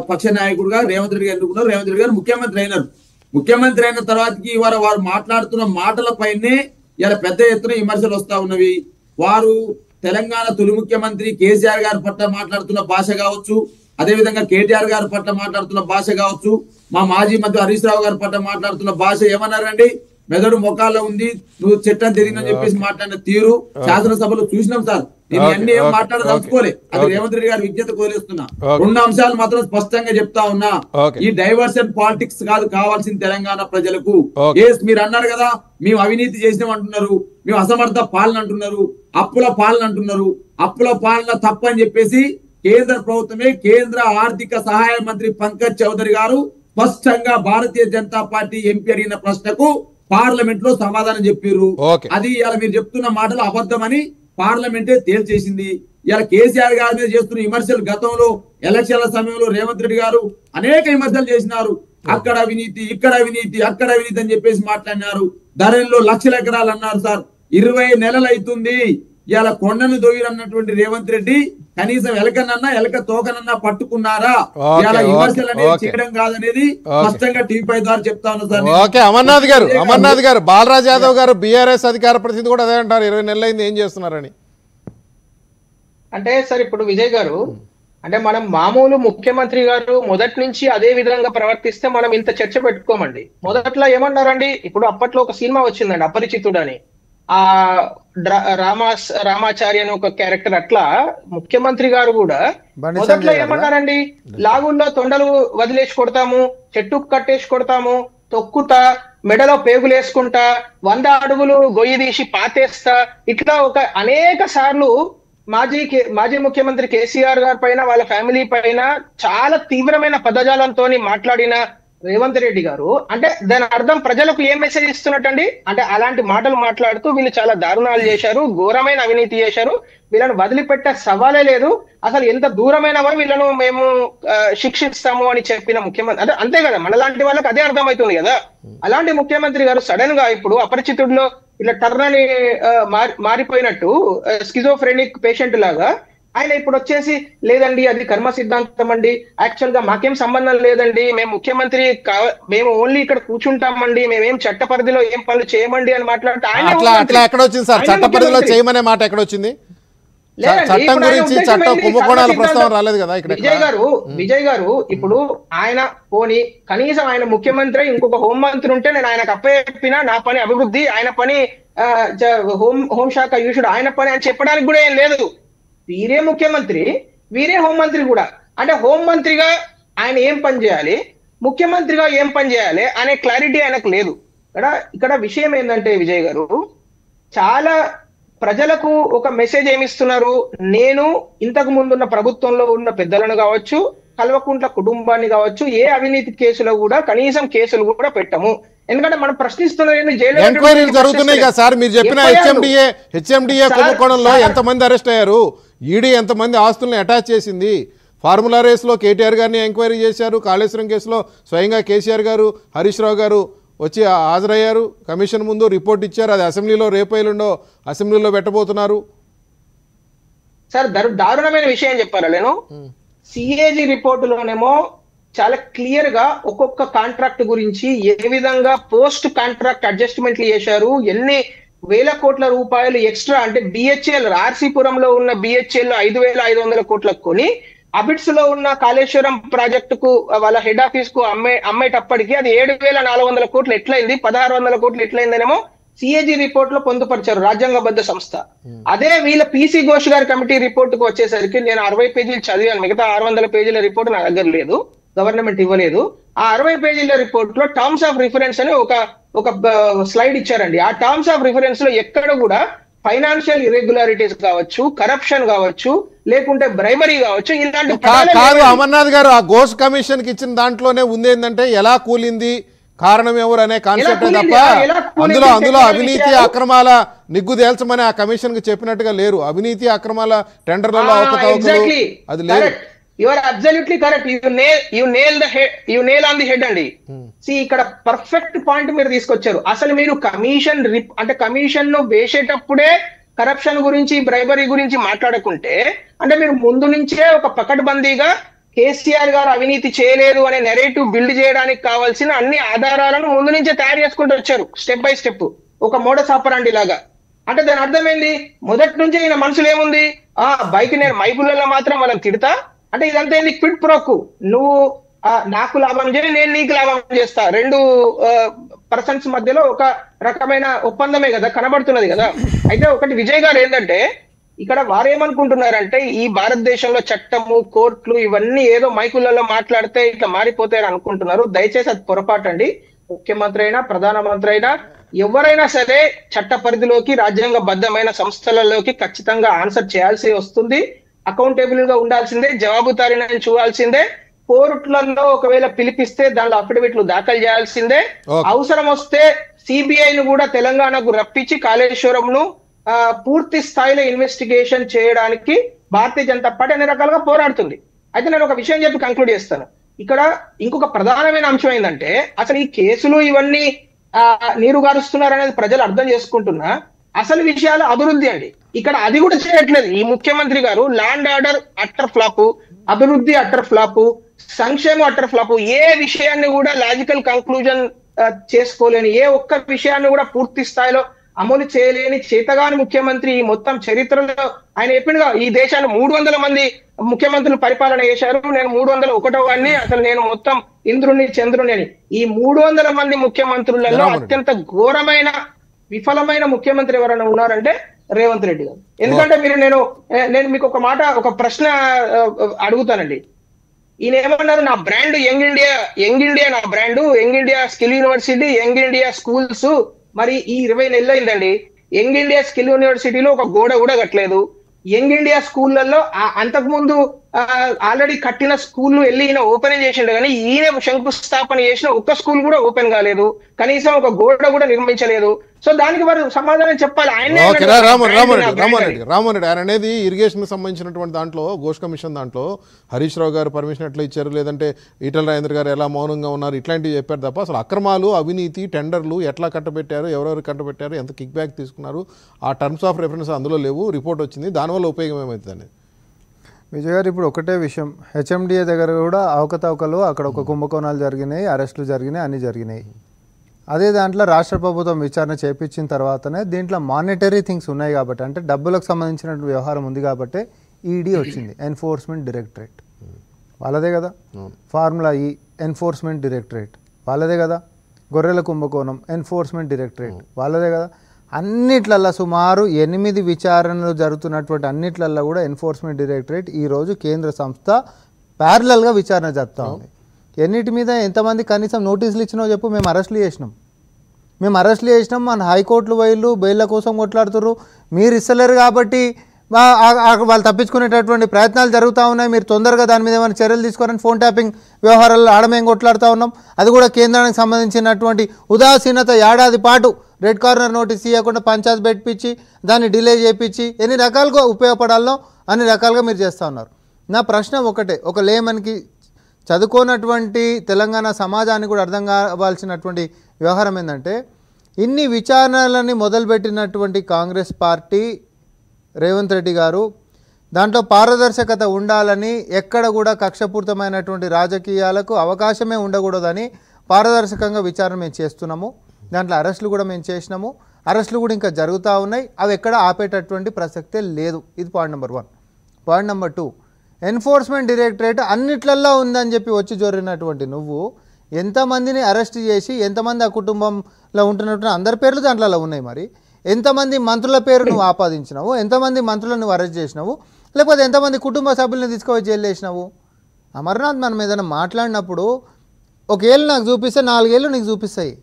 పక్ష నాయకుడుగా రేవంత్ రెడ్డి గారు ఎన్నుకున్నారు, రేవంత్ రెడ్డి గారు ముఖ్యమంత్రి అయినారు. ముఖ్యమంత్రి అయిన తర్వాతకి ఇవాళ వారు మాట్లాడుతున్న మాటలపైనే ఇలా పెద్ద ఎత్తున విమర్శలు వస్తా ఉన్నవి. వారు తెలంగాణ తొలి ముఖ్యమంత్రి కేసీఆర్ గారి పట్ల మాట్లాడుతున్న భాష కావచ్చు, అదేవిధంగా కేటీఆర్ గారి పట్ల మాట్లాడుతున్న భాష కావచ్చు, మా మాజీ మంత్రి హరీష్ రావు గారి పట్ల మాట్లాడుతున్న భాష ఏమన్నారండి? మెదడు మొఖాల్లో ఉంది, నువ్వు చట్టం తిరిగినని చెప్పేసి మాట్లాడిన తీరు శాసనసభలో చూసినాం సార్. నేను అన్ని ఏం మాట్లాడదలుచుకోలే, అది రేవంత్ రెడ్డి గారి విజ్ఞత కోరేస్తున్నా. 2 అంశాలు మాత్రం స్పష్టంగా చెప్తా ఉన్నా. ఈ డైవర్షన్ పాలిటిక్స్ కాదు కావాల్సింది తెలంగాణ ప్రజలకు. మీరు అన్నారు కదా, మేము అవినీతి చేసినాం అంటున్నారు, మేము అసమర్థ పాలన అంటున్నారు, అప్పుల పాలన అంటున్నారు. అప్పుల పాలన తప్పని చెప్పేసి కేంద్ర ప్రభుత్వమే, కేంద్ర ఆర్థిక సహాయ మంత్రి పంకజ్ చౌదరి గారు స్పష్టంగా భారతీయ జనతా పార్టీ ఎంపీ అడిగిన ప్రశ్నకు పార్లమెంట్ లో సమాధానం చెప్పారు. అది ఇలా మీరు చెప్తున్న మాటలు అబద్ధమని పార్లమెంటే తేల్చేసింది. ఇలా కేసీఆర్ గారి మీద చేస్తున్న విమర్శలు, గతంలో ఎలక్షన్ల సమయంలో రేవంత్ రెడ్డి గారు అనేక విమర్శలు చేసినారు. అక్కడ అవినీతి, ఇక్కడ అవినీతి, అక్కడ అవినీతి అని చెప్పేసి మాట్లాడినారు. ధరల్లో లక్షల ఎకరాలు అన్నారు సార్. 20 నెలలు అవుతుంది. ఇలా కొండను దొయ్యరన్నటువంటి రేవంత్ రెడ్డి కనీసం ఎలక తోకనన్నా పట్టుకున్నారా? ఇలా విమర్శలు అనేది చేయడం కాదనేది స్పష్టంగా టీవీ ద్వారా చెప్తా ఉన్నా సార్. ఓకే, అమర్నాథ్ గారు బాలరాజ్ యాదవ్ గారు బీఆర్ఎస్ అధికార ప్రతినిధి కూడా అదే అంటారు, 20 నెలలైంది ఏం చేస్తున్నారని. అంటే సార్ ఇప్పుడు విజయ్ గారు, అంటే మనం మామూలు ముఖ్యమంత్రి గారు మొదటి నుంచి అదే విధంగా ప్రవర్తిస్తే మనం ఇంత చర్చ పెట్టుకోమండి. మొదట్లో ఏమన్నారండి, ఇప్పుడు అప్పట్లో ఒక సినిమా వచ్చిందండి అపరిచితుడు అని, ఆ రామాచార్య అని ఒక క్యారెక్టర్, అట్లా ముఖ్యమంత్రి గారు కూడా మొదట్లో ఏమన్నారండి, లాగుల్లో తొండలు వదిలేసి కొడతాము, చెట్టు కట్టేసి కొడతాము, తొక్కుతా, మెడలో పేగులు వేసుకుంటా, 100 అడుగులు గొయ్యి తీసి పాతేస్తా, ఇట్లా ఒక అనేక సార్లు మాజీ ముఖ్యమంత్రి కేసీఆర్ గారి పైన, వాళ్ళ ఫ్యామిలీ పైన చాలా తీవ్రమైన పదజాలంతో మాట్లాడిన రేవంత్ రెడ్డి గారు, అంటే దాని అర్థం ప్రజలకు ఏం మెసేజ్ ఇస్తున్నట్టండి? అంటే అలాంటి మాటలు మాట్లాడుతూ వీళ్ళు చాలా దారుణాలు చేశారు, ఘోరమైన అవినీతి చేశారు, వీళ్ళను వదిలిపెట్టే సవాలే లేదు, అసలు ఎంత దూరమైన వారు వీళ్ళను మేము శిక్షిస్తాము అని చెప్పిన ముఖ్యమంత్రి, అదే అంతే కదా, మనలాంటి వాళ్ళకి అదే అర్థమవుతుంది కదా. అలాంటి ముఖ్యమంత్రి గారు సడన్ గా ఇప్పుడు అపరిచితుడిలో ఇట్లా టర్నని మారిపోయినట్టు స్కిజోఫ్రెనిక్ పేషెంట్ లాగా ఆయన ఇప్పుడు వచ్చేసి, లేదండి అది కర్మ సిద్ధాంతం అండి, యాక్చువల్ గా మాకేం సంబంధం లేదండి, మేము ముఖ్యమంత్రి మేము ఓన్లీ ఇక్కడ కూర్చుంటామండి, మేమేం చట్ట పరిధిలో ఏం పనులు చేయమండి అని మాట్లాడితే ఎక్కడొచ్చింది సార్? చట్ట పరిధిలో చేయమనే మాట ఎక్కడొచ్చింది? చట్టం గురించి చట్టం కుంభకోణాల ప్రస్తావన రాలేదు కదా ఇక్కడ. విజయ్ గారు ఇప్పుడు ఆయన పోని కనీసం ఆయన ముఖ్యమంత్రి, ఇంకొక హోంమంత్రి ఉంటే నేను ఆయనకు అప్పచెప్పినా, నా పని అభివృద్ధి, ఆయన పని హోంశాఖ యూషుడు, ఆయన పని అని చెప్పడానికి కూడా ఏం లేదు. వీరే ముఖ్యమంత్రి, వీరే హోంమంత్రి కూడా. అంటే హోంమంత్రిగా ఆయన ఏం పని చేయాలి, ముఖ్యమంత్రిగా ఏం పని చేయాలి అనే క్లారిటీ ఆయనకు లేదు. ఇక్కడ విషయం ఏంటంటే విజయ్ గారు, చాలా ప్రజలకు ఒక మెసేజ్ ఏమిస్తున్నారు, నేను ఇంతకు ముందున్న ప్రభుత్వంలో ఉన్న పెద్దలను కావచ్చు, కల్వకుంట్ల కుటుంబాన్ని కావచ్చు, ఏ అవినీతి కేసులో కూడా కనీసం కేసులు కూడా పెట్టము. ఎందుకంటే మనం ప్రశ్నిస్తున్న ఎంక్వైరీలు జరుగుతున్నాయి కదా సార్. మీరు చెప్పిన హెచ్ఎండిఏ కుంభకోణంలో ఎంతమంది అరెస్ట్ అయ్యారు, ఈడీ ఎంతమంది ఆస్తులను అటాచ్ చేసింది, ఫార్ములా రేస్లో కేటీఆర్ గారిని ఎంక్వైరీ చేశారు, కాళేశ్వరం కేసులో స్వయంగా కేసీఆర్ గారు, హరీష్ రావు గారు వచ్చి హాజరయ్యారు, కమిషన్ ముందు రిపోర్ట్ ఇచ్చారు, అది అసెంబ్లీలో రేపు ఎల్లుండో అసెంబ్లీలో పెట్టబోతున్నారు. సార్ దారుణమైన విషయం చెప్పారా నేను, సిఏజీ రిపోర్టులోనేమో చాలా క్లియర్ గా ఒక్కొక్క కాంట్రాక్ట్ గురించి ఏ విధంగా పోస్ట్ కాంట్రాక్ట్ అడ్జస్ట్మెంట్లు చేశారు, ఎన్ని వేల కోట్ల రూపాయలు ఎక్స్ట్రా, అంటే బిహెచ్ఎల్ ఆర్సీపురంలో ఉన్న బిహెచ్ఎల్ 5,500 కోట్లకు కొని అబిడ్స్ లో ఉన్న కాళేశ్వరం ప్రాజెక్టుకు వాళ్ళ హెడ్ ఆఫీస్ కు అమ్మేటప్పటికి అది 7,400 కోట్లు ఎట్లయింది, 1,600 కోట్లు ఎట్లయిందనేమో సిఏజీ రిపోర్ట్ లో పొందుపరిచారు రాజ్యాంగబద్ధ సంస్థ. అదే వీళ్ళ పీసీ ఘోష్ గారి కమిటీ రిపోర్ట్ కు వచ్చేసరికి నేను 60 పేజీలు చదివాను, మిగతా 600 పేజీల రిపోర్ట్ నా దగ్గర లేదు, గవర్నమెంట్ ఇవ్వలేదు. ఆ 60 పేజీల రిపోర్ట్ లో టర్మ్స్ ఆఫ్ రిఫరెన్స్ అని ఒక స్లైడ్ ఇచ్చారండి. ఆ టర్మ్స్ ఆఫ్ రిఫరెన్స్ లో ఎక్కడ కూడా ఫైనాన్షియల్ ఇర్రెగ్యులారిటీస్ కావచ్చు, కరప్షన్ కావచ్చు, లేకుంటే బ్రైబరీ కావచ్చు, ఇలాంటి కాదు అమర్నాథ్ గారు, ఆ ఘోష్ కమిషన్ కి ఇచ్చిన దాంట్లోనే ఉంది ఏంటంటే ఎలా కూలింది, కారణం ఎవరు అనే కాన్సెప్ట్ తప్ప అందులో అవినీతి అక్రమాల నిగ్గు తేల్చమని ఆ కమిషన్ కి చెప్పినట్టుగా లేరు. అవినీతి అక్రమాల టెండర్లలో అవకతవకలు అది లేదు. You are absolutely correct. You nail on the head అండి. See, ఇక్కడ పర్ఫెక్ట్ పాయింట్ మీరు తీసుకొచ్చారు. అసలు మీరు కమిషన్ ను వేసేటప్పుడే కరప్షన్ గురించి, బ్రైబరీ గురించి మాట్లాడుకుంటే, అంటే మీరు ముందు నుంచే ఒక పకడ్బందీగా కేసీఆర్ గారు అవినీతి చేయలేదు అనే నెరేటివ్ బిల్డ్ చేయడానికి కావాల్సిన అన్ని ఆధారాలను ముందు నుంచే తయారు చేసుకుంటూ వచ్చారు, స్టెప్ బై స్టెప్, ఒక మోడస్ ఆపరాండి లాగా. అంటే దాని అర్థమైంది, మొదటి నుంచే ఈయన మనసులో ఏముంది, బైక్ నేను మైపులలో మాత్రం వాళ్ళని తిడతా, అంటే ఇదంతా ఏంది, క్విడ్ ప్రోకు, నువ్వు నాకు లాభం చేయి, నేను నీకు లాభం చేస్తా, రెండు పర్సన్స్ మధ్యలో ఒక రకమైన ఒప్పందమే కదా కనబడుతున్నది కదా. అయితే ఒకటి విజయ్ గారు ఏంటంటే, ఇక్కడ వారేమనుకుంటున్నారంటే ఈ భారతదేశంలో చట్టము, కోర్టులు ఇవన్నీ ఏదో మైకులలో మాట్లాడితే ఇట్లా మారిపోతాయని అనుకుంటున్నారు. దయచేసి అది పొరపాటు అండి. ముఖ్యమంత్రి అయినా, ప్రధానమంత్రి అయినా, ఎవరైనా సరే చట్ట పరిధిలోకి, రాజ్యాంగబద్ధమైన సంస్థలలోకి ఖచ్చితంగా ఆన్సర్ చేయాల్సి వస్తుంది. అకౌంటబుల్ గా ఉండాల్సిందే, జవాబుదారీని చూడాల్సిందే. కోర్టులలో ఒకవేళ పిలిపిస్తే దానిలో అఫిడవిట్లు దాఖలు చేయాల్సిందే. అవసరం వస్తే సిబిఐను కూడా తెలంగాణకు రప్పించి కాళేశ్వరంను పూర్తి స్థాయిలో ఇన్వెస్టిగేషన్ చేయడానికి భారతీయ జనతా పార్టీ అన్ని రకాలుగా పోరాడుతుంది. అయితే నేను ఒక విషయం చెప్పి కంక్లూడ్ చేస్తాను. ఇక్కడ ఇంకొక ప్రధానమైన అంశం ఏంటంటే, అసలు ఈ కేసులు ఇవన్నీ నీరుగారుస్తున్నారు అనేది ప్రజలు అర్థం చేసుకుంటున్నా, అసలు విషయాలు అభివృద్ధి అండి. ఇక్కడ అది కూడా చేయట్లేదు ఈ ముఖ్యమంత్రి గారు. ల్యాండ్ ఆర్డర్ అట్టర్ ఫ్లాపు, అభివృద్ధి అట్టర్ ఫ్లాపు, సంక్షేమం అట్టర్ ఫ్లాపు, ఏ విషయాన్ని కూడా లాజికల్ కంక్లూజన్ చేసుకోలేని, ఏ ఒక్క విషయాన్ని కూడా పూర్తి స్థాయిలో అమలు చేయలేని చేతగాని ముఖ్యమంత్రి ఈ మొత్తం చరిత్రలో. ఆయన ఎప్పుడుగా ఈ దేశాన్ని 300 మంది ముఖ్యమంత్రులు పరిపాలన చేశారు, నేను 301వ వాడిని, అసలు నేను మొత్తం ఇంద్రుని చంద్రుని అని. ఈ 300 మంది ముఖ్యమంత్రులలో అత్యంత ఘోరమైన విఫలమైన ముఖ్యమంత్రి ఎవరైనా ఉన్నారంటే రేవంత్ రెడ్డి గారు. ఎందుకంటే నేను మీకు ఒక ప్రశ్న అడుగుతానండి. ఈయన ఏమన్నారు, నా బ్రాండ్ యంగ్ ఇండియా నా brand, young India skill university, young India schools. మరి ఈ 20 నెలలు అయిందండి, యంగ్ ఇండియా స్కిల్ యూనివర్సిటీలో ఒక గోడ కూడా కట్టలేదు. యంగ్ ఇండియా స్కూళ్ళల్లో అంతకుముందు ఆల్రెడీ కట్టిన స్కూల్ వెళ్ళి ఈయన ఓపెన్ చేసిండు, కానీ ఈయన శంకుస్థాపన చేసిన ఒక్క స్కూల్ కూడా ఓపెన్ కాలేదు, కనీసం ఒక గోడ కూడా నిర్మించలేదు. సో దానికి వారు సమాధానం చెప్పాలి. రామరెడ్డి ఆయన అనేది ఇరిగేషన్ సంబంధించినటువంటి దాంట్లో, ఘోష్ కమిషన్ దాంట్లో హరీష్ రావు గారు పర్మిషన్ ఎట్లా ఇచ్చారు, లేదంటే ఈటల రాజేంద్ర గారు ఎలా మౌనంగా ఉన్నారు, ఇట్లాంటివి చెప్పారు తప్ప అసలు అక్రమాలు, అవినీతి, టెండర్లు ఎట్లా కట్టబెట్టారు, ఎవరెవరు కట్టబెట్టారు, ఎంత కిక్ బ్యాక్ తీసుకున్నారు, ఆ టర్మ్స్ ఆఫ్ రెఫరెన్స్ అందులో లేవు. రిపోర్ట్ వచ్చింది, దానివల్ల ఉపయోగం ఏమవుతుంది? విజయ్ గారు, ఇప్పుడు ఒకటే విషయం, హెచ్ఎండిఏ దగ్గర కూడా అవకతవకలు, అక్కడ ఒక కుంభకోణాలు జరిగినాయి, అరెస్టులు జరిగినాయి, అన్నీ జరిగినాయి. అదే దాంట్లో రాష్ట్ర ప్రభుత్వం విచారణ చేపించిన తర్వాతనే దీంట్లో మానిటరీ థింగ్స్ ఉన్నాయి కాబట్టి, అంటే డబ్బులకు సంబంధించిన వ్యవహారం ఉంది కాబట్టి ఈడీ వచ్చింది, ఎన్ఫోర్స్మెంట్ డైరెక్టరేట్ వాళ్ళదే కదా. ఫార్ములా ఈ ఎన్ఫోర్స్మెంట్ డైరెక్టరేట్ వాళ్ళదే కదా. గొర్రెల కుంభకోణం ఎన్ఫోర్స్మెంట్ డైరెక్టరేట్ వాళ్ళదే కదా. అన్నిట్లల్లో సుమారు 8 విచారణలు జరుగుతున్నటువంటి అన్నిట్లల్లో కూడా ఎన్ఫోర్స్మెంట్ డైరెక్టరేట్ ఈరోజు కేంద్ర సంస్థ ప్యారలల్గా విచారణ జరుపుతూ ఉంది. ఎన్నిటి మీద ఎంతమంది కనీసం నోటీసులు ఇచ్చినావు చెప్పు. మేము అరెస్టులు చేసినాం, మన హైకోర్టులు వైళ్ళు బెయిల్ల కోసం కొట్లాడుతున్నారు, మీరు ఇస్తలేరు కాబట్టి వాళ్ళు తప్పించుకునేటటువంటి ప్రయత్నాలు జరుగుతూ ఉన్నాయి, మీరు తొందరగా దాని మీద ఏమైనా చర్యలు తీసుకోవాలని ఫోన్ ట్యాపింగ్ వ్యవహారాల్లో ఆడమేం కొట్లాడుతూ ఉన్నాం. అది కూడా కేంద్రానికి సంబంధించినటువంటి ఉదాసీనత. ఏడాది పాటు రెడ్ కార్నర్ నోటీస్ ఇవ్వకుండా పంచాయత్ పెట్టించి దాన్ని డిలే చేయించి ఎన్ని రకాలుగా ఉపయోగపడాలో అన్ని రకాలుగా మీరు చేస్తూ ఉన్నారు. నా ప్రశ్న ఒకటే, ఒక లేమన్కి చదువుకోనటువంటి తెలంగాణ సమాజానికి కూడా అర్థం కావాల్సినటువంటి వ్యవహారం ఏంటంటే, ఇన్ని విచారణలని మొదలుపెట్టినటువంటి కాంగ్రెస్ పార్టీ, రేవంత్ రెడ్డి గారు దాంట్లో పారదర్శకత ఉండాలని, ఎక్కడ కూడా కక్షపూరితమైనటువంటి రాజకీయాలకు అవకాశమే ఉండకూడదని పారదర్శకంగా విచారణ మేము చేస్తున్నాము. దాంట్లో అరెస్టులు కూడా మేము చేసినాము, అరెస్టులు కూడా ఇంకా జరుగుతూ ఉన్నాయి, అవి ఎక్కడ ఆపేటటువంటి ప్రసక్తే లేదు. ఇది point number 1. Point number 2, enforcement directorate అన్నిట్లల్లో ఉందని చెప్పి వచ్చి జోరినటువంటి నువ్వు ఎంతమందిని అరెస్ట్ చేసి, ఎంతమంది ఆ కుటుంబంలో ఉంటున్నటువంటి అందరి పేర్లు దాంట్లో ఉన్నాయి. మరి ఎంతమంది మంత్రుల పేరు నువ్వు ఆపాదించినావు, ఎంతమంది మంత్రులను నువ్వు అరెస్ట్ చేసినావు, లేకపోతే ఎంతమంది కుటుంబ సభ్యులను తీసుకుపోయి జైలు వేసినావు? అమర్నాథ్ మనం ఏదైనా మాట్లాడినప్పుడు 1 ఏళ్ళు నాకు చూపిస్తే 4 ఏళ్ళు నీకు చూపిస్తాయి.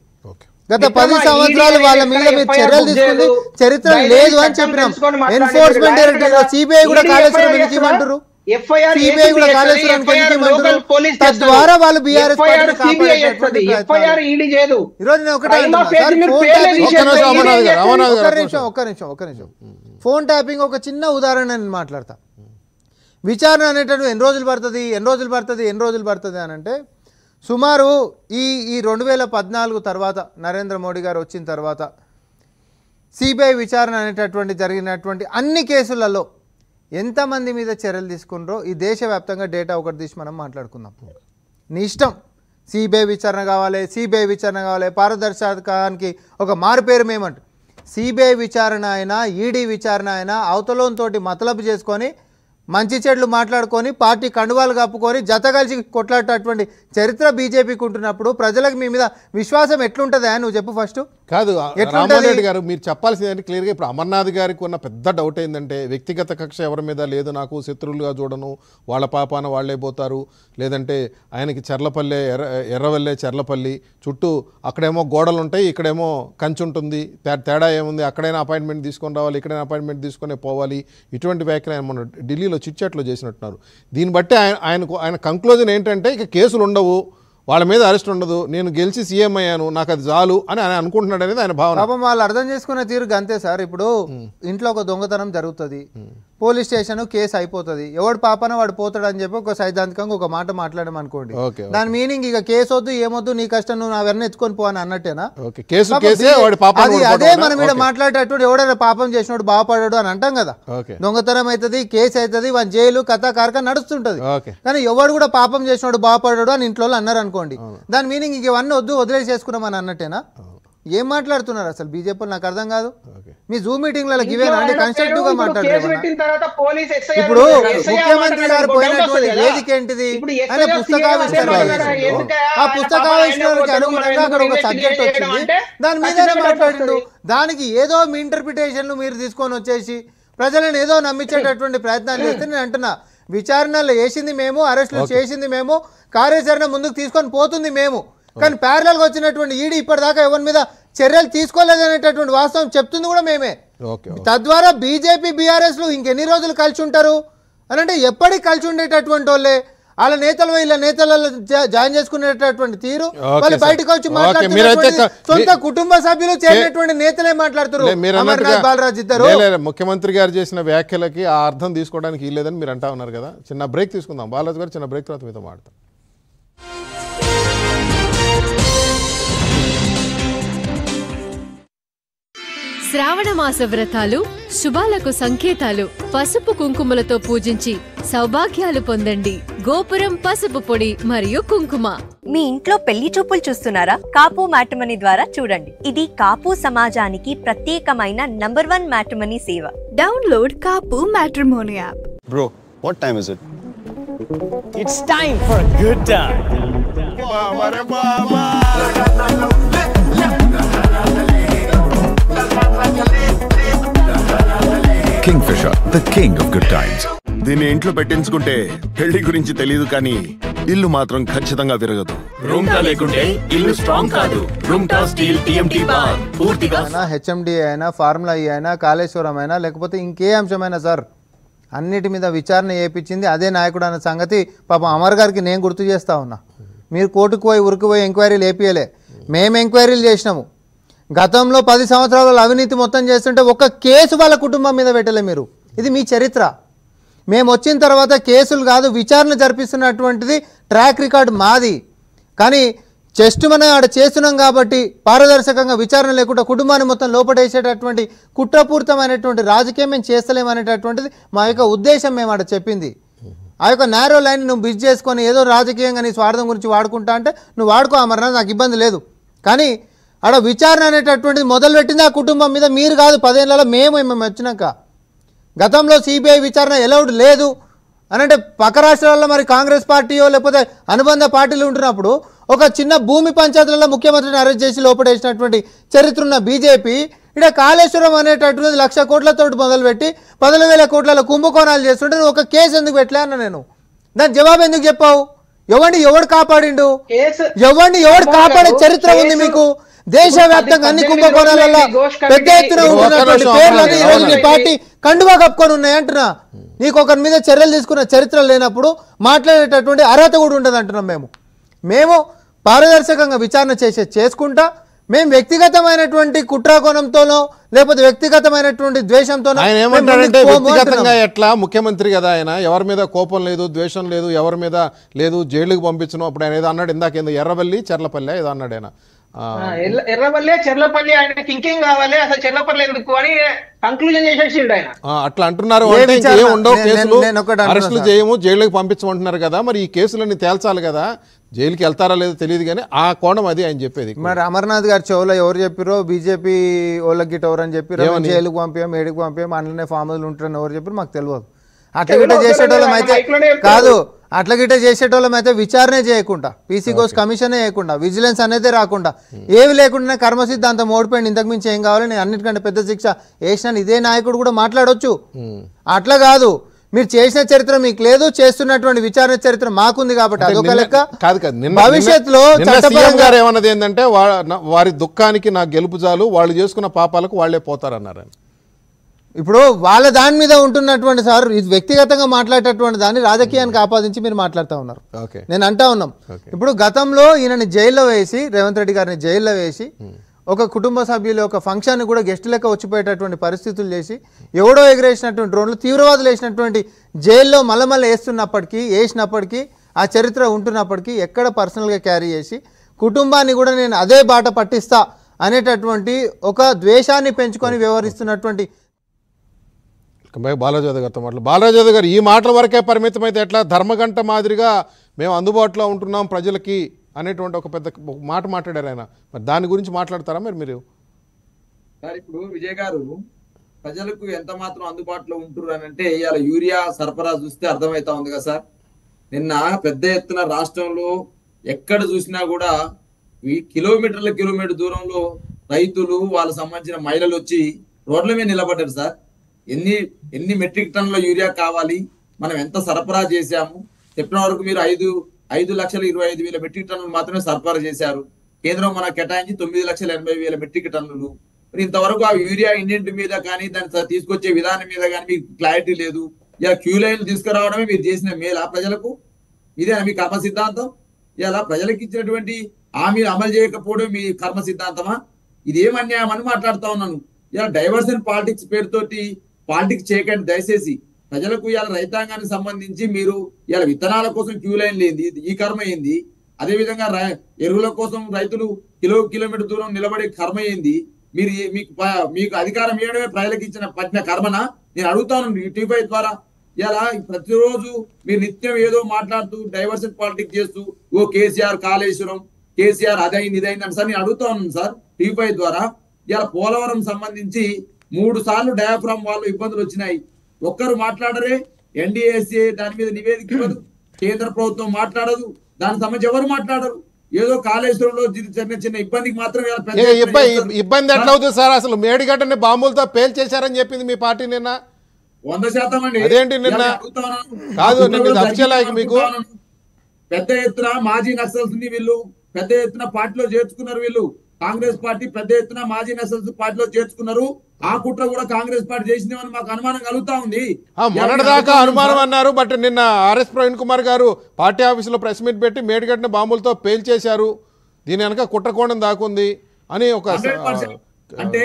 గత 10 సంవత్సరాలు వాళ్ళ మీద మీరు చర్యలు తీసుకుంది చరిత్ర లేదు అని చెప్పినాం. ఎన్ఫోర్స్మెంట్ డైరెక్టరేట్ సిబిఐ కూడా కాళేశ్వరం ఎందుకు ఇవ్వమంటారు? సిబిఐ కూడా కాళేశ్వరం తద్వారా వాళ్ళు బీఆర్ఎస్ ఒక్క నిమిషం ఫోన్ ట్యాపింగ్ ఒక చిన్న ఉదాహరణ నేను మాట్లాడతా. విచారణ అనేటటువంటి ఎన్ని రోజులు పడుతుంది అని అంటే సుమారు ఈ 2014 తర్వాత నరేంద్ర మోడీ గారు వచ్చిన తర్వాత సిబిఐ విచారణ అనేటటువంటి జరిగినటువంటి అన్ని కేసులలో ఎంతమంది మీద చర్యలు తీసుకున్నారో ఈ దేశవ్యాప్తంగా డేటా ఒకటి తీసి మనం మాట్లాడుకుందాం. నీ ఇష్టం, సిబిఐ విచారణ కావాలి, పారదర్శకానికి ఒక మారు పేరు మేమంట. సిబిఐ విచారణ అయినా ఈడీ విచారణ అయినా అవతలంతోటి మతలబు చేసుకొని మంచి చెడ్లు మాట్లాడుకొని పార్టీ కండువాలు కప్పుకొని జత కలిసి కొట్లాడేటటువంటి చరిత్ర బీజేపీకి ఉంటున్నప్పుడు ప్రజలకు మీ మీద విశ్వాసం ఎట్లుంటుందా నువ్వు చెప్పు ఫస్ట్. కాదు రామ్మోహన్ రెడ్డి గారు, మీరు చెప్పాల్సిందంటే క్లియర్గా ఇప్పుడు అమర్నాథ్ గారికి ఉన్న పెద్ద డౌట్ ఏంటంటే వ్యక్తిగత కక్ష ఎవరి మీద లేదు, నాకు శత్రువులుగా చూడను, వాళ్ళ పాపాన వాళ్ళే పోతారు, లేదంటే ఆయనకి చెర్లపల్లి ఎర్రవల్లే చెర్లపల్లి చుట్టూ అక్కడేమో గోడలు ఉంటాయి, ఇక్కడేమో కంచి ఉంటుంది, తేడా ఏముంది, అక్కడైనా అపాయింట్మెంట్ తీసుకొని రావాలి, ఇక్కడైనా అపాయింట్మెంట్ తీసుకునే పోవాలి, ఇటువంటి వ్యాఖ్యలు ఆయన మొన్న ఢిల్లీలో చిట్చాట్లో చేసినట్టున్నారు. దీన్ని బట్టి ఆయన కంక్లూజన్ ఏంటంటే ఇక కేసులు ఉండవు, వాళ్ళ మీద అరెస్ట్ ఉండదు, నేను గెలిచి సీఎం అయ్యాను, నాకు అది చాలు అని ఆయన అనుకుంటున్నాడు అనేది ఆయన భావన. పాపం వాళ్ళు అర్థం చేసుకునే తీరు అంతే సార్. ఇప్పుడు ఇంట్లో ఒక దొంగతనం జరుగుతుంది, పోలీస్ స్టేషన్ కేసు అయిపోతుంది, ఎవడు పాపన వాడు పోతాడు అని చెప్పి ఒక సైద్ధాంతికంగా ఒక మాట మాట్లాడడం అనుకోండి, దాని మీనింగ్ ఇక కేసు వద్దు ఏమొద్దు నీ కష్టం నువ్వు అవన్నీ ఎత్తుకొని పో అని అన్నట్టేనా? అదే మనం ఇక్కడ మాట్లాడేటప్పుడు ఎవడైనా పాపం చేసినోడు బాగుపడాడు అని అంటాం కదా. దొంగతనం అవుతుంది, కేసు అవుతుంది, వాళ్ళ జైలు కథా కార్క నడుస్తుంటది, కానీ ఎవడు కూడా పాపం చేసినోడు బాగుపడాడు అని ఇంట్లో అన్నారు అనుకోండి, దాని మీనింగ్ ఇక ఇవన్నీ వద్దు వదిలేసేసుకున్నాం అని అన్నట్టేనా? ఏం మాట్లాడుతున్నారు అసలు బీజేపీ? నాకు అర్థం కాదు. మీ జూమ్ మీటింగ్లలో ఇవేనా కన్స్ట్రక్టివ్ గా మాట్లాడుతున్నారు? ఇప్పుడు ముఖ్యమంత్రి గారు పోయినటువంటి వేదిక ఏంటిది? ఆయన పుస్తకావిష్కరణ, ఆ పుస్తకావిష్కరణకి అనుగుణంగా అక్కడ ఒక సబ్జెక్ట్ వచ్చింది, దాని మీదనే మాట్లాడిండు. దానికి ఏదో మీ ఇంటర్ప్రిటేషన్లు మీరు తీసుకొని వచ్చేసి ప్రజలను ఏదో నమ్మించేటటువంటి ప్రయత్నాలు చేస్తే నేను అంటున్నా, విచారణలో వేసింది మేము, అరెస్టులు చేసింది మేము, కార్యాచరణ ముందుకు తీసుకొని పోతుంది మేము, కానీ ప్యారలల్గా వచ్చినటువంటి ఈడీ ఇప్పటిదాకా ఎవరి మీద చర్యలు తీసుకోలేదనేటటువంటి వాస్తవం చెప్తుంది కూడా మేమే. తద్వారా బీజేపీ బీఆర్ఎస్లు ఇంకెన్ని రోజులు కలిసి ఉంటారు అని అంటే ఎప్పటికి కలిసి ఉండేటటువంటి వాళ్ళే వాళ్ళ నేతలు వీళ్ళ నేతలలో జాయిన్ చేసుకునేటటువంటి తీరు, వాళ్ళు బయటకు వచ్చి మాట్లాడుతున్నారు, సొంత కుటుంబ సభ్యులు చేరినటువంటి నేతలే మాట్లాడుతారు. అమర్నాథ్ బాలరాజ్ ఇద్దరు ముఖ్యమంత్రి గారు చేసిన వ్యాఖ్యలకి ఆ అర్థం తీసుకోవడానికి ఇల్లేదని మీరు అంటా ఉన్నారు కదా. చిన్న బ్రేక్ తీసుకుందాం, బాలరాజ్ గారు చిన్న బ్రేక్ తర్వాత మీతో మాట్లాడతాం. శ్రావణ మాస వ్రతాలు శుభాలకు సంకేతాలు. పసుపు కుంకుమలతో పూజించి సౌభాగ్యాలు పొందండి. గోపురం పసుపు పొడి మరియు కుంకుమ. మీ ఇంట్లో పెళ్లి చూపులు చూస్తున్నారా? కాపు మ్యాట్రిమనీ ద్వారా చూడండి. ఇది కాపు సమాజానికి ప్రత్యేకమైన నంబర్ 1 మ్యాట్రిమనీ సేవ. Download Kapu matrimony app. Bro, what time is it? It's time for a good time. Kingfisher, the king of good times. దీన్ని ఇంట్లో పెట్టించుకుంటే పెళ్లి గురించి తెలియదు కానీ ఇల్లు మాత్రం ఖచ్చితంగా విరగదు. రూమ్టా లేకుంటే ఇల్లు స్ట్రాంగ్ కాదు. రూమ్టా స్టీల్ టీఎంటీ బార్ పూర్తిగా హెచ్ఎండి అయినా ఫార్ములా ఈ అయినా కాళేశ్వరం అయినా లేకపోతే ఇంకే అంశమైనా సార్ అన్నిటి మీద విచారణ చేయించింది అదే నాయకుడు అన్న సంగతి పాపం అమర్ గారికి నేను గుర్తు చేస్తా ఉన్నా. మీరు కోర్టుకు పోయి ఉరికిపోయి ఎంక్వైరీలు ఏపీయలే, మేము ఎంక్వైరీలు చేసినాము. గతంలో 10 సంవత్సరాల అవినీతి మొత్తం చేస్తుంటే ఒక్క కేసు వాళ్ళ కుటుంబం మీద పెట్టలే మీరు. ఇది మీ చరిత్ర. మేము వచ్చిన తర్వాత కేసులు కాదు విచారణ జరిపిస్తున్నటువంటిది ట్రాక్ రికార్డు మాది. కానీ జస్ట్ మనం ఆడ చేస్తున్నాం కాబట్టి పారదర్శకంగా విచారణ లేకుండా కుటుంబాన్ని మొత్తం లోపడేసేటటువంటి కుట్రపూరితమైనటువంటి రాజకీయం మేము చేస్తలేమనేటటువంటిది మా యొక్క ఉద్దేశం. మేము ఆడ చెప్పింది ఆ యొక్క నేరో లైన్ నువ్వు బిజ్ చేసుకొని ఏదో రాజకీయంగా నీ స్వార్థం గురించి వాడుకుంటా అంటే నువ్వు వాడుకో అమర్నాథ్, నాకు ఇబ్బంది లేదు. కానీ ఆడ విచారణ అనేటటువంటిది మొదలుపెట్టింది ఆ కుటుంబం మీద, మీరు కాదు. 10 ఏళ్లలో మేము వచ్చినాక గతంలో సిబిఐ విచారణ ఎలౌడ్ లేదు అని అంటే పక్క రాష్ట్రాల్లో మరి కాంగ్రెస్ పార్టీయో లేకపోతే అనుబంధ పార్టీలు ఉంటున్నప్పుడు ఒక చిన్న భూమి పంచాయతీలలో ముఖ్యమంత్రిని అరెస్ట్ చేసి లోపడేసినటువంటి చరిత్ర ఉన్న బీజేపీ ఇక్కడ కాళేశ్వరం అనేటటువంటిది 1,00,000 కోట్లతో మొదలుపెట్టి 10,000 కోట్ల కుంభకోణాలు చేస్తుంటే నువ్వు ఒక కేసు ఎందుకు పెట్టలే అన్న నేను. దాని జవాబు ఎందుకు చెప్పావు? ఎవడు కాపాడిండు? ఎవడు కాపాడే చరిత్ర ఉంది మీకు? దేశవ్యాప్తంగా అన్ని కుంభకోణాలలో పెద్ద ఎత్తున ఉంటున్నటువంటి పేర్లని ఈ రోజు నీ పార్టీ కండువా కప్పుకొని ఉన్నాయి అంటున్నా. నీకు ఒకరి మీద చర్యలు తీసుకున్న చరిత్ర లేనప్పుడు మాట్లాడేటటువంటి అర్హత కూడా ఉండదు అంటున్నాం. మేము పారదర్శకంగా విచారణ చేసుకుంటా. మేము వ్యక్తిగతమైనటువంటి కుట్రాకోణంతోనో లేకపోతే వ్యక్తిగతమైనటువంటి ద్వేషంతోనో ఆయన ఏమంటాడంటే వ్యక్తిగతంగా ఎట్లా ముఖ్యమంత్రి కదా ఆయన, ఎవరి మీద కోపం లేదు, ద్వేషం లేదు, ఎవరి మీద లేదు, జైలుకి పంపించను. అప్పుడు ఆయన ఏదో అన్నాడు ఇందాక, ఏదో ఎర్రవల్లి చెర్లపల్లి ఏదో అన్నాడు ఆయన. ఎర్రవల్లి చెర్లపల్లి ఆయనకి ఇంకేం కావాలి, అసలు చెర్లపల్లి ఎందుకు అని కంక్లూజన్ చేసేసిండు ఆయన. అట్లా అంటున్నారు. ఉండవు కేసులు, అరెస్టులు చేయము, జైలుకి పంపించమంటున్నారు కదా. మరి ఈ కేసులన్నీ తేల్చాలి కదా, జైలుకి వెళ్తారా లేదో తెలియదు కానీ ఆ కోణం అది ఆయన చెప్పేది. మరి అమర్నాథ్ గారి చెవులో ఎవరు చెప్పారో, బీజేపీ వాళ్ళకి గిట్ ఎవరని చెప్పారు, జైలుకి పంపాం, ఏడికి పంపాం, అందులోనే ఫామ్ హౌస్లు ఉంటారని ఎవరు చెప్పారు మాకు తెలియదు. అట్లా గిట్ట చేసేటోళ్ళం అయితే కాదు, అట్లా గిట్ట చేసేటోళ్ళం అయితే విచారణే చేయకుండా, పీసీ కోర్స్ కమిషనే చేయకుండా, విజిలెన్స్ అనేది రాకుండా, ఏవి లేకుండా కర్మ సిద్ధాంతం ఓడిపోయింది, ఇంతకు మించి ఏం కావాలి, నేను అన్నిటికంటే పెద్ద శిక్ష వేసినాను, ఇదే నాయకుడు కూడా మాట్లాడవచ్చు. అట్లా కాదు, మీరు చేసిన చరిత్ర మీకు లేదు, చేస్తున్నటువంటి విచారణ చరిత్ర మాకుంది కాబట్టి అదొక లెక్క. భవిష్యత్తులో ఏమన్నది ఏంటంటే వారి దుఃఖానికి నా గెలుపు చాలు, వాళ్ళు చేసుకున్న పాపాలకు వాళ్లే పోతారన్నారు. ఇప్పుడు వాళ్ళ దాని మీద ఉంటున్నటువంటి సార్ ఇది వ్యక్తిగతంగా మాట్లాడేటటువంటి దాన్ని రాజకీయానికి ఆపాదించి మీరు మాట్లాడుతూ ఉన్నారు. నేను అంటా ఉన్నాం, ఇప్పుడు గతంలో ఈయనని జైల్లో వేసి, రేవంత్ రెడ్డి గారిని జైల్లో వేసి, ఒక కుటుంబ సభ్యులు ఒక ఫంక్షన్ కూడా గెస్ట్ లెక్క వచ్చిపోయేటటువంటి పరిస్థితులు చేసి, ఎవడో ఎగరేసినటువంటి డ్రోన్లు తీవ్రవాదులు వేసినటువంటి జైల్లో మళ్ళీ వేసినప్పటికీ ఆ చరిత్ర ఉంటున్నప్పటికీ ఎక్కడ పర్సనల్గా క్యారీ చేసి కుటుంబాన్ని కూడా నేను అదే బాట పట్టిస్తా అనేటటువంటి ఒక ద్వేషాన్ని పెంచుకొని వ్యవహరిస్తున్నటువంటి బాలాజీ గారితో మాట్లాడు. బాలాజీ గారు, ఈ మాటల వరకే పరిమితం అయితే ఎట్లా? ధర్మగంట మాదిరిగా మేము అందుబాటులో ఉంటున్నాం ప్రజలకి అనేటువంటి ఒక పెద్ద మాట మాట్లాడారు ఆయన. మరి దాని గురించి మాట్లాడతారా మీరు? సార్ ఇప్పుడు విజయ్ గారు ప్రజలకు ఎంత మాత్రం అందుబాటులో ఉంటున్నారు అని అంటే ఇవాళ యూరియా సరఫరా చూస్తే అర్థమవుతా ఉంది కదా సార్. నిన్న పెద్ద ఎత్తున రాష్ట్రంలో ఎక్కడ చూసినా కూడా ఈ కిలోమీటర్ దూరంలో రైతులు వాళ్ళకు సంబంధించిన మహిళలు వచ్చి రోడ్ల మీద నిలబడ్డారు సార్. ఎన్ని మెట్రిక్ టన్నుల యూరియా కావాలి, మనం ఎంత సరఫరా చేశాము, చెప్పిన వరకు మీరు 5,25,000 మెట్రిక్ టన్నులు మాత్రమే సరఫరా చేశారు. కేంద్రం మనకు కేటాయించి 9,80,000 మెట్రిక్ టన్నులు. మరి ఇంతవరకు ఆ యూరియా ఇండియన్ మీద కానీ దాన్ని తీసుకొచ్చే విధానం మీద కానీ మీకు క్లారిటీ లేదు. ఇలా క్యూ లైన్లు తీసుకురావడమే మీరు చేసిన మేలా ప్రజలకు? ఇదేనా మీ కర్మ సిద్ధాంతం? ఇలా ప్రజలకు ఇచ్చినటువంటి హామీలు అమలు చేయకపోవడం మీ కర్మ సిద్ధాంతమా? ఇదేం అన్యాయం అని మాట్లాడుతా ఉన్నాను. ఇలా డైవర్షన్ పాలిటిక్స్ పేరుతోటి పాలిటిక్స్ చేయకండి దయచేసి. ప్రజలకు ఇవాళ రైతాంగానికి సంబంధించి మీరు ఇవాళ విత్తనాల కోసం క్యూ లైన్ లేని ఈ కర్మ అయింది. అదేవిధంగా ఎరువుల కోసం రైతులు కిలోమీటర్ దూరం నిలబడే కర్మ అయింది. మీరు మీకు అధికారం ఇవ్వడమే ప్రజలకు పట్టిన కర్మనా? నేను అడుగుతాను T5 ద్వారా. ఇలా ప్రతిరోజు మీరు నిత్యం ఏదో మాట్లాడుతూ డైవర్షన్ పాలిటిక్స్ చేస్తూ కేసీఆర్ కాళేశ్వరం, కేసీఆర్ అదైంది ఇదైంది అని సార్ నేను అడుగుతా ఉన్నాను సార్ T5 ద్వారా. ఇలా పోలవరం సంబంధించి 3 సార్లు డయాఫ్రామ్ వాళ్ళు ఇబ్బందులు వచ్చినాయి, ఒక్కరు మాట్లాడరే. NDSA దాని మీద నివేదిక ఇవ్వదు, కేంద్ర ప్రభుత్వం మాట్లాడదు, దానికి సంబంధించి ఎవరు మాట్లాడరు. ఏదో కాళేశ్వరంలో చిన్న ఇబ్బందికి మాత్రం ఇబ్బంది ఎట్లా అవుతుంది సార్? అసలు మేడిగడ్డని బాంబులతో పేల్చేశారని చెప్పింది మీ పార్టీ నిన్న. 100% అండి. అదేంటి నిన్న కాదు మీకు పెద్ద ఎత్తున మాజీ నక్సల్స్ వీళ్ళు పెద్ద ఎత్తున పార్టీలో చేర్చుకున్నారు. వీళ్ళు కాంగ్రెస్ పార్టీ పెద్ద ఎత్తున మాజీ నక్సల్స్ పార్టీలో చేర్చుకున్నారు. ఆ కుట్ర కూడా కాంగ్రెస్ పార్టీ చేసిందేమని మాకు అనుమానం కలుగుతా ఉంది. మొన్నటిదాకా అనుమానం అన్నారు, బట్ నిన్న ఆర్ఎస్ ప్రవీణ్ కుమార్ గారు పార్టీ ఆఫీసులో ప్రెస్ మీట్ పెట్టి మేడిగడ్డని బాంబులతో పేల్చేశారు, దీని వెనక కుట్రకోణం దాకుంది అని ఒక అంటే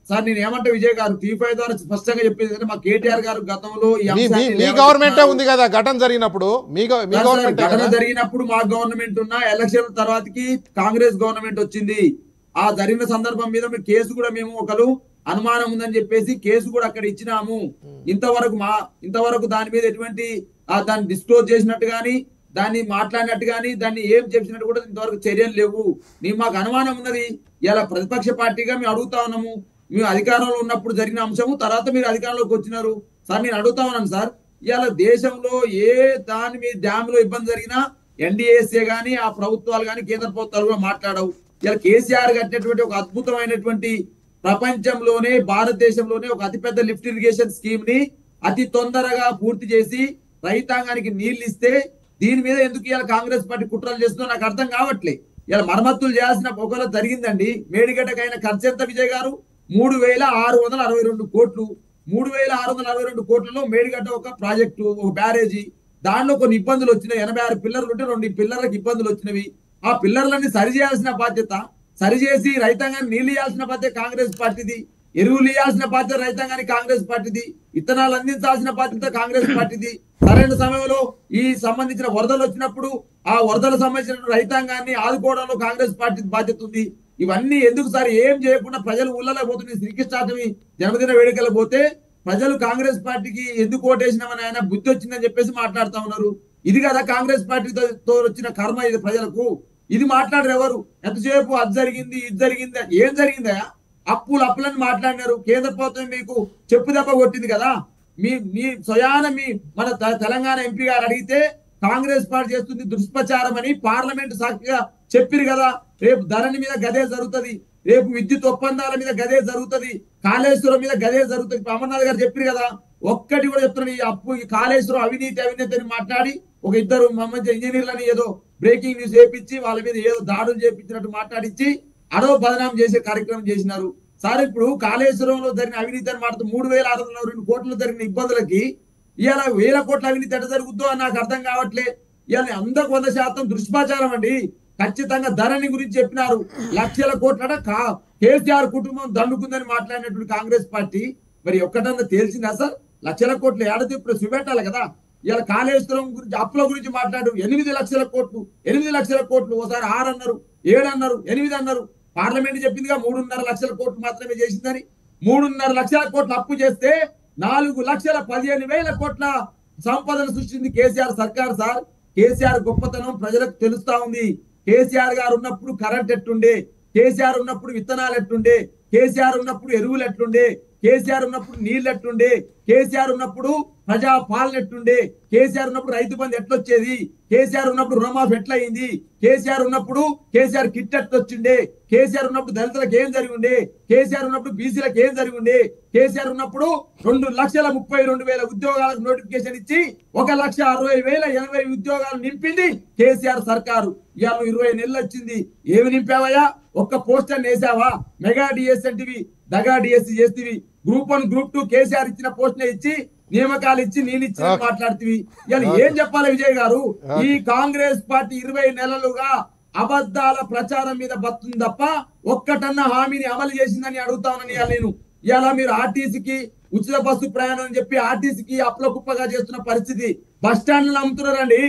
సార్ నేను ఏమంటే విజయ్ గారు T5 ద్వారా స్పష్టంగా చెప్పేది మా కేటీఆర్ గారు గతంలో మీ గవర్నమెంటే ఉంది కదా ఘటన జరిగినప్పుడు, ఘటన జరిగినప్పుడు మా గవర్నమెంట్ ఉన్న ఎలక్షన్ తర్వాతకి కాంగ్రెస్ గవర్నమెంట్ వచ్చింది. ఆ జరిగిన సందర్భం మీద కేసు కూడా మేము ఒకరు అనుమానం ఉందని చెప్పేసి కేసు కూడా అక్కడ ఇచ్చినాము. ఇంతవరకు దాని మీద ఎటువంటి దాన్ని డిస్క్లోజ్ చేసినట్టు గానీ దాన్ని మాట్లాడినట్టు గానీ దాన్ని ఏం చేసినట్టు కూడా ఇంతవరకు చర్యలు లేవు. మాకు అనుమానం ఉన్నది. ఇలా ప్రతిపక్ష పార్టీగా మేము అడుగుతా ఉన్నాము, మేము అధికారంలో ఉన్నప్పుడు జరిగిన అంశము, తర్వాత మీరు అధికారంలోకి వచ్చినారు సార్. నేను అడుగుతా ఉన్నాను సార్, ఇవాళ దేశంలో ఏ దాని మీద డ్యామ్ లో ఇబ్బంది జరిగినా NDSA గానీ ఆ ప్రభుత్వాలు గానీ కేంద్ర ప్రభుత్వాలు కూడా మాట్లాడవు. ఇలా కేసీఆర్ కట్టినటువంటి ఒక అద్భుతమైనటువంటి ప్రపంచంలోనే భారతదేశంలోనే ఒక అతిపెద్ద లిఫ్ట్ ఇరిగేషన్ స్కీమ్ ని అతి తొందరగా పూర్తి చేసి రైతాంగానికి నీళ్లు ఇస్తే దీని మీద ఎందుకు ఇవాళ కాంగ్రెస్ పార్టీ కుట్రలు చేస్తుందో నాకు అర్థం కావట్లే. ఇలా మరమ్మతులు చేయాల్సిన ఒకవేళ జరిగిందండి. మేడిగడ్డకైన ఖర్చు ఎంత విజయ్ గారు? 3,662 కోట్లు. 3,662 కోట్లలో మేడిగడ్డ ఒక ప్రాజెక్టు, ఒక బ్యారేజీ. దానిలో కొన్ని ఇబ్బందులు వచ్చినాయి. 86 పిల్లర్లు ఉంటే 2 పిల్లర్లకు ఇబ్బందులు వచ్చినవి. ఆ పిల్లర్లన్నీ సరి చేయాల్సిన బాధ్యత, సరిచేసి రైతాంగాన్ని నీళ్లు ఇవ్వాల్సిన బాధ్యత కాంగ్రెస్ పార్టీది, ఎరువులు ఇవ్వాల్సిన బాధ్యత రైతాంగానికి కాంగ్రెస్ పార్టీది, విత్తనాలు అందించాల్సిన బాధ్యత కాంగ్రెస్ పార్టీది. సరైన సమయంలో ఈ సంబంధించిన వరదలు వచ్చినప్పుడు ఆ వరదలకు సంబంధించిన రైతాంగాన్ని ఆదుకోవడంలో కాంగ్రెస్ పార్టీ బాధ్యత ఉంది. ఇవన్నీ ఎందుకు సార్ ఏం చేయకుండా ప్రజలు ఊళ్ళలో పోతుంది? శ్రీకృష్ణాష్టమి జన్మదిన వేడుకలు పోతే ప్రజలు కాంగ్రెస్ పార్టీకి ఎందుకు ఓటేసినామని ఆయన బుద్ధి వచ్చిందని చెప్పేసి మాట్లాడుతా ఉన్నారు. ఇది కదా కాంగ్రెస్ పార్టీతో వచ్చిన కర్మ, ఇది ప్రజలకు. ఇది మాట్లాడరు ఎవరు? ఎంతసేపు అది జరిగింది ఇది జరిగింది. ఏం జరిగిందా? అప్పులని మాట్లాడినారు. కేంద్ర ప్రభుత్వం మీకు చెప్పు దెబ్బ కొట్టింది కదా. మీ స్వయాన మన తెలంగాణ ఎంపీ గారు అడిగితే కాంగ్రెస్ పార్టీ చేస్తుంది దుష్ప్రచారం అని పార్లమెంట్ సాక్షిగా చెప్పిరు కదా. రేపు ధరణి మీద గదే జరుగుతుంది, రేపు విద్యుత్ ఒప్పందాల మీద గదే జరుగుతుంది, కాళేశ్వరం మీద గదే జరుగుతుంది. అమర్నాథ్ గారు చెప్పారు కదా. ఒక్కటి కూడా చెప్తున్నాను, ఈ కాళేశ్వరం అవినీతి అని మాట్లాడి ఒక ఇద్దరు మంచి ఇంజనీర్లని ఏదో బ్రేకింగ్ న్యూస్ చేపించి వాళ్ళ మీద ఏదో దాడులు చేపించినట్టు మాట్లాడించి అడవ బదనాం చేసే కార్యక్రమం చేసినారు. సార్ ఇప్పుడు కాళేశ్వరంలో జరిగిన అవినీతి అని మాట్లాడుతూ 3,602 కోట్లు జరిగిన ఇబ్బందులకి ఇవాళ 1,000 కోట్ల అవినీతి ఎట్లా జరుగుద్దో అని నాకు అర్థం కావట్లే. ఇవాళ 100% దుష్ప్రచారం అండి. ఖచ్చితంగా ధరణి గురించి చెప్పినారు. లక్షల కోట్ల కేసీఆర్ కుటుంబం దండుకుందని మాట్లాడినటువంటి కాంగ్రెస్ పార్టీ మరి ఒక్కటన్నా తేల్చిందా సార్? లక్షల కోట్లు ఏడాది ఇప్పుడు చూపెట్టాలి కదా. ఇవాళ కాళేశ్వరం గురించి అప్పుల గురించి మాట్లాడు 8 లక్షల కోట్లు, 8 లక్షల కోట్లు. ఓసారి 6 అన్నారు, 7 అన్నారు, 8 అన్నారు. పార్లమెంట్ చెప్పిందిగా 3.5 లక్షల కోట్లు మాత్రమే చేసిందని. 3.5 లక్షల కోట్లు అప్పు చేస్తే 4,15,000 కోట్ల సంపదను సృష్టించింది కేసీఆర్ సర్కార్. సార్ కేసీఆర్ గొప్పతనం ప్రజలకు తెలుస్తా ఉంది. కేసీఆర్ గారు ఉన్నప్పుడు కరెంట్ ఎట్టుండే, కేసీఆర్ ఉన్నప్పుడు విత్తనాలు ఎట్టుండే, కేసీఆర్ ఉన్నప్పుడు ఎరువులు ఎట్లుండే, కేసీఆర్ ఉన్నప్పుడు నీళ్ళు ఎట్లుండే, కేసీఆర్ ఉన్నప్పుడు ప్రజా పాలన ఎట్లుండే, కేసీఆర్ ఉన్నప్పుడు రైతు బంధు ఎట్లొచ్చేది, కేసీఆర్ ఉన్నప్పుడు రుణమాఫీ ఎట్లయింది, కేసీఆర్ ఉన్నప్పుడు కేసీఆర్ కిట్ ఎట్లొచ్చిండే, కేసీఆర్ ఉన్నప్పుడు దళితులకు ఏం జరిగి ఉండే, కేసీఆర్ ఉన్నప్పుడు బీసీలకు ఏం జరిగి ఉండే, కేసీఆర్ ఉన్నప్పుడు 2,32,000 ఉద్యోగాలకు నోటిఫికేషన్ ఇచ్చి 1,60,080 ఉద్యోగాలు నింపింది కేసీఆర్ సర్కారు. ఇవాళ 20 నెలలు వచ్చింది. ఏమి నింపావయ్యా? ఒక్క పోస్టర్ వేసావా? మెగా డిఎస్ అంటివి, దగా డిఎస్సి చేస్తేవి. గ్రూప్ 1 గ్రూప్ 2 కేసీఆర్ ఇచ్చిన పోస్టులు ఇచ్చి నియామకాలు ఇచ్చి నేను ఇచ్చి మాట్లాడుతీవి. ఇలా ఏం చెప్పాలి విజయ్ గారు? ఈ కాంగ్రెస్ పార్టీ 20 నెలలుగా అబద్ధాల ప్రచారం మీద బతుంది తప్ప ఒక్కటన్నా హామీని అమలు చేసిందని అడుగుతానని నేను. ఇలా మీరు ఆర్టీసీకి ఉచిత బస్సు ప్రయాణం అని చెప్పి ఆర్టీసీకి అప్పుల కుప్పగా చేస్తున్న పరిస్థితి. బస్ స్టాండ్లు అమ్ముతున్నారండి.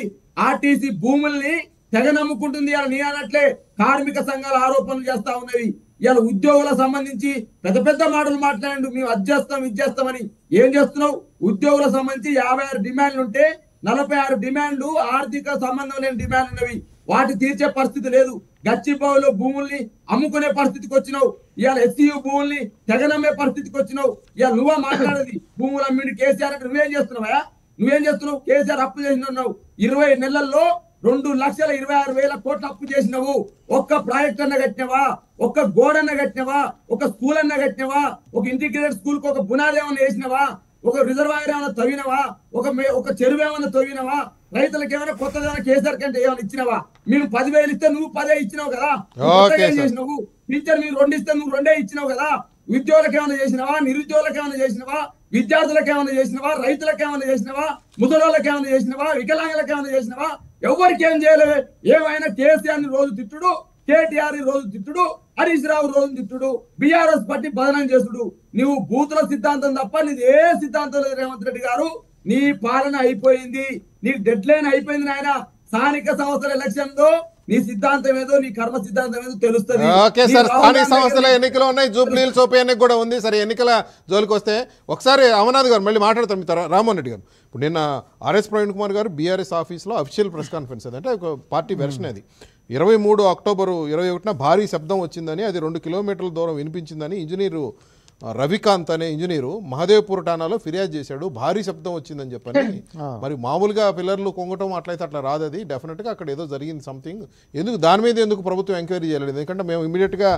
ఆర్టీసీ భూముల్ని తెగ నమ్ముకుంటుంది. ఇలా నీ అన్నట్లే కార్మిక సంఘాల ఆరోపణలు చేస్తా ఉన్నవి. ఇలా ఉద్యోగులకు సంబంధించి పెద్ద పెద్ద మాటలు మాట్లాడండి. మేము అది చేస్తాం ఇది చేస్తామని. ఏం చేస్తున్నావు? ఉద్యోగులకు సంబంధించి 56 డిమాండ్లు ఉంటే 46 డిమాండ్లు ఆర్థిక సంబంధం లేని డిమాండ్లు ఉన్నవి. వాటి తీర్చే పరిస్థితి లేదు. గచ్చిబౌలిలో భూముల్ని అమ్ముకునే పరిస్థితికి వచ్చినావు. ఇవాళ ఎస్సీయూ భూముల్ని తెగనమ్మే పరిస్థితికి వచ్చినావు. ఇవాళ నువ్వా మాట్లాడేది? భూములు అమ్మిండి కేసీఆర్ అంటే నువ్వేం చేస్తున్నావా? నువ్వేం చేస్తున్నావు? కేసీఆర్ అప్పు చేసినావు. 20 నెలల్లో 2,26,000 కోట్ల అప్పు చేసినావు. ఒక్క ప్రాజెక్ట్ అన్న కట్టినవా? ఒక్క గోడన్న కట్టినవా? ఒక స్కూల్ అన్న కట్టినవా? ఒక ఇంటిగ్రేటెడ్ స్కూల్ కు ఒక బునాది ఏమన్నా వేసినవా? ఒక రిజర్వాయర్ ఏమైనా తవ్వినవా? ఒక చెరువు ఏమైనా తవ్వినవా? రైతులకు ఏమైనా కొత్తగా కేసీఆర్ కంటే ఏమైనా ఇచ్చినవా? మేము 10,000 ఇస్తే నువ్వు 10 ఇచ్చినావు కదా. చేసినావు. టీచర్ మీరు 2 ఇస్తే నువ్వు 2 ఇచ్చినావు కదా. ఉద్యోగులకు ఏమైనా చేసినవా? నిరుద్యోగులకు ఏమైనా చేసినవా? విద్యార్థులకు ఏమైనా చేసినవా? రైతులకు ఏమైనా చేసినవా? ముసలోళ్ళకి ఏమైనా చేసినవా? వికలాంగులకు ఏమైనా చేసినవా? ఎవరికి ఏం చేయలేదు. ఏమైనా కేసీఆర్ ని రోజు తిట్టుడు, కేటీఆర్ రోజు తిట్టుడు, హరీష్ రావు రోజు తిట్టుడు, బీఆర్ఎస్ పార్టీ బదనం చేసుడు. నువ్వు బూతుల సిద్ధాంతం తప్ప నీది ఏ సిద్ధాంతం లేదు. రేవంత్ రెడ్డి గారు నీ పాలన అయిపోయింది. నీ డెడ్ లైన్ అయిపోయింది నాయన. స్థానిక సంస్థల ఎలక్షన్ లో నీ సిద్ధాంతం ఏదో, నీ కర్మ సిద్ధాంతం ఏదో తెలుస్తుంది. ఓకే సార్, స్థానిక సంస్థల ఎన్నికలు ఉన్నాయి, జూబ్లీ హిల్స్ ఉప ఎన్నిక కూడా ఉంది. సరే ఎన్నికల జోలికి వస్తే ఒకసారి అమర్నాథ్ గారు మళ్ళీ మాట్లాడతాం. రామ్మోహన్ రెడ్డి గారు ఇప్పుడు నిన్న ఆర్ఎస్ ప్రవీణ్ కుమార్ గారు బీఆర్ఎస్ ఆఫీస్లో అఫీషియల్ ప్రెస్ కాన్ఫరెన్స్ అంటే ఒక పార్టీ వెర్షన్ అది 23 అక్టోబర్ 21న భారీ శబ్దం వచ్చిందని, అది 2 కిలోమీటర్ల దూరం వినిపించిందని ఇంజనీరు రవికాంత్ అనే ఇంజనీరు మహదేవ్పూర్ ఠానాలో ఫిర్యాదు చేశాడు. భారీ శబ్దం వచ్చిందని చెప్పని. మరి మామూలుగా పిల్లర్లు కొంగటం అట్లయితే అట్లా రాదు. అది డెఫినెట్గా అక్కడ ఏదో జరిగింది సంథింగ్. ఎందుకు దాని మీద ఎందుకు ప్రభుత్వం ఎంక్వైరీ చేయలేదు? ఎందుకంటే మేము ఇమీడియట్గా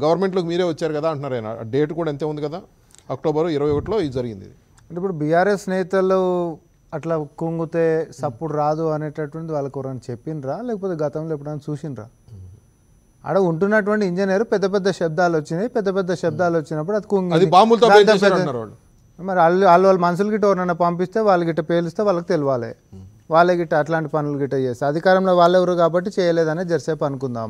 గవర్నమెంట్లోకి మీరే వచ్చారు కదా అంటున్నారు ఆయన. డేట్ కూడా ఎంతే ఉంది కదా, అక్టోబర్ 21లో ఇది జరిగింది. అంటే ఇప్పుడు బీఆర్ఎస్ నేతలు అట్లా కుంగితే సప్పుడు రాదు అనేటటువంటి వాళ్ళకు ఎవరైనా చెప్పిండ్రా, లేకపోతే గతంలో ఎప్పుడైనా చూసిండ్రా? ఆడ ఉంటున్నటువంటి ఇంజనీర్ పెద్ద పెద్ద శబ్దాలు వచ్చినాయి, పెద్ద పెద్ద శబ్దాలు వచ్చినప్పుడు అది కుంగి అది బాంబులతో పేల్చేశారు అన్నారు వాళ్ళు. మరి వాళ్ళ మనుషులు గిట్ట ఎవరైనా పంపిస్తే వాళ్ళు గిట్ట పేలిస్తే వాళ్ళకి తెలియాలి, వాళ్ళే గిట్ట అట్లాంటి పనులు గిట్ట చేస్తే అధికారంలో వాళ్ళెవరు కాబట్టి చేయలేదనే జరసేపు అనుకుందాం.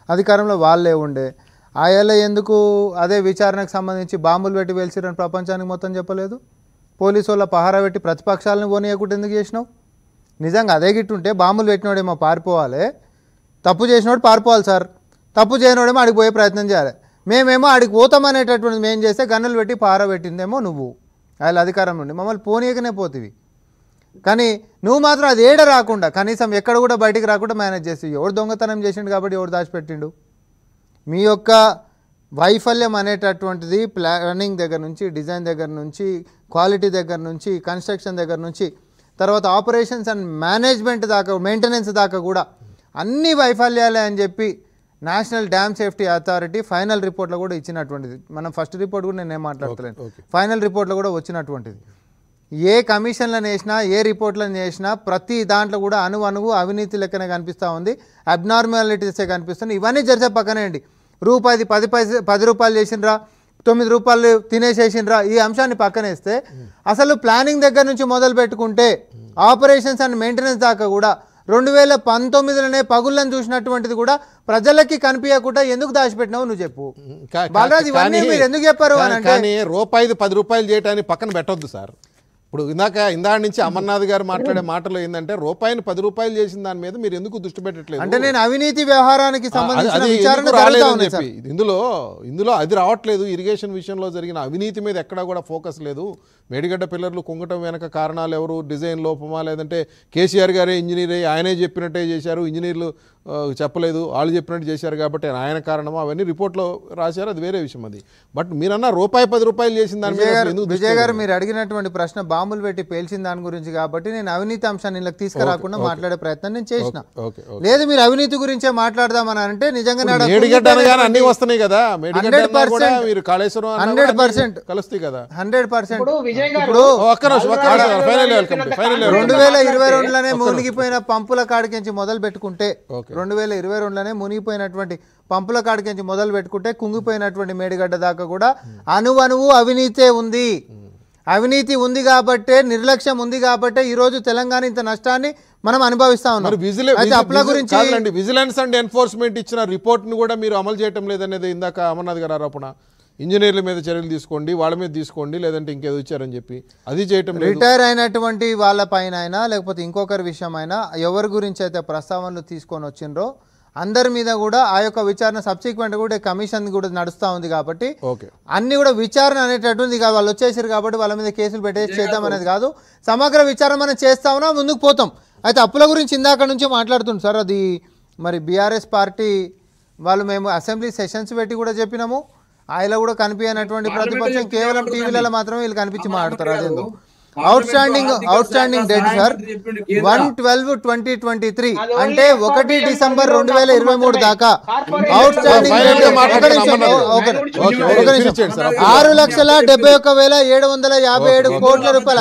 అధికారంలో వాళ్ళే ఉండే ఆయల ఎందుకు అదే విచారణకు సంబంధించి బాంబులు పెట్టి పేల్చిరని ప్రపంచానికి మొత్తం చెప్పలేదు? పోలీసు వాళ్ళ పహారా పెట్టి ప్రతిపక్షాలను పోనీయకుండా ఎందుకు చేసినావు? నిజంగా అదే గిట్టుంటే బాంబులు పెట్టినోడేమో పారిపోవాలి, తప్పు చేసినోడు పారిపోవాలి సార్, తప్పు చేయనోడేమో ఆడికి పోయే ప్రయత్నం చేయాలి. మేమేమో ఆడికి పోతామనేటటువంటిది మేము చేస్తే గన్నులు పెట్టి పహారా పెట్టిందేమో నువ్వు ఆయన అధికారం నుండి మమ్మల్ని పోనీయకనే పోతివి. కానీ నువ్వు మాత్రం అది ఏడ రాకుండా కనీసం ఎక్కడ కూడా బయటికి రాకుండా మేనేజ్ చేసి ఎవడు దొంగతనం చేసిండు కాబట్టి ఎవడు దాచిపెట్టిండు? మీ యొక్క వైఫల్యం అనేటటువంటిది ప్లానింగ్ దగ్గర నుంచి, డిజైన్ దగ్గర నుంచి, క్వాలిటీ దగ్గర నుంచి, కన్స్ట్రక్షన్ దగ్గర నుంచి, తర్వాత ఆపరేషన్స్ అండ్ మేనేజ్మెంట్ దాకా, మెయింటెనెన్స్ దాకా కూడా అన్ని వైఫల్యాలే అని చెప్పి national dam safety authority final రిపోర్ట్లో కూడా ఇచ్చినటువంటిది. మనం ఫస్ట్ రిపోర్ట్ కూడా నేనేం మాట్లాడతలేను, ఫైనల్ రిపోర్ట్లో కూడా వచ్చినటువంటిది. ఏ కమిషన్లను వేసినా, ఏ రిపోర్ట్లను చేసినా ప్రతి దాంట్లో కూడా అణువు అవినీతి లెక్కనే కనిపిస్తూ ఉంది, అబ్నార్మాలిటీసే కనిపిస్తుంది. ఇవన్నీ జరిసే పక్కనే అండి. రూపాయిది 10 రూపాయలు చేసినరా, 9 రూపాయలు తినేసేసినరా, ఈ అంశాన్ని పక్కనేస్తే అసలు ప్లానింగ్ దగ్గర నుంచి మొదలు పెట్టుకుంటే ఆపరేషన్స్ అండ్ మెయింటెనెన్స్ దాకా కూడా 2019లోనే పగుళ్ళని చూసినటువంటిది కూడా ప్రజలకి కనిపించకుండా ఎందుకు దాచిపెట్టినావు నువ్వు చెప్పు బాలరాజ్. ఇవన్నీ మీరు ఎందుకు చెప్పారు అని అంటే రూపాయిది 10 రూపాయలు చేయడానికి పక్కన పెట్టొద్దు సార్. ఇప్పుడు ఇందా నుంచి అమర్నాథ్ గారు మాట్లాడే మాటలు ఏంటంటే రూపాయిని 10 రూపాయలు చేసిన దాని మీద మీరు ఎందుకు దృష్టి పెట్టట్లేదు అంటే నేను అవినీతి వ్యవహారానికి సంబంధించిన విచారణ రాలేదని చెప్పి ఇందులో అది రావట్లేదు. ఇరిగేషన్ విషయంలో జరిగిన అవినీతి మీద ఎక్కడా కూడా ఫోకస్ లేదు. మేడిగడ్డ పిల్లర్లు కుంగటం వెనక కారణాలు ఎవరు? డిజైన్ లోపమా, లేదంటే కేసీఆర్ గారే ఇంజనీర్ అయ్యి ఆయనే చెప్పినట్టే చేశారు, ఇంజనీర్లు చెప్పలేదు, వాళ్ళు చెప్పినట్టు చేశారు కాబట్టి ఆయన కారణమా, అవన్నీ రిపోర్ట్లో రాశారు, అది వేరే విషయం. అది బట్ మీరన్నా రూపాయి 10 రూపాయలు చేసిన దాని మీద విజయ్ గారు మీరు అడిగినటువంటి ప్రశ్న బాంబులు పెట్టి పేల్చిన దాని గురించి కాబట్టి నేను అవినీతి అంశాన్ని ఇలా తీసుకురాకుండా మాట్లాడే ప్రయత్నం నేను చేసిన. లేదు మీరు అవినీతి గురించే మాట్లాడదామని అంటే నిజంగానే 2022లోనే మునిగిపోయిన పంపుల కాడికించి మొదలు పెట్టుకుంటే 2022లోనే మునిగిపోయినటువంటి పంపుల కాడికించి మొదలు పెట్టుకుంటే కుంగిపోయినటువంటి మేడిగడ్డ దాకా కూడా అణువణువు అవినీతే ఉంది. అవినీతి ఉంది కాబట్టే, నిర్లక్ష్యం ఉంది కాబట్టే ఈరోజు తెలంగాణ ఇంత నష్టాన్ని మనం అనుభవిస్తా ఉన్నాం. విజిలెన్స్ అండ్ ఎన్ఫోర్స్మెంట్ ఇచ్చిన రిపోర్ట్ ను కూడా మీరు అమలు చేయటం లేదనేది ఇందాక అమర్నాథ్ గారు ఆరోపణ. ఇంజనీర్ల మీద చర్యలు తీసుకోండి, వాళ్ళ మీద తీసుకోండి, లేదంటే ఇంకేదో ఇచ్చారని చెప్పి అది చేయటం లేదు. రిటైర్ అయినటువంటి వాళ్ళ పైన అయినా లేకపోతే ఇంకొకరి విషయం అయినా ఎవరి గురించి అయితే ప్రస్తావనలు తీసుకొని వచ్చిండ్రో అందరి మీద కూడా ఆ యొక్క విచారణ సబ్సిక్వెంట్ కూడా కమిషన్ కూడా నడుస్తూ ఉంది కాబట్టి అన్ని కూడా విచారణ అనేటటువంటి వాళ్ళు వచ్చేసారు కాబట్టి వాళ్ళ మీద కేసులు పెట్టేసి చేద్దాం అనేది కాదు. సమగ్ర విచారణ మనం చేస్తా ఉన్నా ముందుకు పోతాం. అయితే అప్పుల గురించి ఇందాక నుంచి మాట్లాడుతుంది సార్, అది మరి బీఆర్ఎస్ పార్టీ వాళ్ళు మేము అసెంబ్లీ సెషన్స్ పెట్టి కూడా చెప్పినాము, ఆయన కూడా కనిపించినటువంటి ప్రతిపక్షం కేవలం టీవీలలో మాత్రమే వీళ్ళు కనిపించి మాట్లాడతారు. అదేందో అవుట్ స్టాండింగ్ డేట్ సార్ 1/12/2023 అంటే 1 డిసెంబర్ 2023 దాకా అవుట్ స్టాండింగ్ 6,71,757 కోట్ల రూపాయలు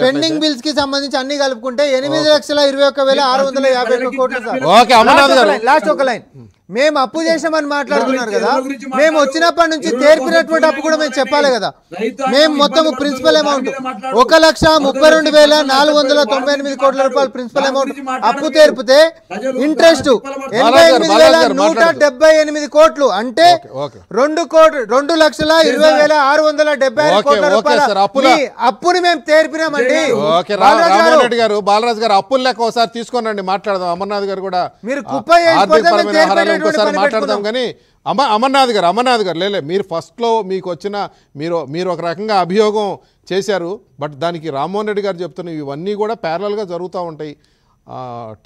పెండింగ్ బిల్స్ కి సంబంధించి అన్ని కలుపుకుంటే 8,21,651 కోట్లు సార్. లాస్ట్ ఒక లైన్, మేము అప్పు చేసామని మాట్లాడుతున్నారు కదా, మేము వచ్చినప్పటి నుంచి తీర్పినటువంటి అప్పు కూడా మేము చెప్పాలి కదా. మేము మొత్తం ప్రిన్సిపల్ అమౌంట్ 1,32,498 కోట్ల రూపాయలు ప్రిన్సిపల్ అమౌంట్ అప్పు తీర్పితే ఇంట్రెస్ట్ 88,178 కోట్లు అంటే 2,20,20,675 కోట్ల రూపాయల అప్పుని మేము తీర్పినామండి. బాలరాజు గారు అప్పులు లెక్క ఒకసారి తీసుకొని మాట్లాడదాం. అమర్నాథ్ గారు కూడా మీరు ఇంకోసారి మాట్లాడదాం. కానీ అమర్నాథ్ గారు లేలే, మీరు ఫస్ట్లో మీకు వచ్చిన మీరు ఒక రకంగా అభియోగం చేశారు. బట్ దానికి రామ్మోహన్ రెడ్డి గారు చెప్తున్నారు ఇవన్నీ కూడా ప్యారలల్గా జరుగుతూ ఉంటాయి.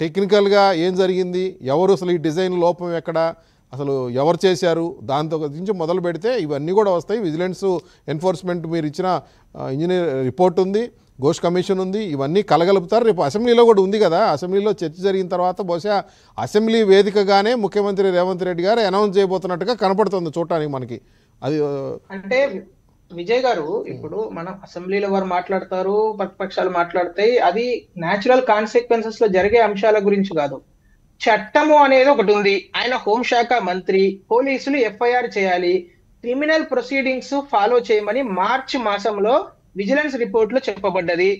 టెక్నికల్గా ఏం జరిగింది, ఎవరు అసలు ఈ డిజైన్ లోపం ఎక్కడ, అసలు ఎవరు చేశారు, దాంతో నుంచి మొదలు పెడితే ఇవన్నీ కూడా వస్తాయి. విజిలెన్స్ ఎన్ఫోర్స్మెంట్ మీరు ఇచ్చిన ఇంజనీర్ రిపోర్ట్ ఉంది, ఘోష్ కమిషన్ ఉంది, ఇవన్నీ కలగలుపుతారు. రేపు అసెంబ్లీలో కూడా ఉంది కదా, అసెంబ్లీలో చర్చ జరిగిన తర్వాత బహుశా అసెంబ్లీ వేదికగానే ముఖ్యమంత్రి రేవంత్ రెడ్డి గారు అనౌన్స్ చేయబోతున్నట్టుగా కనపడుతుంది చూడటానికి మనకి. అది అంటే విజయ్ గారు ఇప్పుడు మనం అసెంబ్లీలో వారు మాట్లాడతారు, ప్రతిపక్షాలు మాట్లాడతాయి, అది న్యాచురల్ కాన్సిక్వెన్సెస్ లో జరిగే అంశాల గురించి కాదు. చట్టము అనేది ఒకటి ఉంది, ఆయన హోంశాఖ మంత్రి, పోలీసులు ఎఫ్ఐఆర్ చేయాలి, క్రిమినల్ ప్రొసీడింగ్స్ ఫాలో చేయమని మార్చి మాసంలో విజిలెన్స్ రిపోర్ట్ లో చెప్పబడ్డది.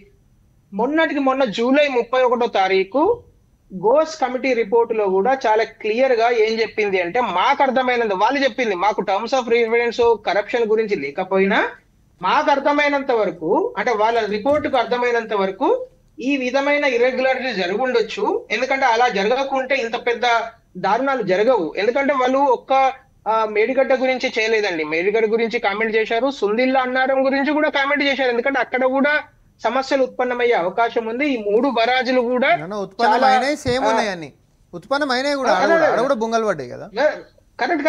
మొన్నటికి మొన్న జూలై 31వ తారీఖు గోస్ కమిటీ రిపోర్ట్ లో కూడా చాలా క్లియర్ గా ఏం చెప్పింది అంటే, మాకు అర్థమైనంత, వాళ్ళు చెప్పింది మాకు టర్మ్స్ ఆఫ్ రిఫరెన్స్ కరప్షన్ గురించి లేకపోయినా మాకు అర్థమైనంత వరకు, అంటే వాళ్ళ రిపోర్ట్ కు అర్థమైనంత వరకు ఈ విధమైన ఇర్రెగ్యులారిటీ జరుగుండొచ్చు. ఎందుకంటే అలా జరగకుంటే ఇంత పెద్ద దారుణాలు జరగవు. ఎందుకంటే వాళ్ళు ఒక్క మేడిగడ్డ గురించి చేయలేదండి, మేడిగడ్డ గురించి కామెంట్ చేశారు, సుందిల్లా అన్నారం గురించి కూడా కామెంట్ చేశారు. ఎందుకంటే అక్కడ కూడా సమస్యలు ఉత్పన్నమయ్యే అవకాశం ఉంది. ఈ 3 బరాజులు కూడా ఉత్పన్నమైనవి సేమ్ ఉన్నాయని, ఉత్పన్నమైనవి కూడా బొంగలు పడ్డాయి కదా. కరెక్ట్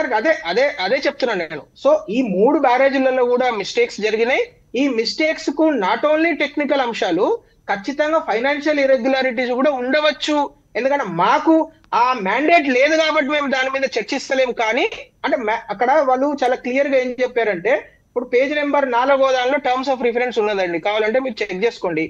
అదే చెప్తున్నాను నేను. సో ఈ 3 బ్యారేజీలలో కూడా మిస్టేక్స్ జరిగినాయి. ఈ మిస్టేక్స్ కు నాట్ ఓన్లీ టెక్నికల్ అంశాలు, ఖచ్చితంగా ఫైనాన్షియల్ ఇర్రెగ్యులారిటీస్ కూడా ఉండవచ్చు. ఎందుకంటే మాకు ఆ మ్యాండేట్ లేదు కాబట్టి మేము దాని మీద చర్చిస్తలేము. కానీ అంటే అక్కడ వాళ్ళు చాలా క్లియర్ గా ఏం చెప్పారంటే, ఇప్పుడు పేజ్ నెంబర్ 4వ దానిలో టర్మ్స్ ఆఫ్ రిఫరెన్స్ ఉన్నదండి, కావాలంటే మీరు చెక్ చేసుకోండి.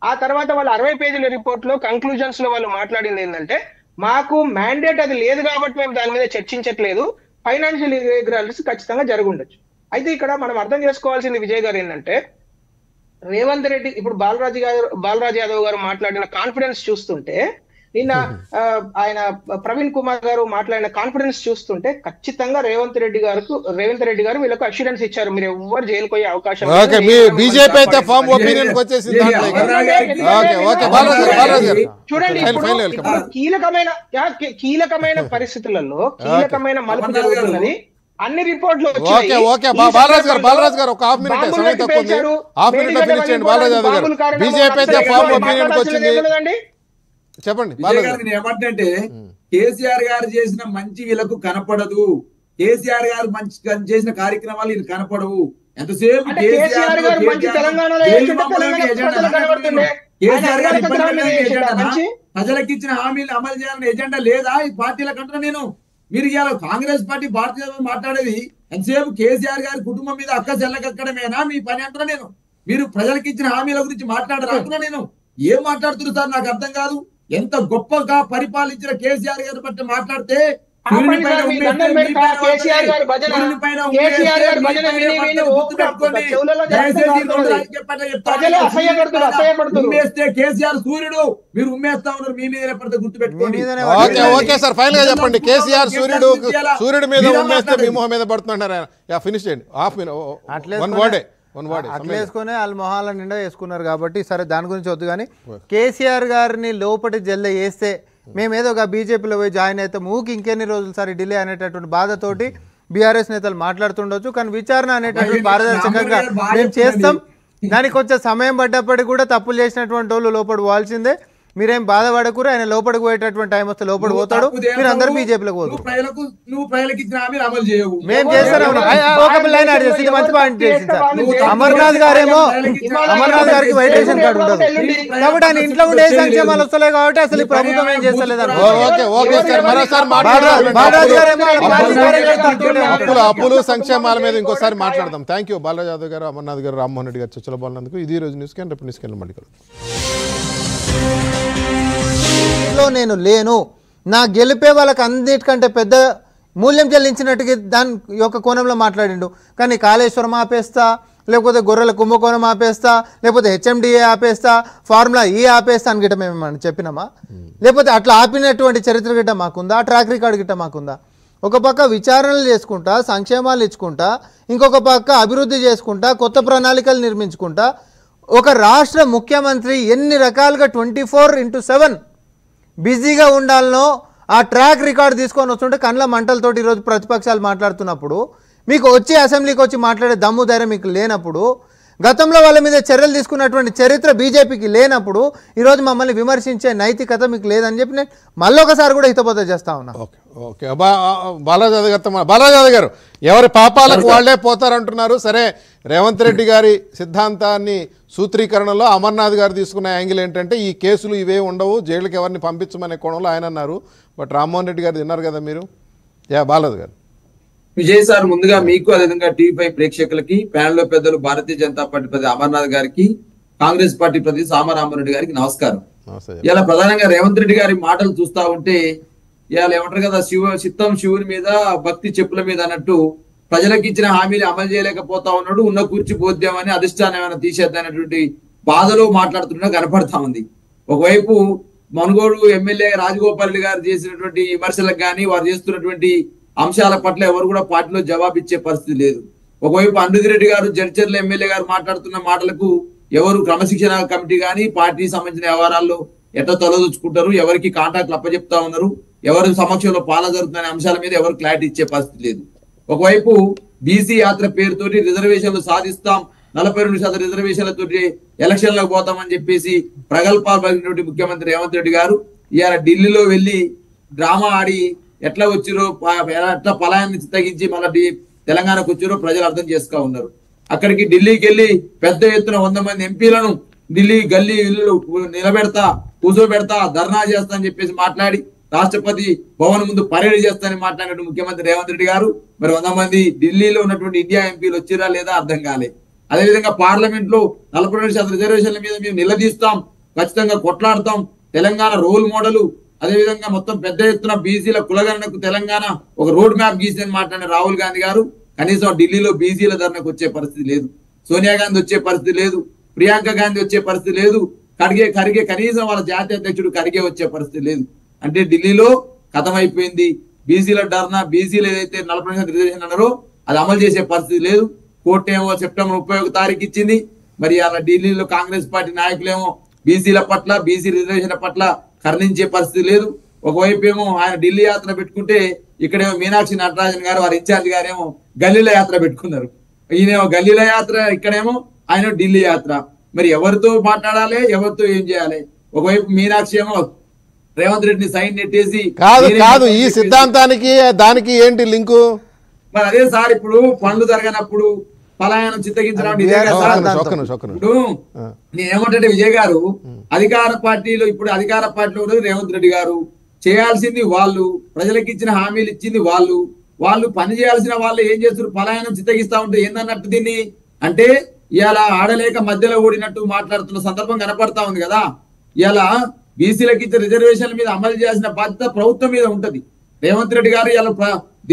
ఆ తర్వాత వాళ్ళు 60 పేజీల రిపోర్ట్ లో కంక్లూజన్స్ లో వాళ్ళు మాట్లాడింది ఏంటంటే, మాకు మ్యాండేట్ అది లేదు కాబట్టి మేము దాని మీద చర్చించట్లేదు, ఫైనాన్షియల్ ఇర్రెగ్యులారిటీస్ ఖచ్చితంగా జరుగుండొచ్చు. అయితే ఇక్కడ మనం అర్థం చేసుకోవాల్సింది విజయ్ గారు ఏంటంటే, రేవంత్ రెడ్డి ఇప్పుడు బాలరాజ్ యాదవ్ గారు మాట్లాడిన కాన్ఫిడెన్స్ చూస్తుంటే, నిన్న ఆయన ప్రవీణ్ కుమార్ గారు మాట్లాడిన కాన్ఫిడెన్స్ చూస్తుంటే, ఖచ్చితంగా రేవంత్ రెడ్డి గారు వీళ్ళకు అష్యూరెన్స్ ఇచ్చారు, మీరు ఎవరు జైలుకు పోయే అవకాశం చూడండి. కీలకమైన పరిస్థితులలో కీలకమైన మలుపు జరుగుతున్నది. అన్ని రిపోర్ట్లు చెప్పండి. ఏమంటే కేసీఆర్ గారు చేసిన మంచి వీళ్ళకు కనపడదు, కేసీఆర్ గారు మంచి చేసిన కార్యక్రమాలు వీళ్ళు కనపడవు. ఎంతసేపు కేసీఆర్ గారు ప్రజలకు ఇచ్చిన హామీలు అమలు చేయాలని ఎజెండా లేదా ఈ పార్టీలకు అంటున్నా నేను. మీరు ఇవాళ కాంగ్రెస్ పార్టీ భారతీయ జనతా మాట్లాడేది ఎంతసేపు కేసీఆర్ గారి కుటుంబం మీద అక్క చెల్లకక్కడమేనా మీ పని అంటున్నా నేను. మీరు ప్రజలకు ఇచ్చిన హామీల గురించి మాట్లాడరు అంటున్నా నేను. ఏం మాట్లాడుతున్నారు సార్ నాకు అర్థం కాదు. ఎంత గొప్పగా పరిపాలించిన కేసీఆర్ గారి పట్ల మాట్లాడితే కేసీఆర్ సూర్యుడు, మీరు ఉమ్మేస్తా ఉన్నారు, మీ మీద పడితే గుర్తుపెట్టుకోండి. చెప్పండి, కేసీఆర్ సూర్యుడు మీద ఉమ్మేస్తే మీ మొహం మీద పడుతున్నారు. ఫినిష్ చేయండి. అట్లా వేసుకుని వాళ్ళు మొహాల నిండా వేసుకున్నారు కాబట్టి సరే దాని గురించి వద్దు. కానీ కేసీఆర్ గారిని లోపటి జల్లె వేస్తే మేమేదో ఒక బీజేపీలో పోయి జాయిన్ అయితే మూకి ఇంకెన్ని రోజులు సరే డిలే అనేటటువంటి బాధతోటి బీఆర్ఎస్ నేతలు మాట్లాడుతుండొచ్చు. కానీ విచారణ అనేటటువంటి పారదర్శకంగా మేము చేస్తాం. దానికి కొంచెం సమయం పడ్డప్పటికి కూడా తప్పులు చేసినటువంటి వాళ్ళు లోపడి పోవాల్సిందే. మీరేం బాధపడకూరు, ఆయన లోపలికి పోయేటటువంటి టైం వస్తే లోపలి పోతాడు, మీరు అందరూ బీజేపీలోకి పోతారు. మేము చేస్తాం. ఒక లైన్ యాడ్ చేసి మంచి పాయింట్ చేసింది సార్. అమర్నాథ్ గారేమో అమర్నాథ్ గారికి వైట్ రేషన్ కార్డు ఉండదు కాబట్టి ఆయన ఇంట్లో ఉండే సంక్షేమాలు వస్తలే కాబట్టి అసలు ఈ ప్రభుత్వం ఏం చేస్తలేదు. అప్పులు సంక్షేమాల మీద ఇంకోసారి మాట్లాడదాం. థ్యాంక్ యూ బాలరాజ్ యాదవ్ గారు, అమర్నాథ్ గారు, రామ్మోహన్ రెడ్డి గారు చర్చలో పాల్గొన్నందుకు. ఇది రోజు న్యూస్ క్యాన్, రేపు న్యూస్ క్యాన్ మళ్ళీ నేను లేను, నా గెలిపే వాళ్ళకి అన్నిటికంటే పెద్ద మూల్యం చెల్లించినట్టుగా దాని యొక్క కోణంలో మాట్లాడిండు. కానీ కాళేశ్వరం ఆపేస్తా, లేకపోతే గొర్రెల కుంభకోణం ఆపేస్తా, లేకపోతే హెచ్ఎండిఏ ఆపేస్తా, ఫార్ములా ఈ ఆపేస్తా అని గిట్ట మేము చెప్పినామా? లేకపోతే అట్లా ఆపినటువంటి చరిత్ర గిట్ట మాకుందా? ట్రాక్ రికార్డు గిట్ట మాకుందా? ఒక పక్క విచారణలు చేసుకుంటా, సంక్షేమాలు ఇచ్చుకుంటా, ఇంకొక పక్క అభివృద్ధి చేసుకుంటా, కొత్త ప్రణాళికలు నిర్మించుకుంటా ఒక రాష్ట్ర ముఖ్యమంత్రి ఎన్ని రకాలుగా 24/7 బిజీగా ఉండాలనో ఆ ట్రాక్ రికార్డు తీసుకొని వస్తుంటే కండ్ల మంటలతోటి ఈరోజు ప్రతిపక్షాలు మాట్లాడుతున్నప్పుడు, మీకు వచ్చి అసెంబ్లీకి వచ్చి మాట్లాడే దమ్ము ధైర్యం మీకు లేనప్పుడు, గతంలో వాళ్ళ మీద చర్యలు తీసుకున్నటువంటి చరిత్ర బీజేపీకి లేనప్పుడు ఈరోజు మమ్మల్ని విమర్శించే నైతికత మీకు లేదని చెప్పి నేను మళ్ళొకసారి కూడా హితబోధ చేస్తా ఉన్నా. ఓకే బాలరాజు గారు ఎవరి పాపాలకు వాళ్లే పోతారంటున్నారు. సరే, రేవంత్ రెడ్డి గారి సిద్ధాంతాన్ని సూత్రీకరణలో అమర్నాథ్ గారు తీసుకున్న యాంగిల్ ఏంటంటే ఈ కేసులు ఇవే ఉండవు, జైలుకి ఎవరిని పంపించమనే కోణంలో ఆయన అన్నారు. బట్ రామ్మోహన్ రెడ్డి గారు విన్నారు కదా మీరు. బాలరాజు గారు. విజయ్ సార్, ముందుగా మీకు అదేవిధంగా టీవీ5 ప్రేక్షకులకి, ప్యానెల్ లో పెద్దలు భారతీయ జనతా పార్టీ ప్రతి అమర్నాథ్ గారికి, కాంగ్రెస్ పార్టీ ప్రతి సామరామరెడ్డి గారికి నమస్కారం. ఇలా ప్రధానంగా రేవంత్ రెడ్డి గారి మాటలు చూస్తా ఉంటే ఇవాళ ఏమంటారు కదా చిత్తం శివుని మీద భక్తి చెప్పుల మీద అన్నట్టు ప్రజలకు ఇచ్చిన హామీలు అమలు చేయలేకపోతా ఉన్నాడు. ఉన్న కూర్చి బోధ్యం అని అధిష్టానం ఏమైనా తీసేద్దనేటువంటి బాధలో మాట్లాడుతున్నా కనపడతా ఉంది. ఒకవైపు మనుగోడు ఎమ్మెల్యే రాజగోపాల్ రెడ్డి గారు చేసినటువంటి విమర్శలకు కానీ వారు చేస్తున్నటువంటి అంశాల పట్ల ఎవరు కూడా పార్టీలో జవాబు ఇచ్చే పరిస్థితి లేదు. ఒకవైపు అన్రుదిరెడ్డి గారు జడ్చర్ల ఎమ్మెల్యే గారు మాట్లాడుతున్న మాటలకు ఎవరు క్రమశిక్షణ కమిటీ కానీ పార్టీకి సంబంధించిన వ్యవహారాల్లో ఎట్లా తలదూచుకుంటారు, ఎవరికి కాంటాక్ట్లు అప్పచెప్తా ఉన్నారు, ఎవరి సమక్షంలో పాలన జరుగుతున్న అంశాల మీద ఎవరు క్లారిటీ ఇచ్చే పరిస్థితి లేదు. ఒకవైపు బీసీ యాత్ర పేరుతోటి రిజర్వేషన్లు సాధిస్తాం, 42% రిజర్వేషన్లతోటి ఎలక్షన్లకు పోతామని చెప్పేసి ప్రగల్భాలు పలికినటువంటి ముఖ్యమంత్రి రేవంత్ రెడ్డి గారు ఇవాళ ఢిల్లీలో వెళ్లి డ్రామా ఆడి ఎట్లా వచ్చిరో ఎట్లా పలాయాన్ని చిత్తగించి మళ్ళీ తెలంగాణకు వచ్చిరో ప్రజలు అర్థం చేసుకో ఉన్నారు. అక్కడికి ఢిల్లీకి వెళ్ళి పెద్ద ఎత్తున 100 మంది ఎంపీలను ఢిల్లీ గల్లీ ఇల్లు నిలబెడతా, కూర్చోబెడతా, ధర్నా చేస్తా అని చెప్పేసి మాట్లాడి రాష్ట్రపతి భవన్ ముందు పరేడ్ చేస్తానని మాట్లాడినట్టు ముఖ్యమంత్రి రేవంత్ రెడ్డి గారు మరి 100 మంది ఢిల్లీలో ఉన్నటువంటి ఇండియా ఎంపీలు వచ్చిరా లేదా అర్థం కాలే. అదేవిధంగా పార్లమెంట్ లో 42% రిజర్వేషన్ల మీద మేము నిలదీస్తాం, ఖచ్చితంగా కొట్లాడతాం, తెలంగాణ రోల్ మోడల్, అదేవిధంగా మొత్తం పెద్ద ఎత్తున బీసీల కులగణనకు తెలంగాణ ఒక రోడ్ మ్యాప్ గీసిందని మాట్లాడిన రాహుల్ గాంధీ గారు కనీసం ఢిల్లీలో బీసీల ధర్నకు వచ్చే పరిస్థితి లేదు, సోనియా గాంధీ వచ్చే పరిస్థితి లేదు, ప్రియాంక గాంధీ వచ్చే పరిస్థితి లేదు, ఖర్గే కనీసం వాళ్ళ జాతీయ అధ్యక్షుడు ఖర్గే వచ్చే పరిస్థితి లేదు. అంటే ఢిల్లీలో కథమైపోయింది. బీసీల ధర్నా, బీసీలు ఏదైతే 40% రిజర్వేషన్ అన్నారో అది అమలు చేసే పరిస్థితి లేదు. కోర్టు ఏమో సెప్టెంబర్ 31 తారీఖు ఇచ్చింది. మరి అలా ఢిల్లీలో కాంగ్రెస్ పార్టీ నాయకులేమో బీసీల పట్ల, బీసీ రిజర్వేషన్ పట్ల కర్ణించే పరిస్థితి లేదు. ఒకవైపు ఏమో ఆయన ఢిల్లీ యాత్ర పెట్టుకుంటే ఇక్కడేమో మీనాక్షి నటరాజన్ గారు వారి ఇన్ఛార్జ్ గారేమో గల్లీల యాత్ర పెట్టుకున్నారు. ఈయనేమో గల్లీల యాత్ర, ఇక్కడేమో ఆయన ఢిల్లీ యాత్ర. మరి ఎవరితో మాట్లాడాలి, ఎవరితో ఏం చేయాలి? ఒకవైపు మీనాక్షి ఏమో రేవంత్ రెడ్డిని సైన్ నెట్టేసి కాదు ఈ సిద్ధాంతానికి దానికి ఏంటి లింకు? మరి అదే సార్ ఇప్పుడు పనులు జరగనప్పుడు పలాయనం చిత్తగించడం ఇప్పుడు నేనేమంటే విజయ్ గారు అధికార పార్టీలో ఇప్పుడు అధికార పార్టీలో ఉన్నది రేవంత్ రెడ్డి గారు, చేయాల్సింది వాళ్ళు, ప్రజలకు ఇచ్చిన హామీలు ఇచ్చింది వాళ్ళు పని చేయాల్సిన వాళ్ళు ఏం చేస్తారు? పలాయనం చిత్తగిస్తా ఉంటే ఏందన్నట్టు దీన్ని అంటే ఇవాళ ఆడలేక మధ్యలో ఓడినట్టు మాట్లాడుతున్న సందర్భం కనపడతా ఉంది కదా. ఇవాళ బీసీలకు ఇచ్చే రిజర్వేషన్ల మీద అమలు చేయాల్సిన బాధ్యత ప్రభుత్వం మీద ఉంటది. రేవంత్ రెడ్డి గారు ఇవాళ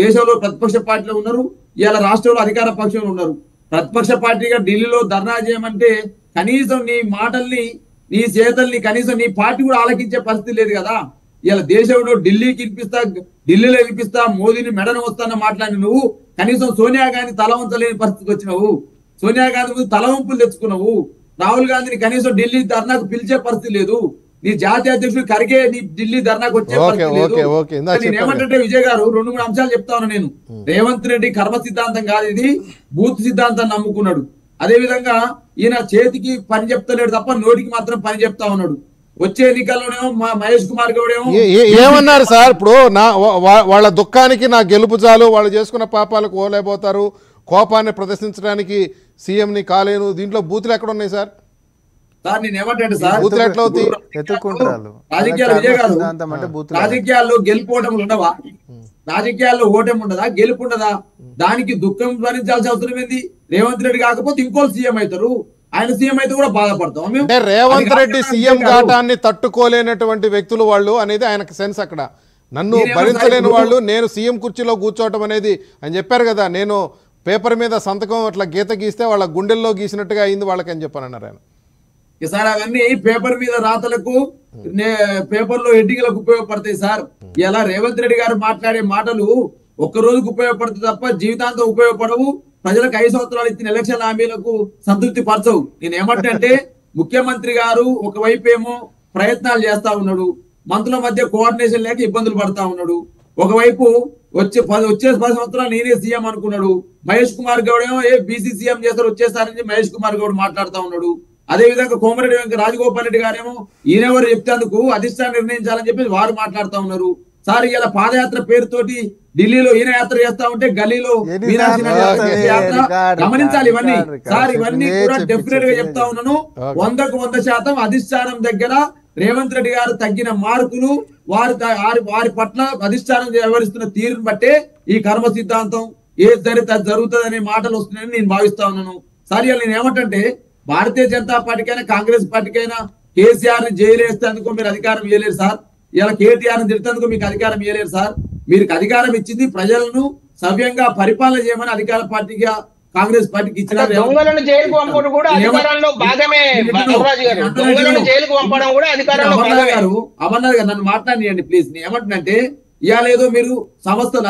దేశంలో ప్రతిపక్ష పార్టీలో ఉన్నారు, ఇవాళ రాష్ట్రంలో అధికార పక్షంలో ఉన్నారు. ప్రతిపక్ష పార్టీగా ఢిల్లీలో ధర్నా చేయమంటే కనీసం నీ మాటల్ని, నీ చేతల్ని కనీసం నీ పార్టీ కూడా ఆలకించే పరిస్థితి లేదు కదా. ఇలా దేశంలో ఢిల్లీలో వినిపిస్తా, మోదీని మెడను వస్తానని మాట్లాడి నువ్వు కనీసం సోనియా గాంధీ తల వంచలేని పరిస్థితికి వచ్చినావు. సోనియా గాంధీ ముందు తల వంపులు తెచ్చుకున్నావు. రాహుల్ గాంధీని కనీసం ఢిల్లీ ధర్నాకు పిలిచే పరిస్థితి లేదు. నీ జాతీయ అధ్యక్షుడు ఖర్గే నీ ఢిల్లీ ధర్నాకు వచ్చే పరిస్థితి లేదు. నేనేమంటే విజయ్ గారు 2-3 అంశాలు చెప్తా ఉన్నా నేను. రేవంత్ రెడ్డి కర్మ సిద్ధాంతం కాదు, ఇది బూత్ సిద్ధాంతాన్ని నమ్ముకున్నాడు. అదే విధంగా ఈయన చేతికి పని చెప్తలేడు తప్ప నోటికి మాత్రం పని చెప్తా ఉన్నాడు. వచ్చే ఎన్నికల్లోనేమో మహేష్ కుమార్ గౌడ్ ఏమన్నారు సార్? ఇప్పుడు వాళ్ళ దుఃఖానికి నా గెలుపు చాలు, వాళ్ళు చేసుకున్న పాపాలకు ఓలేపోతారు, కోపాన్ని ప్రదర్శించడానికి సీఎంని కాలేను, దీంట్లో బూతులు ఎక్కడ ఉన్నాయి సార్? సార్ నేను ఏమంటే సార్ రాజకీయాల్లో గెలుపోవటం ఉండవా? రాజకీయాల్లో ఓటమి ఉండదా? గెలుపు ఉండదా? దానికి దుఃఖం భరించాల్సిన అవసరం ఏంది? రేవంత్ రెడ్డి కాకపోతే ఇంకో సీఎం అవుతారు, ఆయన సీఎం అయితే కూడా బాధపడతాం. అంటే రేవంత్ రెడ్డి సీఎం ఘాటాన్ని తట్టుకోలేనటువంటి వ్యక్తులు వాళ్ళు అనేది ఆయనకు సెన్స్. అక్కడ నన్ను భరించలేని వాళ్ళు నేను సీఎం కుర్చీలో కూర్చోవటం అనేది అని చెప్పారు కదా. నేను పేపర్ మీద సంతకం అట్లా గీత గీస్తే వాళ్ళ గుండెల్లో గీసినట్టుగా అయింది వాళ్ళకి అని చెప్పానన్నారు ఆయన. సార్ అవన్నీ పేపర్ మీద రాతలకు, పేపర్ లో హెడ్డింగ్లకు ఉపయోగపడతాయి సార్. ఇలా రేవంత్ రెడ్డి గారు మాట్లాడే మాటలు ఒక్క రోజుకు ఉపయోగపడతాయి తప్ప జీవితాంతం ఉపయోగపడవు. ప్రజలకు 5 సంవత్సరాలు ఇచ్చిన ఎలక్షన్ హామీలకు సంతృప్తి పరచవు. నేను ఏమంటే ముఖ్యమంత్రి గారు ఒకవైపు ఏమో ప్రయత్నాలు చేస్తా ఉన్నాడు, మంత్రుల మధ్య కోఆర్డినేషన్ లేక ఇబ్బందులు పడతా ఉన్నాడు. ఒకవైపు వచ్చే 10 సంవత్సరాలు నేనే సీఎం అనుకున్నాడు. మహేష్ కుమార్ గౌడ్ ఏమో బీసీ సీఎం చేస్తారు వచ్చేసారని మహేష్ కుమార్ గౌడ్ మాట్లాడుతా ఉన్నాడు. అదే విధంగా కోమరెడ్డి వెంకట రాజగోపాల్ రెడ్డి గారేమో ఈయనెవరు చెప్తేందుకు అధిష్టానం నిర్ణయించాలని చెప్పి వారు మాట్లాడుతా ఉన్నారు. సార్ ఇలా పాదయాత్ర పేరుతోటి ఢిల్లీలో ఈయన యాత్ర చేస్తా ఉంటే గల్లీలో యాత్ర గమనించాలి. ఇవన్నీ సార్ ఇవన్నీ కూడా డెఫినెట్ గా చెప్తా ఉన్నాను. 100కు 100% అధిష్టానం దగ్గర రేవంత్ రెడ్డి గారు తగ్గిన మార్కులు వారి పట్ల అధిష్టానం వ్యవహరిస్తున్న తీరుని బట్టే ఈ కర్మ సిద్ధాంతం ఏది జరిగితే జరుగుతుంది అనే మాటలు వస్తున్నాయని నేను భావిస్తా ఉన్నాను. సార్ ఇలా నేను ఏమంటే భారతీయ జనతా పార్టీకైనా కాంగ్రెస్ పార్టీకైనా కేసీఆర్ ని జైలు వేస్తేందుకు మీరు అధికారం ఇవ్వలేరు సార్. ఇలా కేటీఆర్ తిడుతందుకు మీకు అధికారం ఇవ్వలేరు సార్. మీరు అధికారం ఇచ్చింది ప్రజలను సవ్యంగా పరిపాలన చేయమని అధికార పార్టీగా కాంగ్రెస్ పార్టీకి ఇచ్చిన. దొంగలను జైలుకు పంపడం కూడా అధికారంలో భాగమే. దొంగలను జైలుకు పంపడం కూడా అధికారంలో భాగమే. అమర్నాథ్ గారు నన్ను మాట్లాడియండి ప్లీజ్. ఏమంటున్నంటే ఇవాళ ఏదో మీరు సంస్థలు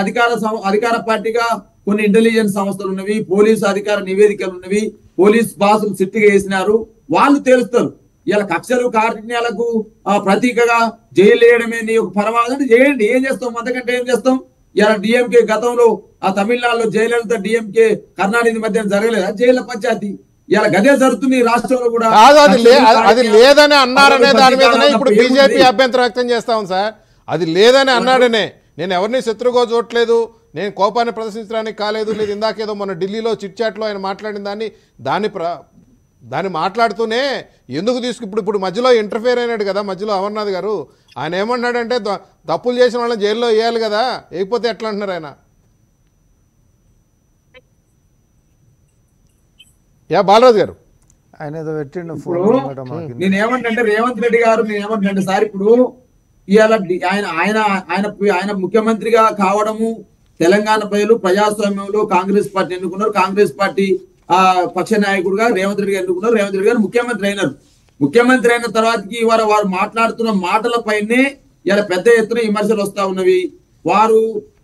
అధికార పార్టీగా కొన్ని ఇంటెలిజెన్స్ సంస్థలు ఉన్నవి, పోలీసు అధికార నివేదికలు ఉన్నవి, పోలీస్ బాసులు సిట్టిగా వేసినారు, వాళ్ళు తెలుస్తారు. ఇలా కక్షలు కార్యాలకు ప్రతీకగా జైలు వేయడమే నీ ఒక పరమాదంటే చేయండి. ఏం చేస్తాం అంతకంటే ఏం చేస్తాం? ఇలా డిఎంకే గతంలో ఆ తమిళనాడులో జయలలిత డిఎంకే కరుణానిధి మధ్య జరగలేదా జైళ్ల పంచాయతీ? ఇలా గదే జరుగుతుంది రాష్ట్రంలో కూడా. అది లేదని అన్నారనే దాని మీదనే ఇప్పుడు బీజేపీ అభ్యంతరం వ్యక్తం చేస్తాం సార్. అది లేదని అన్నాడనే, నేను ఎవరిని శత్రువుగా చూడట్లేదు, నేను కోపాన్ని ప్రదర్శించడానికి కాలేదు. లేదు ఇందాకేదో మొన్న ఢిల్లీలో చిట్ చాట్లో ఆయన మాట్లాడిన దాన్ని మాట్లాడుతూనే ఎందుకు ఇప్పుడు మధ్యలో ఇంటర్ఫేర్ అయినాడు కదా మధ్యలో అమర్నాథ్ గారు. ఆయన ఏమన్నాడంటే తప్పులు చేసిన వాళ్ళని జైల్లో వేయాలి కదా, వేయకపోతే ఎట్లా అంటున్నారు ఆయన? బాలరాజు గారు ఆయన ఏదో పెట్టిండు. నేనేమంటే రేవంత్ రెడ్డి గారు నేనేమంటే సార్, ఇప్పుడు ఇవాళ ఆయన ముఖ్యమంత్రిగా కావడము తెలంగాణ ప్రజలు ప్రజాస్వామ్యంలో కాంగ్రెస్ పార్టీ ఎన్నుకున్నారు. కాంగ్రెస్ పార్టీ పక్ష నాయకుడుగా రేవంత్ రెడ్డి గారు ఎన్నుకున్నారు. రేవంత్ రెడ్డి గారు ముఖ్యమంత్రి అయినారు. ముఖ్యమంత్రి అయిన తర్వాతకి ఇవాళ వారు మాట్లాడుతున్న మాటల పైనే ఇలా పెద్ద ఎత్తున విమర్శలు వస్తా ఉన్నవి. వారు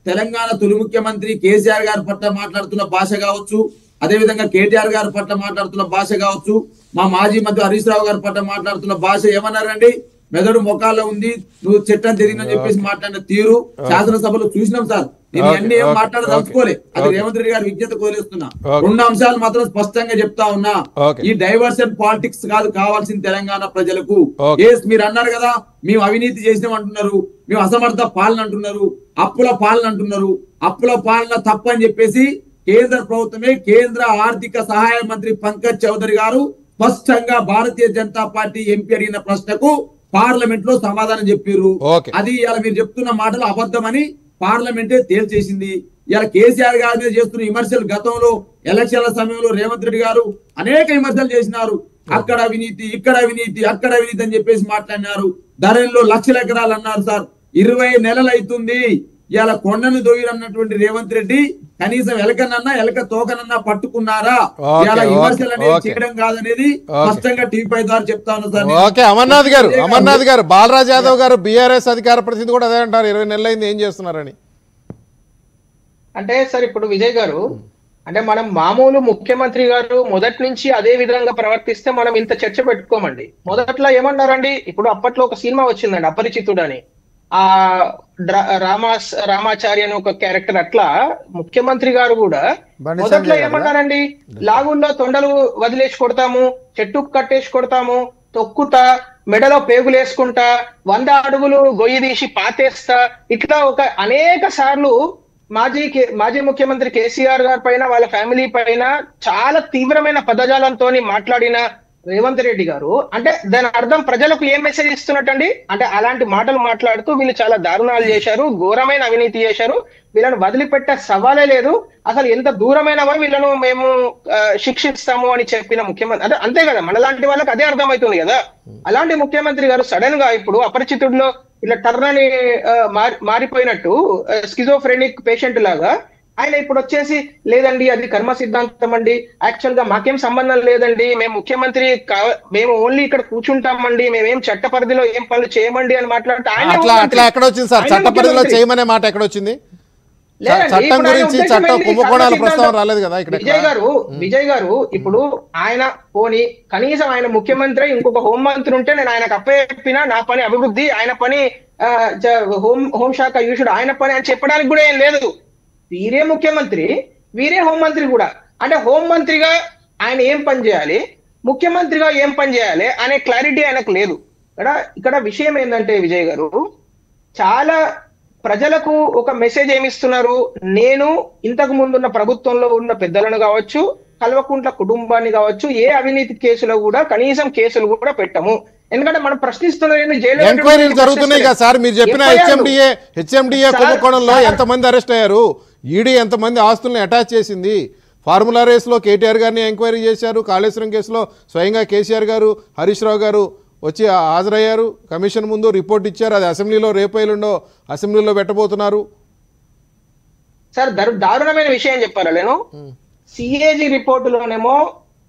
తెలంగాణ తొలి ముఖ్యమంత్రి కేసీఆర్ గారి పట్ల మాట్లాడుతున్న భాష కావచ్చు, అదేవిధంగా కేటీఆర్ గారి పట్ల మాట్లాడుతున్న భాష కావచ్చు, మా మాజీ మంత్రి హరీష్ రావు గారి పట్ల మాట్లాడుతున్న భాష ఏమన్నారండి? మెదడు మొఖాల్లో ఉంది, నువ్వు చట్టం తిరిగిందని చెప్పేసి మాట్లాడిన తీరు శాసనసభలో చూసినాం సార్. నేను అన్ని ఏం మాట్లాడదలుచుకోలే, అది రేవంత్ రెడ్డి గారి విజ్ఞత కోరేస్తున్నా. 2 అంశాలు మాత్రం స్పష్టంగా చెప్తా ఉన్నా. ఈ డైవర్షన్ పాలిటిక్స్ కాదు కావాల్సింది తెలంగాణ ప్రజలకు. మీరు అన్నారు కదా మేము అవినీతి చేసినాం అంటున్నారు, మేము అసమర్థ పాలన అంటున్నారు, అప్పుల పాలన అంటున్నారు. అప్పుల పాలన తప్పని చెప్పేసి కేంద్ర ప్రభుత్వమే, కేంద్ర ఆర్థిక సహాయ మంత్రి పంకజ్ చౌదరి గారు స్పష్టంగా భారతీయ జనతా పార్టీ ఎంపీ అడిగిన ప్రశ్నకు పార్లమెంట్ లో సమాధానం చెప్పారు. అది ఇలా మీరు చెప్తున్న మాటలు అబద్ధమని పార్లమెంటే తేల్చేసింది. ఇలా కేసీఆర్ గారి మీద చేస్తున్న విమర్శలు గతంలో ఎలక్షన్ల సమయంలో రేవంత్ రెడ్డి గారు అనేక విమర్శలు చేసినారు. అక్కడ అవినీతి, ఇక్కడ అవినీతి, అక్కడ అవినీతి అని చెప్పేసి మాట్లాడినారు. ధరల్లో లక్షల ఎకరాలు అన్నారు సార్. 20 నెలలు అవుతుంది. ఇలా కొండను దొయ్యరన్నటువంటి రేవంత్ రెడ్డి కనీసం ఎలక తోకనన్నా పట్టుకున్నారా? ఇలా విమర్శలు అనేది చేయడం కాదనేది స్పష్టంగా టీవీ ద్వారా చెప్తా ఉన్నా సార్. ఓకే, అమర్నాథ్ గారు బాలరాజ్ యాదవ్ గారు బీఆర్ఎస్ అధికార ప్రతినిధి కూడా అదే అంటారు, 20 నెలలు అయింది ఏం చేస్తున్నారని. అంటే సార్ ఇప్పుడు విజయ్ గారు, అంటే మనం మామూలు ముఖ్యమంత్రి గారు మొదటి నుంచి అదే విధంగా ప్రవర్తిస్తే మనం ఇంత చర్చ పెట్టుకోమండి. మొదట్లో ఏమన్నారండి, ఇప్పుడు అప్పట్లో ఒక సినిమా వచ్చిందండి అపరిచితుడు అని, ఆ రామాచారి అని ఒక క్యారెక్టర్. అట్లా ముఖ్యమంత్రి గారు కూడా మొదట్లో ఏమన్నారండి, లాగుల్లో తొండలు వదిలేసి కొడతాము, చెట్టు కట్టేసి కొడతాము, తొక్కుతా, మెడలో పేగులేసుకుంటా, 100 అడుగులు గొయ్యి తీసి పాతేస్తా, ఇట్లా ఒక అనేక సార్లు మాజీ ముఖ్యమంత్రి కేసీఆర్ గారి పైన, వాళ్ళ ఫ్యామిలీ పైన చాలా తీవ్రమైన పదజాలంతో మాట్లాడిన రేవంత్ రెడ్డి గారు, అంటే దాని అర్థం ప్రజలకు ఏం మెసేజ్ ఇస్తున్నట్టండి? అంటే అలాంటి మాటలు మాట్లాడుతూ వీళ్ళు చాలా దారుణాలు చేశారు, ఘోరమైన అవినీతి చేశారు, వీళ్ళను వదిలిపెట్టే సవాలే లేదు, అసలు ఎంత దూరమైన వారు వీళ్ళను మేము శిక్షిస్తాము అని చెప్పిన ముఖ్యమంత్రి. అదే అంతే కదా, మనలాంటి వాళ్ళకి అదే అర్థమవుతుంది కదా. అలాంటి ముఖ్యమంత్రి గారు సడన్ గా ఇప్పుడు అపరిచితుడిలో ఇలా టర్న్ అని మారిపోయినట్టు స్కిజోఫ్రెనిక్ పేషెంట్ లాగా ఆయన ఇప్పుడు వచ్చేసి లేదండి అది కర్మ సిద్ధాంతం అండి, యాక్చువల్ గా మాకేం సంబంధం లేదండి, మేము ముఖ్యమంత్రి మేము ఓన్లీ ఇక్కడ కూర్చుంటామండి, మేమేం చట్ట పరిధిలో ఏం పనులు చేయమండి అని మాట్లాడితే అట్లా ఎక్కడ వచ్చింది సార్? చట్ట పరిధిలో చేయమనే మాట ఎక్కడ వచ్చింది? చట్టం గురించి చట్టం కుంభకోణాల ప్రస్తావన రాలేదు కదా ఇక్కడ. విజయ్ గారు ఇప్పుడు ఆయన పోనీ కనీసం ఆయన ముఖ్యమంత్రి ఇంకొక హోంమంత్రి ఉంటే నేను ఆయనకు అప్పచెప్పినా నా పని అభివృద్ధి, ఆయన పని హోంశాఖ యూషుడు, ఆయన పని అని చెప్పడానికి కూడా ఏం లేదు. వీరే ముఖ్యమంత్రి, వీరే హోంమంత్రి కూడా. అంటే హోంమంత్రిగా ఆయన ఏం పని చేయాలి, ముఖ్యమంత్రిగా ఏం పని చేయాలి అనే క్లారిటీ ఆయనకు లేదు. ఇక్కడ విషయం ఏంటంటే విజయ్ గారు, చాలా ప్రజలకు ఒక మెసేజ్ ఏమిస్తున్నారు, నేను ఇంతకు ముందున్న ప్రభుత్వంలో ఉన్న పెద్దలను కావచ్చు, కల్వకుంట్ల కుటుంబాన్ని కావచ్చు, ఏ అవినీతి కేసులో కూడా కనీసం కేసులు కూడా పెట్టము. ఎందుకంటే మనం ప్రశ్నిస్తున్నది ఎంక్వైరీలు జరుగుతున్నాయి కదా సార్. మీరు చెప్పిన హెచ్ఎండిఏ కుంభకోణంలో ఎంతమంది అరెస్ట్ అయ్యారు, ఈడీ ఎంతమంది ఆస్తుల్ని అటాచ్ చేసింది, ఫార్ములా రేస్లో కేటీఆర్ గారిని ఎంక్వైరీ చేశారు, కాళేశ్వరం కేసులో స్వయంగా కేసీఆర్ గారు, హరీష్ రావు గారు వచ్చి హాజరయ్యారు, కమిషన్ ముందు రిపోర్ట్ ఇచ్చారు. అది అసెంబ్లీలో రేపైలుండో అసెంబ్లీలో పెట్టబోతున్నారు. సార్ దారుణమైన విషయం చెప్పారా నేను, సిఏజీ రిపోర్టులోనేమో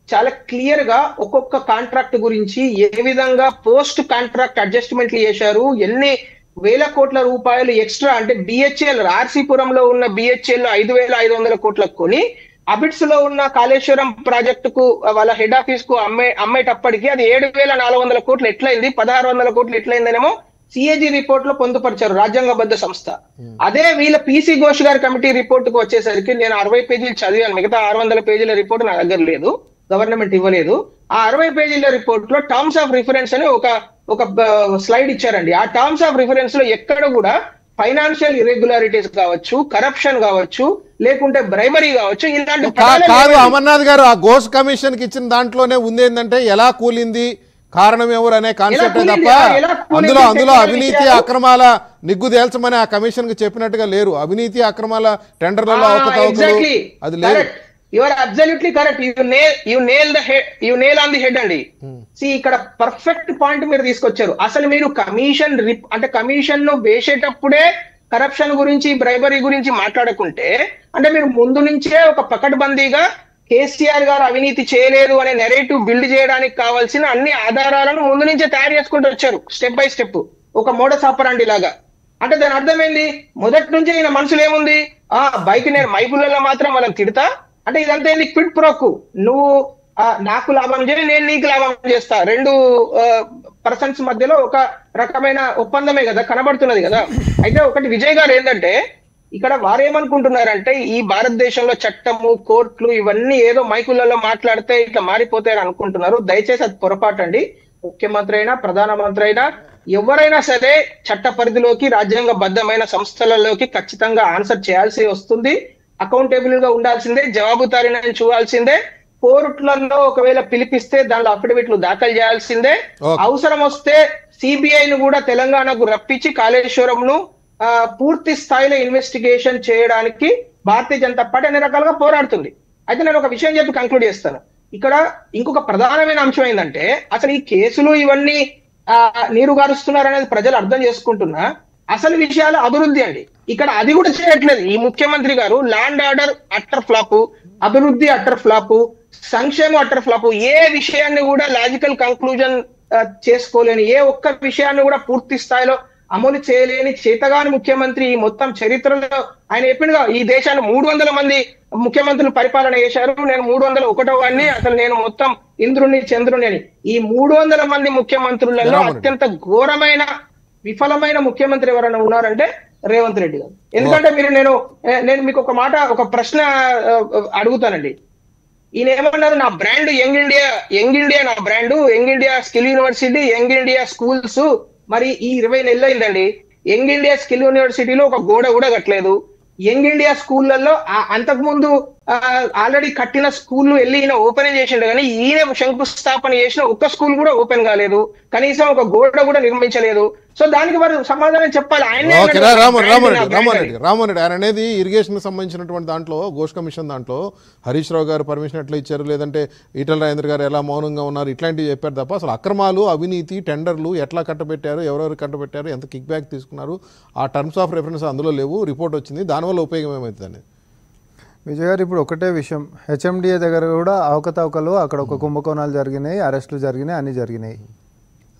చాలా క్లియర్ గా ఒక్కొక్క కాంట్రాక్ట్ గురించి ఏ విధంగా పోస్ట్ కాంట్రాక్ట్ అడ్జస్ట్మెంట్లు చేశారు, ఎన్ని వేల కోట్ల రూపాయలు ఎక్స్ట్రా అంటే బిహెచ్ఎల్ ఆర్సీపురంలో ఉన్న బిహెచ్ఎల్ 5,500 కోట్లకు కొని అబిడ్స్ లో ఉన్న కాళేశ్వరం ప్రాజెక్టుకు వాళ్ళ హెడ్ ఆఫీస్ కు అమ్మేటప్పటికి అది 7,400 కోట్లు ఎట్లయింది, 1,600 కోట్లు ఎట్లయిందనేమో సిఏజీ రిపోర్ట్ లో పొందుపరిచారు రాజ్యాంగబద్ధ సంస్థ. అదే వీళ్ళ పిసి ఘోష్ గారి కమిటీ రిపోర్ట్ కు వచ్చేసరికి నేను 60 పేజీలు చదివాను, మిగతా 600 పేజీల రిపోర్ట్ నా దగ్గర లేదు, గవర్నమెంట్ ఇవ్వలేదు. ఆ 60 పేజీల రిపోర్ట్ లో టర్మ్స్ ఆఫ్ రిఫరెన్స్ అని ఒక స్లైడ్ ఇచ్చారండి. ఆ టర్మ్స్ ఆఫ్ రిఫరెన్స్ లో ఎక్కడ కూడా ఫైనాన్షియల్ ఇర్రెగ్యులారిటీస్ కావచ్చు, కరప్షన్ కావచ్చు, లేకుంటే బ్రైబరీ కావచ్చు, ఇలాంటి కాదు అమర్నాథ్ గారు. ఆ ఘోష్ కమిషన్ కి ఇచ్చిన దాంట్లోనే ఉంది ఏంటంటే ఎలా కూలింది, కారణం ఎవరు అనే కాన్సెప్ట్ తప్ప అందులో అవినీతి అక్రమాల నిగ్గు తేల్చమని ఆ కమిషన్ కి చెప్పినట్టుగా లేరు. అవినీతి అక్రమాల టెండర్లలో అవకతవకలు అది లేదు. You are absolutely correct. You nail on the head అండి. ఇక్కడ పర్ఫెక్ట్ పాయింట్ మీరు తీసుకొచ్చారు. అసలు మీరు కమిషన్ ను వేసేటప్పుడే కరప్షన్ గురించి, బ్రైబరీ గురించి మాట్లాడుకుంటే అంటే మీరు ముందు నుంచే ఒక పకడ్బందీగా కేసీఆర్ గారు అవినీతి చేయలేదు అనే నెరేటివ్ బిల్డ్ చేయడానికి కావాల్సిన అన్ని ఆధారాలను ముందు నుంచే తయారు చేసుకుంటూ వచ్చారు, స్టెప్ బై స్టెప్, ఒక మోడస్ ఆపరాండి లాగా. అంటే దాని అర్థమైంది మొదటి నుంచి ఈయన మనసులో ఏముంది, బైక్ నేను మైకులలో మాత్రం వాళ్ళని తిడతా అంటే ఇదంతా ఏంది, క్విడ్ ప్రోకు, నువ్వు నాకు లాభం చేయి, నేను నీకు లాభం చేస్తా, రెండు పర్సన్స్ మధ్యలో ఒక రకమైన ఒప్పందమే కదా కనబడుతున్నది కదా. అయితే ఒకటి విజయ్ గారు ఏంటంటే ఇక్కడ వారేమనుకుంటున్నారంటే ఈ భారతదేశంలో చట్టము, కోర్టులు ఇవన్నీ ఏదో మైకులలో మాట్లాడితే ఇట్లా మారిపోతాయని అనుకుంటున్నారు. దయచేసి అది పొరపాటు అండి. ముఖ్యమంత్రి అయినా, ప్రధానమంత్రి అయినా, ఎవరైనా సరే చట్ట పరిధిలోకి, రాజ్యాంగబద్ధమైన సంస్థలలోకి ఖచ్చితంగా ఆన్సర్ చేయాల్సి వస్తుంది. అకౌంటబుల్ గా ఉండాల్సిందే, జవాబుదారీని చూడాల్సిందే. కోర్టులలో ఒకవేళ పిలిపిస్తే దానిలో అఫిడవిట్లు దాఖలు చేయాల్సిందే. అవసరం వస్తే సిబిఐను కూడా తెలంగాణకు రప్పించి కాళేశ్వరంను పూర్తి స్థాయిలో ఇన్వెస్టిగేషన్ చేయడానికి భారతీయ జనతా పార్టీ అన్ని రకాలుగా పోరాడుతుంది. అయితే నేను ఒక విషయం చెప్పి కంక్లూడ్ చేస్తాను. ఇక్కడ ఇంకొక ప్రధానమైన అంశం ఏంటంటే అసలు ఈ కేసులు ఇవన్నీ నీరు గారుస్తున్నారు అనేది ప్రజలు అర్థం చేసుకుంటున్నా, అసలు విషయాలు అభివృద్ధి అండి. ఇక్కడ అది కూడా చేయట్లేదు ఈ ముఖ్యమంత్రి గారు. ల్యాండ్ ఆర్డర్ అట్టర్ ఫ్లాపు, అభివృద్ధి అట్టర్ ఫ్లాపు, సంక్షేమం అట్టర్ ఫ్లాపు, ఏ విషయాన్ని కూడా లాజికల్ కంక్లూజన్ చేసుకోలేని, ఏ ఒక్క విషయాన్ని కూడా పూర్తి స్థాయిలో అమలు చేయలేని చేతగాని ముఖ్యమంత్రి ఈ మొత్తం చరిత్రలో. ఆయన ఎప్పుడుగా ఈ దేశాన్ని 300 మంది ముఖ్యమంత్రులు పరిపాలన చేశారు, నేను 301వ వాడిని, అసలు నేను మొత్తం ఇంద్రుని చంద్రుని అని. ఈ 300 మంది ముఖ్యమంత్రులలో అత్యంత ఘోరమైన విఫలమైన ముఖ్యమంత్రి ఎవరైనా ఉన్నారంటే రేవంత్ రెడ్డి గారు. ఎందుకంటే నేను మీకు ఒక ప్రశ్న అడుగుతానండి. ఈయన ఏమన్నారు, నా బ్రాండ్ యంగ్ ఇండియా నా brand, young India skill university, young India schools. మరి ఈ 20 నెలలు అయిందండి, యంగ్ ఇండియా స్కిల్ యూనివర్సిటీలో ఒక గోడ కూడా కట్టలేదు. యంగ్ ఇండియా స్కూళ్లలో అంతకుముందు ఆల్రెడీ కట్టిన స్కూల్ వెళ్ళి ఈయన ఓపెన్ చేసిండు, కానీ ఈయన శంకుస్థాపన చేసిన ఒక్క స్కూల్ కూడా ఓపెన్ కాలేదు, కనీసం ఒక గోడ కూడా నిర్మించలేదు. సో దానికి మరి సమాధానం చెప్పాలి. రామోరెడ్డి ఆయన అనేది ఇరిగేషన్ సంబంధించినటువంటి దాంట్లో ఘోష్ కమిషన్ దాంట్లో హరీష్ రావు గారు పర్మిషన్ ఎట్లా ఇచ్చారు, లేదంటే ఈటల రాజేంద్ర గారు ఎలా మౌనంగా ఉన్నారు, ఇట్లాంటివి చెప్పారు తప్ప అసలు అక్రమాలు, అవినీతి, టెండర్లు ఎట్లా కట్టబెట్టారు, ఎవరెవరు కట్టబెట్టారు, ఎంత కిక్ బ్యాక్ తీసుకున్నారు, ఆ టర్మ్స్ ఆఫ్ రెఫరెన్స్ అందులో లేవు. రిపోర్ట్ వచ్చింది, దానివల్ల ఉపయోగం ఏమవుతుంది అనేది. విజయ్ గారు ఇప్పుడు ఒకటే విషయం, హెచ్ఎండిఏ దగ్గర కూడా అవకతవకలు, అక్కడ ఒక కుంభకోణాలు జరిగినాయి, అరెస్టులు జరిగినాయి, అన్నీ జరిగినాయి.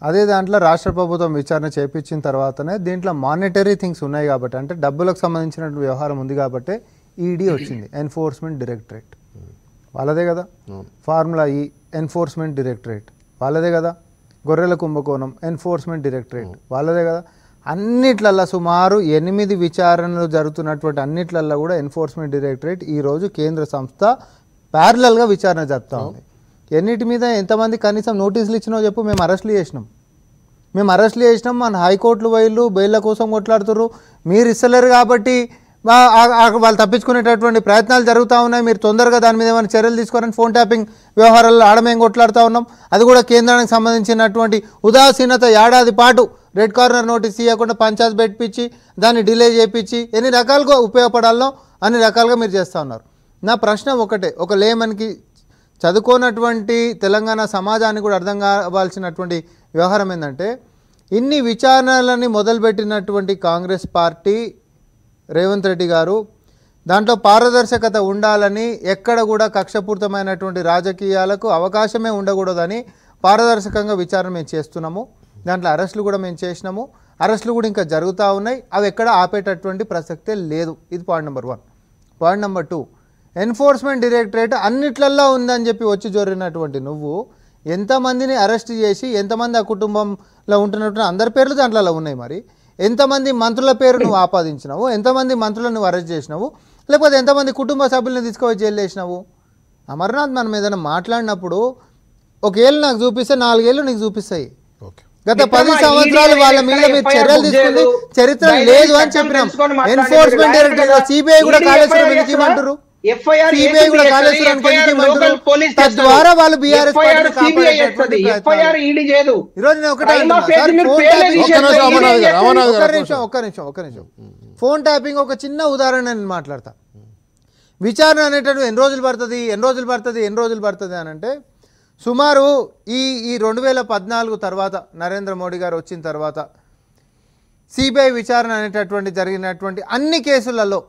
అదే దాంట్లో రాష్ట్ర ప్రభుత్వం విచారణ చేపించిన తర్వాతనే దీంట్లో మానిటరీ థింగ్స్ ఉన్నాయి కాబట్టి, అంటే డబ్బులకు సంబంధించిన వ్యవహారం ఉంది కాబట్టి ఈడీ వచ్చింది, ఎన్ఫోర్స్మెంట్ డైరెక్టరేట్ వాళ్ళదే కదా. ఫార్ములా ఈ ఎన్ఫోర్స్మెంట్ డైరెక్టరేట్ వాళ్ళదే కదా. గొర్రెల కుంభకోణం ఎన్ఫోర్స్మెంట్ డైరెక్టరేట్ వాళ్ళదే కదా. అన్నిట్లల్లో సుమారు 8 విచారణలు జరుగుతున్నటువంటి అన్నిట్లల్లో కూడా ఎన్ఫోర్స్మెంట్ డైరెక్టరేట్ ఈరోజు కేంద్ర సంస్థ ప్యారలల్గా విచారణ జరుపుతూ ఉంది. ఎన్నిటి మీద ఎంతమంది కనీసం నోటీసులు ఇచ్చినో చెప్పు. మేము అరెస్టులు చేసినాం, మన హైకోర్టులు వైళ్ళు బెయిల్ల కోసం కొట్లాడుతున్నారు, మీరు ఇస్తలేరు కాబట్టి వాళ్ళు తప్పించుకునేటటువంటి ప్రయత్నాలు జరుగుతూ ఉన్నాయి, మీరు తొందరగా దాని మీద ఏమైనా చర్యలు తీసుకోవాలని ఫోన్ ట్యాపింగ్ వ్యవహారాల్లో ఆడమేం కొట్లాడుతూ ఉన్నాం. అది కూడా కేంద్రానికి సంబంధించినటువంటి ఉదాసీనత. ఏడాది పాటు రెడ్ కార్నర్ నోటీస్ ఇవ్వకుండా పంచాయత్ పెట్టించి దాన్ని డిలే చేయించి ఎన్ని రకాలుగా ఉపయోగపడాలో అన్ని రకాలుగా మీరు చేస్తూ ఉన్నారు. నా ప్రశ్న ఒకటే, ఒక లేమన్కి చదువుకోనటువంటి తెలంగాణ సమాజానికి కూడా అర్థం కావాల్సినటువంటి వ్యవహారం ఏంటంటే ఇన్ని విచారణలని మొదలుపెట్టినటువంటి కాంగ్రెస్ పార్టీ రేవంత్ రెడ్డి గారు దాంట్లో పారదర్శకత ఉండాలని ఎక్కడ కూడా కక్షపూరితమైనటువంటి రాజకీయాలకు అవకాశమే ఉండకూడదని పారదర్శకంగా విచారణ మేము చేస్తున్నాము. దాంట్లో అరెస్టులు కూడా మేము చేసినాము. అరెస్టులు కూడా ఇంకా జరుగుతూ ఉన్నాయి. అవి ఎక్కడ ఆపేటటువంటి ప్రసక్తే లేదు. ఇది point number 1. Point number 2, enforcement directorate అన్నిట్లల్లో ఉందని చెప్పి వచ్చి జోరినటువంటి నువ్వు ఎంతమందిని అరెస్ట్ చేసి ఎంతమంది ఆ కుటుంబంలో ఉంటున్నటువంటి అందరి పేర్లు దాంట్లో ఉన్నాయి. మరి ఎంతమంది మంత్రుల పేరు నువ్వు ఆపాదించినావు, ఎంతమంది మంత్రులను నువ్వు అరెస్ట్ చేసినావు, లేకపోతే ఎంతమంది కుటుంబ సభ్యులను తీసుకుపోయి జైలు వేసినావు? అమర్నాథ్ మనం ఏదైనా మాట్లాడినప్పుడు 1 ఏళ్ళు నాకు చూపిస్తే 4 ఏళ్ళు నీకు చూపిస్తాయి. గత 10 సంవత్సరాలు వాళ్ళ మీద మీరు చర్యలు తీసుకుంది చరిత్ర లేదు అని చెప్పినాం. ఎన్ఫోర్స్మెంట్ డైరెక్టరేట్ సిబిఐ కూడా కాళేశ్వరం ఎందుకు ఇవ్వమంటారు? సిబిఐ కూడా కాళేశ్వరం ఎందుకు ఇవ్వమంటారు? తద్వారా వాళ్ళు బీఆర్ఎస్ పార్టీని కాపాడేటటువంటి ఈరోజు నేను ఒకటే ఒక్క నిమిషం ఫోన్ ట్యాపింగ్ ఒక చిన్న ఉదాహరణ నేను మాట్లాడతా. విచారణ అనేటటువంటి ఎన్ని రోజులు పడుతుంది అని అంటే సుమారు ఈ 2014 తర్వాత నరేంద్ర మోడీ గారు వచ్చిన తర్వాత సిబిఐ విచారణ అనేటటువంటి జరిగినటువంటి అన్ని కేసులలో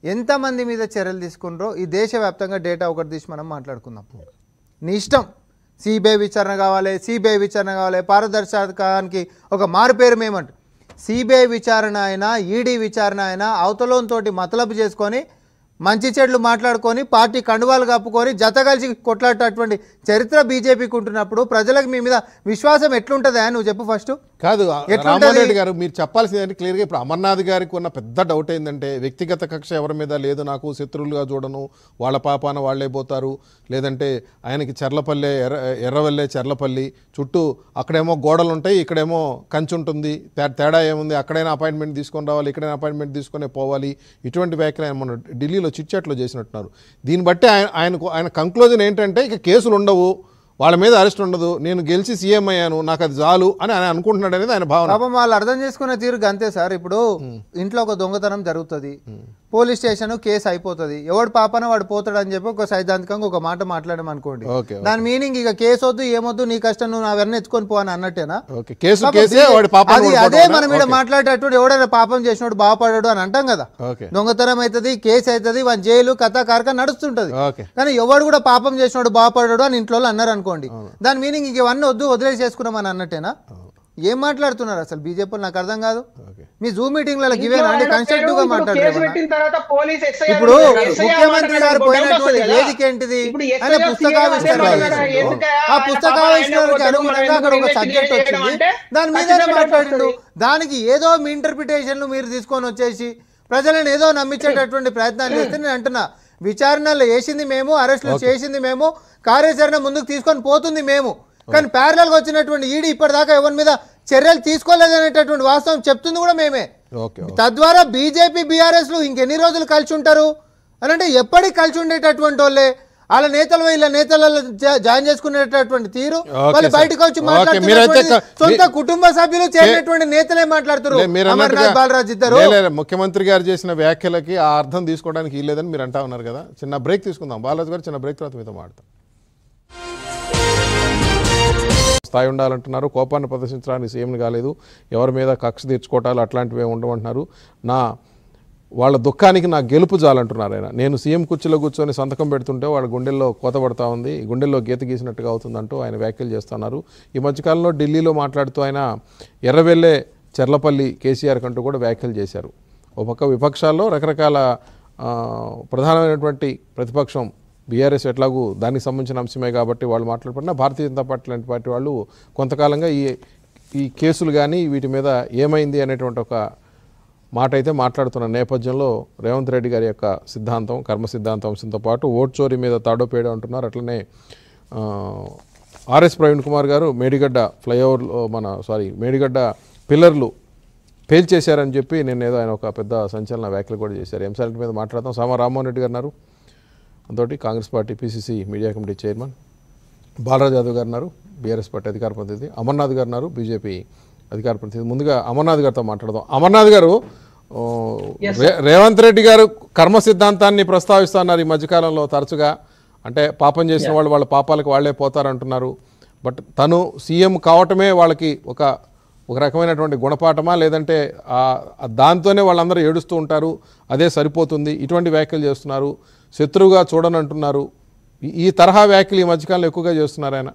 ఎంతమంది మీద చర్యలు తీసుకున్నారో ఈ దేశవ్యాప్తంగా డేటా ఒకటి తీసి మనం మాట్లాడుకుందాం. నీ ఇష్టం. సిబిఐ విచారణ కావాలి, పారదర్శకానికి ఒక మారు పేరు మేమంట. సిబిఐ విచారణ అయినా ఈడీ విచారణ అయినా అవతలంతోటి మతలబు చేసుకొని మంచి చెడ్లు మాట్లాడుకొని పార్టీ కండువాలు కప్పుకొని జత కలిసి కొట్లాడేటటువంటి చరిత్ర బీజేపీకి ఉంటున్నప్పుడు ప్రజలకు మీ మీద విశ్వాసం ఎట్లుంటుందా నువ్వు చెప్పు ఫస్ట్. కాదు రామ్మోహన్ రెడ్డి గారు, మీరు చెప్పాల్సింది ఏంటంటే క్లియర్గా ఇప్పుడు అమర్నాథ్ గారికి ఉన్న పెద్ద డౌట్ ఏంటంటే వ్యక్తిగత కక్ష ఎవరి మీద లేదు, నాకు శత్రువులుగా చూడను, వాళ్ళ పాపాన వాళ్లే పోతారు, లేదంటే ఆయనకి చెర్లపల్లి ఎర్రవల్లే చెర్లపల్లి చుట్టూ అక్కడేమో గోడలు ఉంటాయి, ఇక్కడేమో కంచి ఉంటుంది, తేడా ఏముంది, అక్కడైనా అపాయింట్మెంట్ తీసుకొని రావాలి, ఇక్కడైనా అపాయింట్మెంట్ తీసుకునే పోవాలి, ఇటువంటి వ్యాఖ్యలు ఆయన మొన్న ఢిల్లీలో చిట్చాట్లో చేసినట్టున్నారు. దీన్ని బట్టి ఆయన కంక్లూజన్ ఏంటంటే ఇక కేసులు ఉండవు, వాళ్ళ మీద అరెస్ట్ ఉండదు, నేను గెలిచి సీఎం అయ్యాను, నాకు అది చాలు అని ఆయన అనుకుంటున్నాడు అనేది ఆయన భావన. పాపం వాళ్ళు అర్థం చేసుకునే తీరు అంతే సార్. ఇప్పుడు ఇంట్లో ఒక దొంగతనం జరుగుతుంది, పోలీస్ స్టేషన్ కేసు అయిపోతుంది, ఎవడు పాపన వాడు పోతాడు అని చెప్పి ఒక సైద్ధాంతికంగా ఒక మాట మాట్లాడడం అనుకోండి. దాని మీనింగ్ ఇక కేసు వద్దు ఏమొద్దు నీ కష్టం నువ్వు అవన్నీ ఎత్తుకొని పో అని అన్నట్టేనా? అదే మనం ఇక్కడ మాట్లాడేటప్పుడు ఎవడైనా పాపం చేసినోడు బాగుపడాడు అని అంటాం కదా. దొంగతనం అవుతుంది, కేసు అవుతుంది, వాళ్ళ జైలు కథా కార్క నడుస్తుంటది. కానీ ఎవడు కూడా పాపం చేసినోడు బాగుపడాడు అని ఇంట్లో అన్నారు అనుకోండి, దాని మీనింగ్ ఇక ఇవన్నీ వద్దు వదిలేసి చేసుకున్నాం అని అన్నట్టేనా? ఏం మాట్లాడుతున్నారు అసలు బీజేపీ? నాకు అర్థం కాదు. మీ జూమ్ మీటింగ్లలో ఇవేనా అంటే కన్స్ట్రక్టివ్ గా మాట్లాడారు. ఇప్పుడు ముఖ్యమంత్రి గారు పోయినటువంటి వేదిక ఏంటిది? ఆయన పుస్తకావిష్కరణ. ఆ పుస్తకావిష్కరణకి అనుగుణంగా అక్కడ ఒక సబ్జెక్ట్ వచ్చింది, దాని మీదనే మాట్లాడిండు. దానికి ఏదో మీ ఇంటర్ప్రిటేషన్లు మీరు తీసుకొని వచ్చేసి ప్రజలను ఏదో నమ్మించేటటువంటి ప్రయత్నాలు చేస్తే నేను అంటున్నా, విచారణలో వేసింది మేము, అరెస్టులు చేసింది మేము, కార్యాచరణ ముందుకు తీసుకొని పోతుంది మేము. కానీ ప్యారలల్ గా వచ్చినటువంటి ఈడీ ఇప్పటిదాకా ఎవరి మీద చర్యలు తీసుకోలేదనేటటువంటి వాస్తవం చెప్తుంది కూడా మేమే. తద్వారా బీజేపీ బీఆర్ఎస్ లు ఇంకెన్ని రోజులు కలిసి ఉంటారు అని అంటే ఎప్పటికి కలిసి ఉండేటటువంటి వాళ్ళే వాళ్ళ నేతలు వీళ్ళ నేతలలో జాయిన్ చేసుకునేటటువంటి తీరు వాళ్ళు బయటకు వచ్చి మాట్లాడుతున్నారు. సొంత కుటుంబ సభ్యులు చేరినటువంటి నేతలే మాట్లాడుతారు. బాలరాజ్ ఇద్దరు ముఖ్యమంత్రి గారు చేసిన వ్యాఖ్యలకి ఆ అర్థం తీసుకోవడానికి లేదని మీరు అంటా ఉన్నారు కదా. చిన్న బ్రేక్ తీసుకుందాం. బాలరాజ్ గారు చిన్న బ్రేక్ తర్వాత మీతో మాట్లాడతాం. స్థాయి ఉండాలంటున్నారు, కోపాన్ని ప్రదర్శించడానికి సీఎంని కాలేదు, ఎవరి మీద కక్ష తీర్చుకోవటాలు అట్లాంటివి ఉండమంటున్నారు. వాళ్ళ దుఃఖానికి నా గెలుపు చాలంటున్నారు ఆయన. నేను సీఎం కుర్చీలో కూర్చొని సంతకం పెడుతుంటే వాళ్ళ గుండెల్లో కోత పడతా ఉంది, గుండెల్లో గీత గీసినట్టుగా అవుతుందంటూ ఆయన వ్యాఖ్యలు చేస్తున్నారు. ఈ మధ్యకాలంలో ఢిల్లీలో మాట్లాడుతూ ఆయన ఎర్రవెల్లే చెర్లపల్లి కేసీఆర్ కంటూ కూడా వ్యాఖ్యలు చేశారు. ఒక పక్క విపక్షాల్లో రకరకాల ప్రధానమైనటువంటి ప్రతిపక్షం బీఆర్ఎస్ ఎట్లాగూ దానికి సంబంధించిన అంశమే కాబట్టి వాళ్ళు మాట్లాడుతున్నా, భారతీయ జనతా పార్టీ లాంటి పార్టీ వాళ్ళు కొంతకాలంగా ఈ కేసులు కానీ వీటి మీద ఏమైంది అనేటువంటి ఒక మాట అయితే మాట్లాడుతున్న నేపథ్యంలో రేవంత్ రెడ్డి గారి యొక్క సిద్ధాంతం, కర్మ సిద్ధాంతం అంశంతో పాటు ఓట్ చోరీ మీద తాడో పేడో అంటున్నారు. అట్లనే ఆర్ఎస్ ప్రవీణ్ కుమార్ గారు మేడిగడ్డ ఫ్లైఓవర్లో మేడిగడ్డ పిల్లర్లు పేల్చేశారని చెప్పి నేను ఏదో ఆయన ఒక పెద్ద సంచలన వ్యాఖ్యలు కూడా చేశారు. ఎంసెట్ మీద మాట్లాడతాం. సామా రామ్మోహన్ రెడ్డి గారు ఉన్నారు, అంతోటి Congress party PCC media committee chairman Balraj Yadav garu ఉన్నారు, బీఆర్ఎస్ పార్టీ అధికార ప్రతినిధి అమర్నాథ్ గారు ఉన్నారు, బీజేపీ అధికార ప్రతినిధి. ముందుగా అమర్నాథ్ గారితో మాట్లాడదాం. అమర్నాథ్ గారు, రేవంత్ రెడ్డి గారు కర్మ సిద్ధాంతాన్ని ప్రస్తావిస్తున్నారు ఈ మధ్యకాలంలో తరచుగా. అంటే పాపం చేసిన వాళ్ళు వాళ్ళ పాపాలకు వాళ్లే పోతారంటున్నారు. బట్ తను సీఎం కావటమే వాళ్ళకి ఒక రకమైనటువంటి గుణపాఠమా, లేదంటే దాంతోనే వాళ్ళందరూ ఏడుస్తూ ఉంటారు, అదే సరిపోతుంది, ఇటువంటి వ్యాఖ్యలు చేస్తున్నారు, శత్రువుగా చూడనంటున్నారు. ఈ తరహా వ్యాఖ్యలు ఈ మధ్యకాలంలో ఎక్కువగా చేస్తున్నారు ఆయన.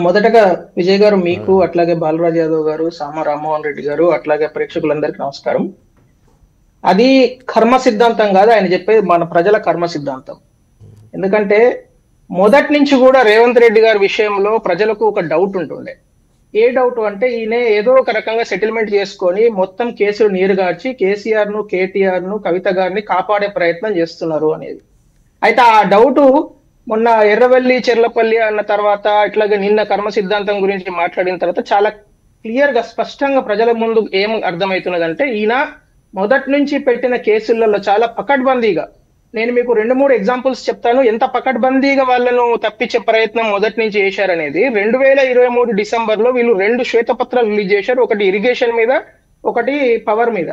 మొదటగా విజయ్ గారు మీకు, అట్లాగే బాలరాజ్ యాదవ్ గారు, సామ రామ్మోహన్ రెడ్డి గారు, అట్లాగే ప్రేక్షకులందరికీ నమస్కారం. అది కర్మ సిద్ధాంతం కాదు, ఆయన చెప్పేది మన ప్రజల కర్మ సిద్ధాంతం. ఎందుకంటే మొదటి నుంచి కూడా రేవంత్ రెడ్డి గారి విషయంలో ప్రజలకు ఒక డౌట్ ఉంటుండే. ఏ డౌట్ అంటే ఈయన ఏదో ఒక రకంగా సెటిల్మెంట్ చేసుకొని మొత్తం కేసులు నీరుగార్చి కేసీఆర్ ను, కేటీఆర్ ను, కవిత గారిని కాపాడే ప్రయత్నం చేస్తున్నారు అనేది. అయితే ఆ డౌట్ మొన్న ఎర్రవెల్లి, చెర్లపల్లి అన్న తర్వాత, ఇట్లాగే నిన్న కర్మ సిద్ధాంతం గురించి మాట్లాడిన తర్వాత చాలా క్లియర్ గా స్పష్టంగా ప్రజల ముందు ఏం అర్థమవుతున్నదంటే, ఈయన మొదటి నుంచి పెట్టిన కేసులలో చాలా పకడ్బందీగా, నేను మీకు 2-3 ఎగ్జాంపుల్స్ చెప్తాను ఎంత పకడ్బందీగా వాళ్ళను తప్పించే ప్రయత్నం మొదటి నుంచి చేశారనేది. 2023 డిసెంబర్లో వీళ్ళు 2 శ్వేతపత్రాలు రిలీజ్ చేశారు. ఒకటి ఇరిగేషన్ మీద, ఒకటి పవర్ మీద.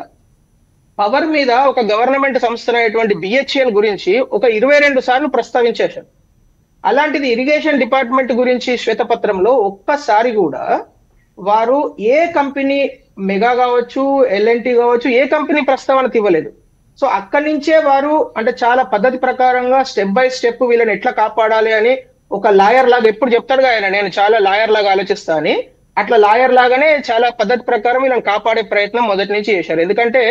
పవర్ మీద ఒక గవర్నమెంట్ సంస్థ అయినటువంటి BHEL గురించి ఒక 22 సార్లు ప్రస్తావించేశారు. అలాంటిది ఇరిగేషన్ డిపార్ట్మెంట్ గురించి శ్వేతపత్రంలో ఒక్కసారి కూడా వారు ఏ కంపెనీ, మెగా కావచ్చు, LNT కావచ్చు, ఏ కంపెనీ ప్రస్తావన ఇవ్వలేదు. సో అక్కడి నుంచే వారు అంటే చాలా పద్ధతి ప్రకారంగా స్టెప్ బై స్టెప్ వీళ్ళని ఎట్లా కాపాడాలి అని ఒక లాయర్ లాగా ఎప్పుడు చెప్తాడుగా ఆయన, నేను చాలా లాయర్ లాగా ఆలోచిస్తా అని, అట్లా లాయర్ లాగానే చాలా పద్ధతి ప్రకారం వీళ్ళని కాపాడే ప్రయత్నం మొదటి నుంచి చేశారు. ఎందుకంటే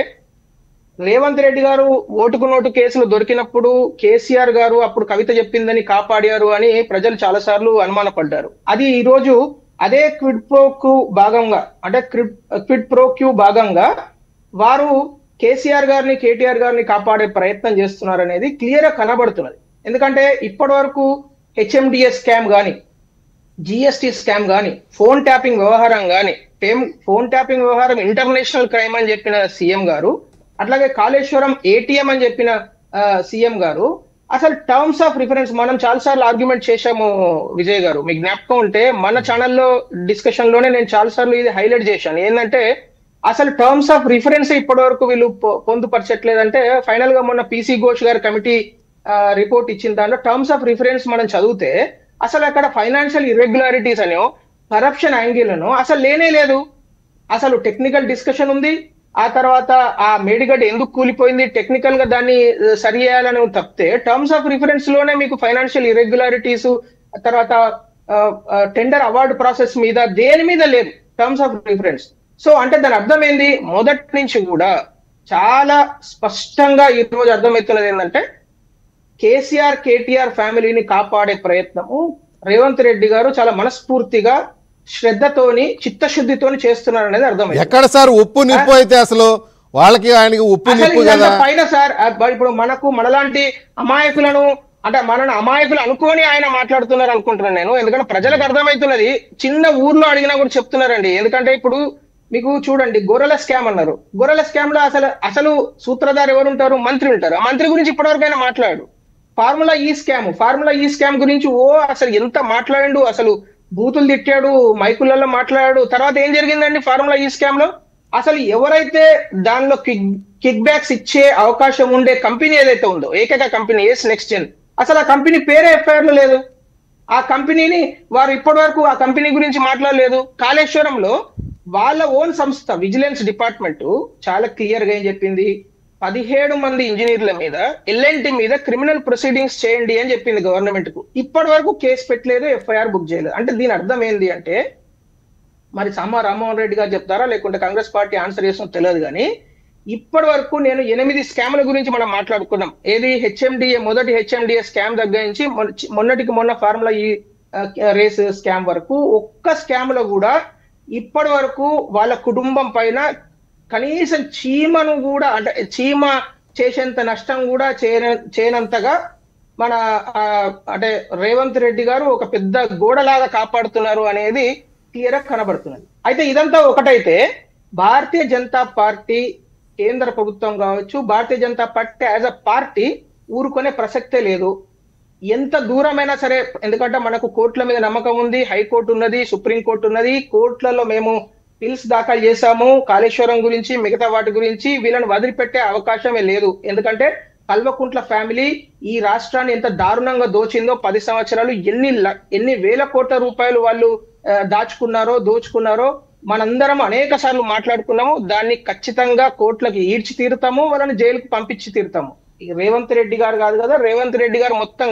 రేవంత్ రెడ్డి గారు ఓటుకు నోటు కేసులు దొరికినప్పుడు కేసీఆర్ గారు అప్పుడు కవిత చెప్పిందని కాపాడారు అని ప్రజలు చాలా సార్లు అనుమానపడ్డారు. అది ఈ రోజు అదే క్విడ్ ప్రోకు భాగంగా, అంటే క్విడ్ ప్రోక్యూ భాగంగా వారు కేసీఆర్ గారిని, కేటీఆర్ గారిని కాపాడే ప్రయత్నం చేస్తున్నారు అనేది క్లియర్ గా కనబడుతున్నది. ఎందుకంటే ఇప్పటి వరకు HMDA స్కామ్ కానీ, GST స్కామ్ కానీ, ఫోన్ ట్యాపింగ్ వ్యవహారం కానీ, ఫోన్ ట్యాపింగ్ వ్యవహారం ఇంటర్నేషనల్ క్రైమ్ అని చెప్పిన సీఎం గారు, అట్లాగే కాళేశ్వరం ATM అని చెప్పిన సీఎం గారు, అసలు టర్మ్స్ ఆఫ్ రిఫరెన్స్ మనం చాలాసార్లు ఆర్గ్యుమెంట్ చేశాము విజయ్ గారు, మీకు జ్ఞాపకం ఉంటే మన ఛానల్లో డిస్కషన్ లోనే నేను చాలాసార్లు ఇది హైలైట్ చేశాను. ఏంటంటే అసలు టర్మ్స్ ఆఫ్ రిఫరెన్స్ ఇప్పటి వరకు వీళ్ళు పొందుపరచట్లేదంటే, ఫైనల్ గా మొన్న PC ఘోష్ గారి కమిటీ రిపోర్ట్ ఇచ్చిన దాంట్లో టర్మ్స్ ఆఫ్ రిఫరెన్స్ మనం చదివితే అసలు అక్కడ ఫైనాన్షియల్ ఇర్రెగ్యులారిటీస్ అనో, కరప్షన్ యాంగిల్ అనో అసలు లేనే లేదు. అసలు టెక్నికల్ డిస్కషన్ ఉంది, ఆ తర్వాత ఆ మేడిగడ్డ ఎందుకు కూలిపోయింది, టెక్నికల్ గా దాన్ని సరి చేయాలని తప్పితే టర్మ్స్ ఆఫ్ రిఫరెన్స్ లోనే మీకు ఫైనాన్షియల్ ఇర్రెగ్యులారిటీస్, తర్వాత టెండర్ అవార్డు ప్రాసెస్ మీద దేని మీద లేదు టర్మ్స్ ఆఫ్ రిఫరెన్స్. సో అంటే దాని అర్థం ఏంది, మొదటి నుంచి కూడా చాలా స్పష్టంగా ఈ రోజు అర్థమవుతున్నది ఏంటంటే కేసీఆర్, కేటీఆర్ ఫ్యామిలీని కాపాడే ప్రయత్నము రేవంత్ రెడ్డి గారు చాలా మనస్ఫూర్తిగా, శ్రద్ధతోని, చిత్తశుద్ధితోని చేస్తున్నారు అనేది అర్థమైంది. ఎక్కడ సార్ ఉప్పు నిప్పు అయితే అసలు వాళ్ళకి ఆయనకి ఉప్పు నిప్పు కదా పైన సార్. ఇప్పుడు మనలాంటి అమాయకులను, అంటే మనను అమాయకులు అనుకోని ఆయన మాట్లాడుతున్నారు అనుకుంటున్నాను నేను. ఎందుకంటే ప్రజలకు అర్థమవుతున్నది, చిన్న ఊర్లో అడిగినా కూడా చెప్తున్నారండి. ఎందుకంటే ఇప్పుడు మీకు చూడండి, గొర్రెల స్కామ్ అన్నారు. గొర్రెల స్కామ్ లో అసలు సూత్రధారు ఎవరు ఉంటారు? మంత్రి ఉంటారు. ఆ మంత్రి గురించి ఇప్పటివరకైనా మాట్లాడు. ఫార్ములా ఈ స్కామ్ గురించి అసలు ఎంత మాట్లాడిండు, అసలు బూతులు తిట్టాడు, మైకులలో మాట్లాడాడు. తర్వాత ఏం జరిగిందండి ఫార్ములా ఈ స్కామ్ లో? అసలు ఎవరైతే దానిలో కిక్ బ్యాక్స్ ఇచ్చే అవకాశం ఉండే కంపెనీ ఏదైతే ఉందో, ఏకైక కంపెనీ ఏస్ నెక్స్ట్ జెన్, అసలు ఆ కంపెనీ పేరే ఎఫ్ఐఆర్ లో లేదు. ఆ కంపెనీని వారు ఇప్పటి వరకు ఆ కంపెనీ గురించి మాట్లాడలేదు. కాళేశ్వరంలో వాళ్ళ ఓన్ సంస్థ విజిలెన్స్ డిపార్ట్మెంట్ చాలా క్లియర్ గా ఏం చెప్పింది, 17 మంది ఇంజనీర్ల మీద, LNT మీద క్రిమినల్ ప్రొసీడింగ్స్ చేయండి అని చెప్పింది గవర్నమెంట్ కు. ఇప్పటి వరకు కేసు పెట్టలేదు, FIR బుక్ చేయలేదు. అంటే దీని అర్థం ఏంది అంటే, మరి సామ రామ్మోహన్ రెడ్డి గారు చెప్తారా లేకుంటే కాంగ్రెస్ పార్టీ ఆన్సర్ చేస్తుందో తెలియదు కానీ, ఇప్పటి వరకు నేను 8 స్కామ్ల గురించి మనం మాట్లాడుకున్నాం. ఏది మొదటి HMDA స్కామ్ దగ్గర నుంచి మొన్న ఫార్ములా ఈ రేస్ స్కామ్ వరకు ఒక్క స్కామ్ లో కూడా ఇప్పటి వరకు వాళ్ళ కుటుంబం పైన కనీసం చీమను కూడా, అంటే చీమ చేసేంత నష్టం కూడా చేయనంతగా మన అంటే రేవంత్ రెడ్డి గారు ఒక పెద్ద గోడలాగా కాపాడుతున్నారు అనేది క్లియర్ గా కనబడుతున్నది. అయితే ఇదంతా ఒకటైతే, భారతీయ జనతా పార్టీ కేంద్ర ప్రభుత్వం కావచ్చు, Bharatiya Janata party as a party ఊరుకునే ప్రసక్తే లేదు. ఎంత దూరమైనా సరే, ఎందుకంటే మనకు కోర్టుల మీద నమ్మకం ఉంది, హైకోర్టు ఉన్నది, సుప్రీంకోర్టు ఉన్నది. కోర్టులలో మేము పిల్స్ దాఖలు చేశాము కాళేశ్వరం గురించి, మిగతా వాటి గురించి. వీళ్ళని వదిలిపెట్టే అవకాశమే లేదు. ఎందుకంటే కల్వకుంట్ల ఫ్యామిలీ ఈ రాష్ట్రాన్ని ఎంత దారుణంగా దోచిందో 10 సంవత్సరాలు ఎన్ని వేల కోట్ల రూపాయలు వాళ్ళు దోచుకున్నారో మనందరం అనేక సార్లు మాట్లాడుకున్నాము. దాన్ని ఖచ్చితంగా కోర్టులకు ఈడ్చి తీరుతాము, వాళ్ళని జైలుకు పంపించి తీరుతాము. రేవంత్ రెడ్డి గారు కాదు కదా, రేవంత్ రెడ్డి గారు మొత్తం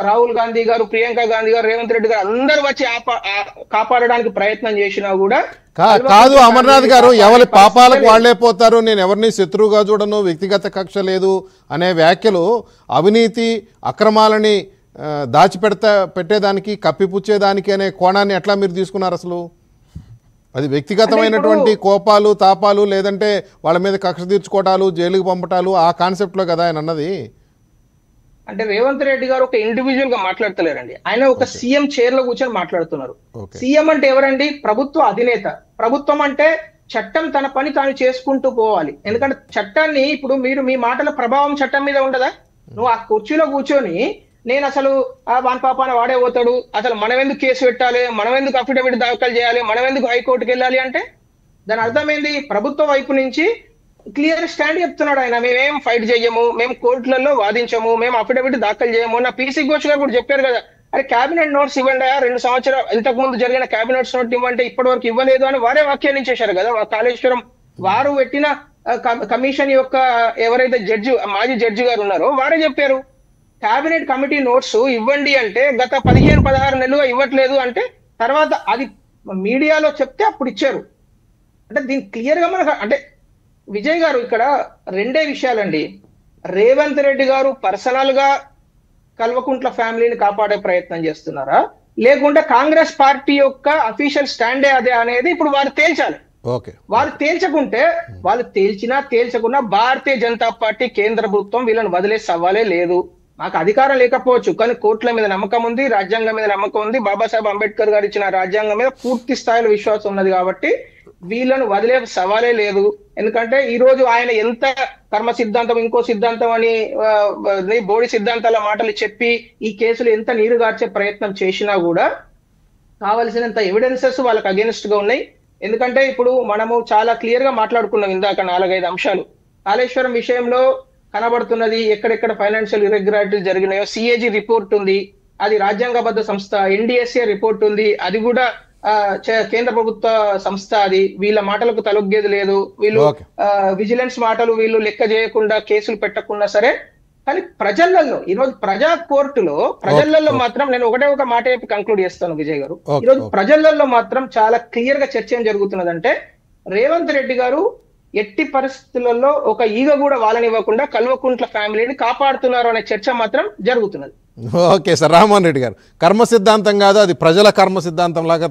రాహుల్ గాంధీ గారు, ప్రియాంక గాంధీ గారు, రేవంత్ రెడ్డి గారు అందరూ వచ్చి కాపాడడానికి ప్రయత్నం చేసినా కూడా కాదు. అమర్నాథ్ గారు, ఎవరి పాపాలకు వాళ్లే పోతారు, నేను ఎవరిని శత్రువుగా చూడను, వ్యక్తిగత కక్ష లేదు అనే వ్యాఖ్యలు అవినీతి అక్రమాలని పెట్టేదానికి కప్పిపుచ్చేదానికి అనే కోణాన్ని ఎట్లా మీరు తీసుకున్నారు? అసలు అది వ్యక్తిగతమైనటువంటి కోపాలు తాపాలు లేదంటే వాళ్ళ మీద కక్ష తీర్చుకోవటాలు జైలుకి పంపటాలు ఆ కాన్సెప్ట్లో కదా ఆయన అన్నది. అంటే రేవంత్ రెడ్డి గారు ఒక ఇండివిజువల్ గా మాట్లాడతలేరండి, ఆయన ఒక సీఎం చైర్ లో కూర్చొని మాట్లాడుతున్నారు. సీఎం అంటే ఎవరండి? ప్రభుత్వ అధినేత. ప్రభుత్వం అంటే చట్టం తన పని తాను చేసుకుంటూ పోవాలి. ఎందుకంటే చట్టాన్ని ఇప్పుడు మీ మాటల ప్రభావం చట్టం మీద ఉండదా? నువ్వు ఆ కుర్చీలో కూర్చొని నేను అసలు వాన్ పాపాన వాడే పోతాడు, అసలు మనం ఎందుకు కేసు పెట్టాలి, మనం ఎందుకు అఫిడవిట్ దాఖలు చేయాలి, మనం ఎందుకు హైకోర్టుకి వెళ్ళాలి అంటే దాని అర్థం ఏంది? ప్రభుత్వ వైపు నుంచి క్లియర్ స్టాండ్ చెప్తున్నాడు ఆయన, మేమేం ఫైట్ చేయము, మేము కోర్టులలో వాదించము, మేము అఫిడవిట్ దాఖలు చేయము. నా పీసీ ఘోష్ గారు కూడా చెప్పారు కదా, అరే క్యాబినెట్ నోట్స్ ఇవ్వండి, 2 సంవత్సరాలు ఇంతకు ముందు జరిగిన క్యాబినెట్ నోట్ ఇవ్వంటే ఇప్పటి వరకు ఇవ్వలేదు అని వారే వ్యాఖ్యానించేశారు కదా. కాళేశ్వరం వారు పెట్టిన కమిషన్ యొక్క ఎవరైతే మాజీ జడ్జి గారు ఉన్నారో వారే చెప్పారు, క్యాబినెట్ కమిటీ నోట్స్ ఇవ్వండి అంటే గత 15-16 నెలలుగా ఇవ్వట్లేదు అంటే తర్వాత అది మీడియాలో చెప్తే అప్పుడు ఇచ్చారు. అంటే దీన్ని క్లియర్ గా మనకు అంటే విజయ్ గారు ఇక్కడ 2 విషయాలండి. రేవంత్ రెడ్డి గారు పర్సనల్ గా కల్వకుంట్ల ఫ్యామిలీని కాపాడే ప్రయత్నం చేస్తున్నారా, లేకుంటే కాంగ్రెస్ పార్టీ యొక్క అఫీషియల్ స్టాండే అదే అనేది ఇప్పుడు వారు తేల్చాలి. వారు తేల్చకుంటే వాళ్ళు తేల్చకున్నా భారతీయ జనతా పార్టీ కేంద్ర ప్రభుత్వం వీళ్ళని వదిలే సవాలే లేదు. మాకు అధికారం లేకపోవచ్చు, కానీ కోర్టుల మీద నమ్మకం ఉంది, రాజ్యాంగం మీద నమ్మకం ఉంది, బాబాసాహెబ్ అంబేద్కర్ గారు ఇచ్చిన రాజ్యాంగం మీద పూర్తి స్థాయిలో విశ్వాసం ఉన్నది కాబట్టి వీళ్ళను వదిలే సవాలే లేదు. ఎందుకంటే ఈ రోజు ఆయన ఎంత కర్మ సిద్ధాంతం ఇంకో సిద్ధాంతం అని బోడి సిద్ధాంతాల మాటలు చెప్పి ఈ కేసులు ఎంత నీరుగార్చే ప్రయత్నం చేసినా కూడా కావలసినంత ఎవిడెన్సెస్ వాళ్ళకి అగేన్స్ట్ గా ఉన్నాయి. ఎందుకంటే ఇప్పుడు మనము చాలా క్లియర్ గా మాట్లాడుకున్నాం ఇందాక 4-5 అంశాలు. కాళేశ్వరం విషయంలో కనబడుతున్నది ఎక్కడెక్కడ ఫైనాన్షియల్ ఇర్రెగ్యులారిటీలు జరిగినాయో సిఏజీ రిపోర్ట్ ఉంది, అది రాజ్యాంగబద్ధ సంస్థ. ఎన్డీఎస్ఏ రిపోర్ట్ ఉంది, అది కూడా కేంద్ర ప్రభుత్వ సంస్థ. అది వీళ్ళ మాటలకు తలొగ్గేది లేదు. వీళ్ళు విజిలెన్స్ మాటలు వీళ్ళు లెక్క చేయకుండా కేసులు పెట్టకుండా సరే, కానీ ప్రజలలో ఈరోజు ప్రజా కోర్టులో ప్రజలలో మాత్రం నేను ఒక మాట చెప్పి కంక్లూడ్ చేస్తాను విజయ్ గారు. ఈరోజు ప్రజలలో మాత్రం చాలా క్లియర్ గా చర్చ ఏం జరుగుతున్నదంటే రేవంత్ రెడ్డి గారు ఎట్టి పరిస్థితులలో ఒక ఈగ కూడా వాళ్ళనివ్వకుండా కల్వకుంట్ల ఫ్యామిలీని కాపాడుతున్నారు అనే చర్చ మాత్రం జరుగుతున్నది. ఓకే సార్, రామ్మోహన్ రెడ్డి గారు కర్మ సిద్ధాంతం కాదు, అది ప్రజల కర్మ సిద్ధాంతం లాగా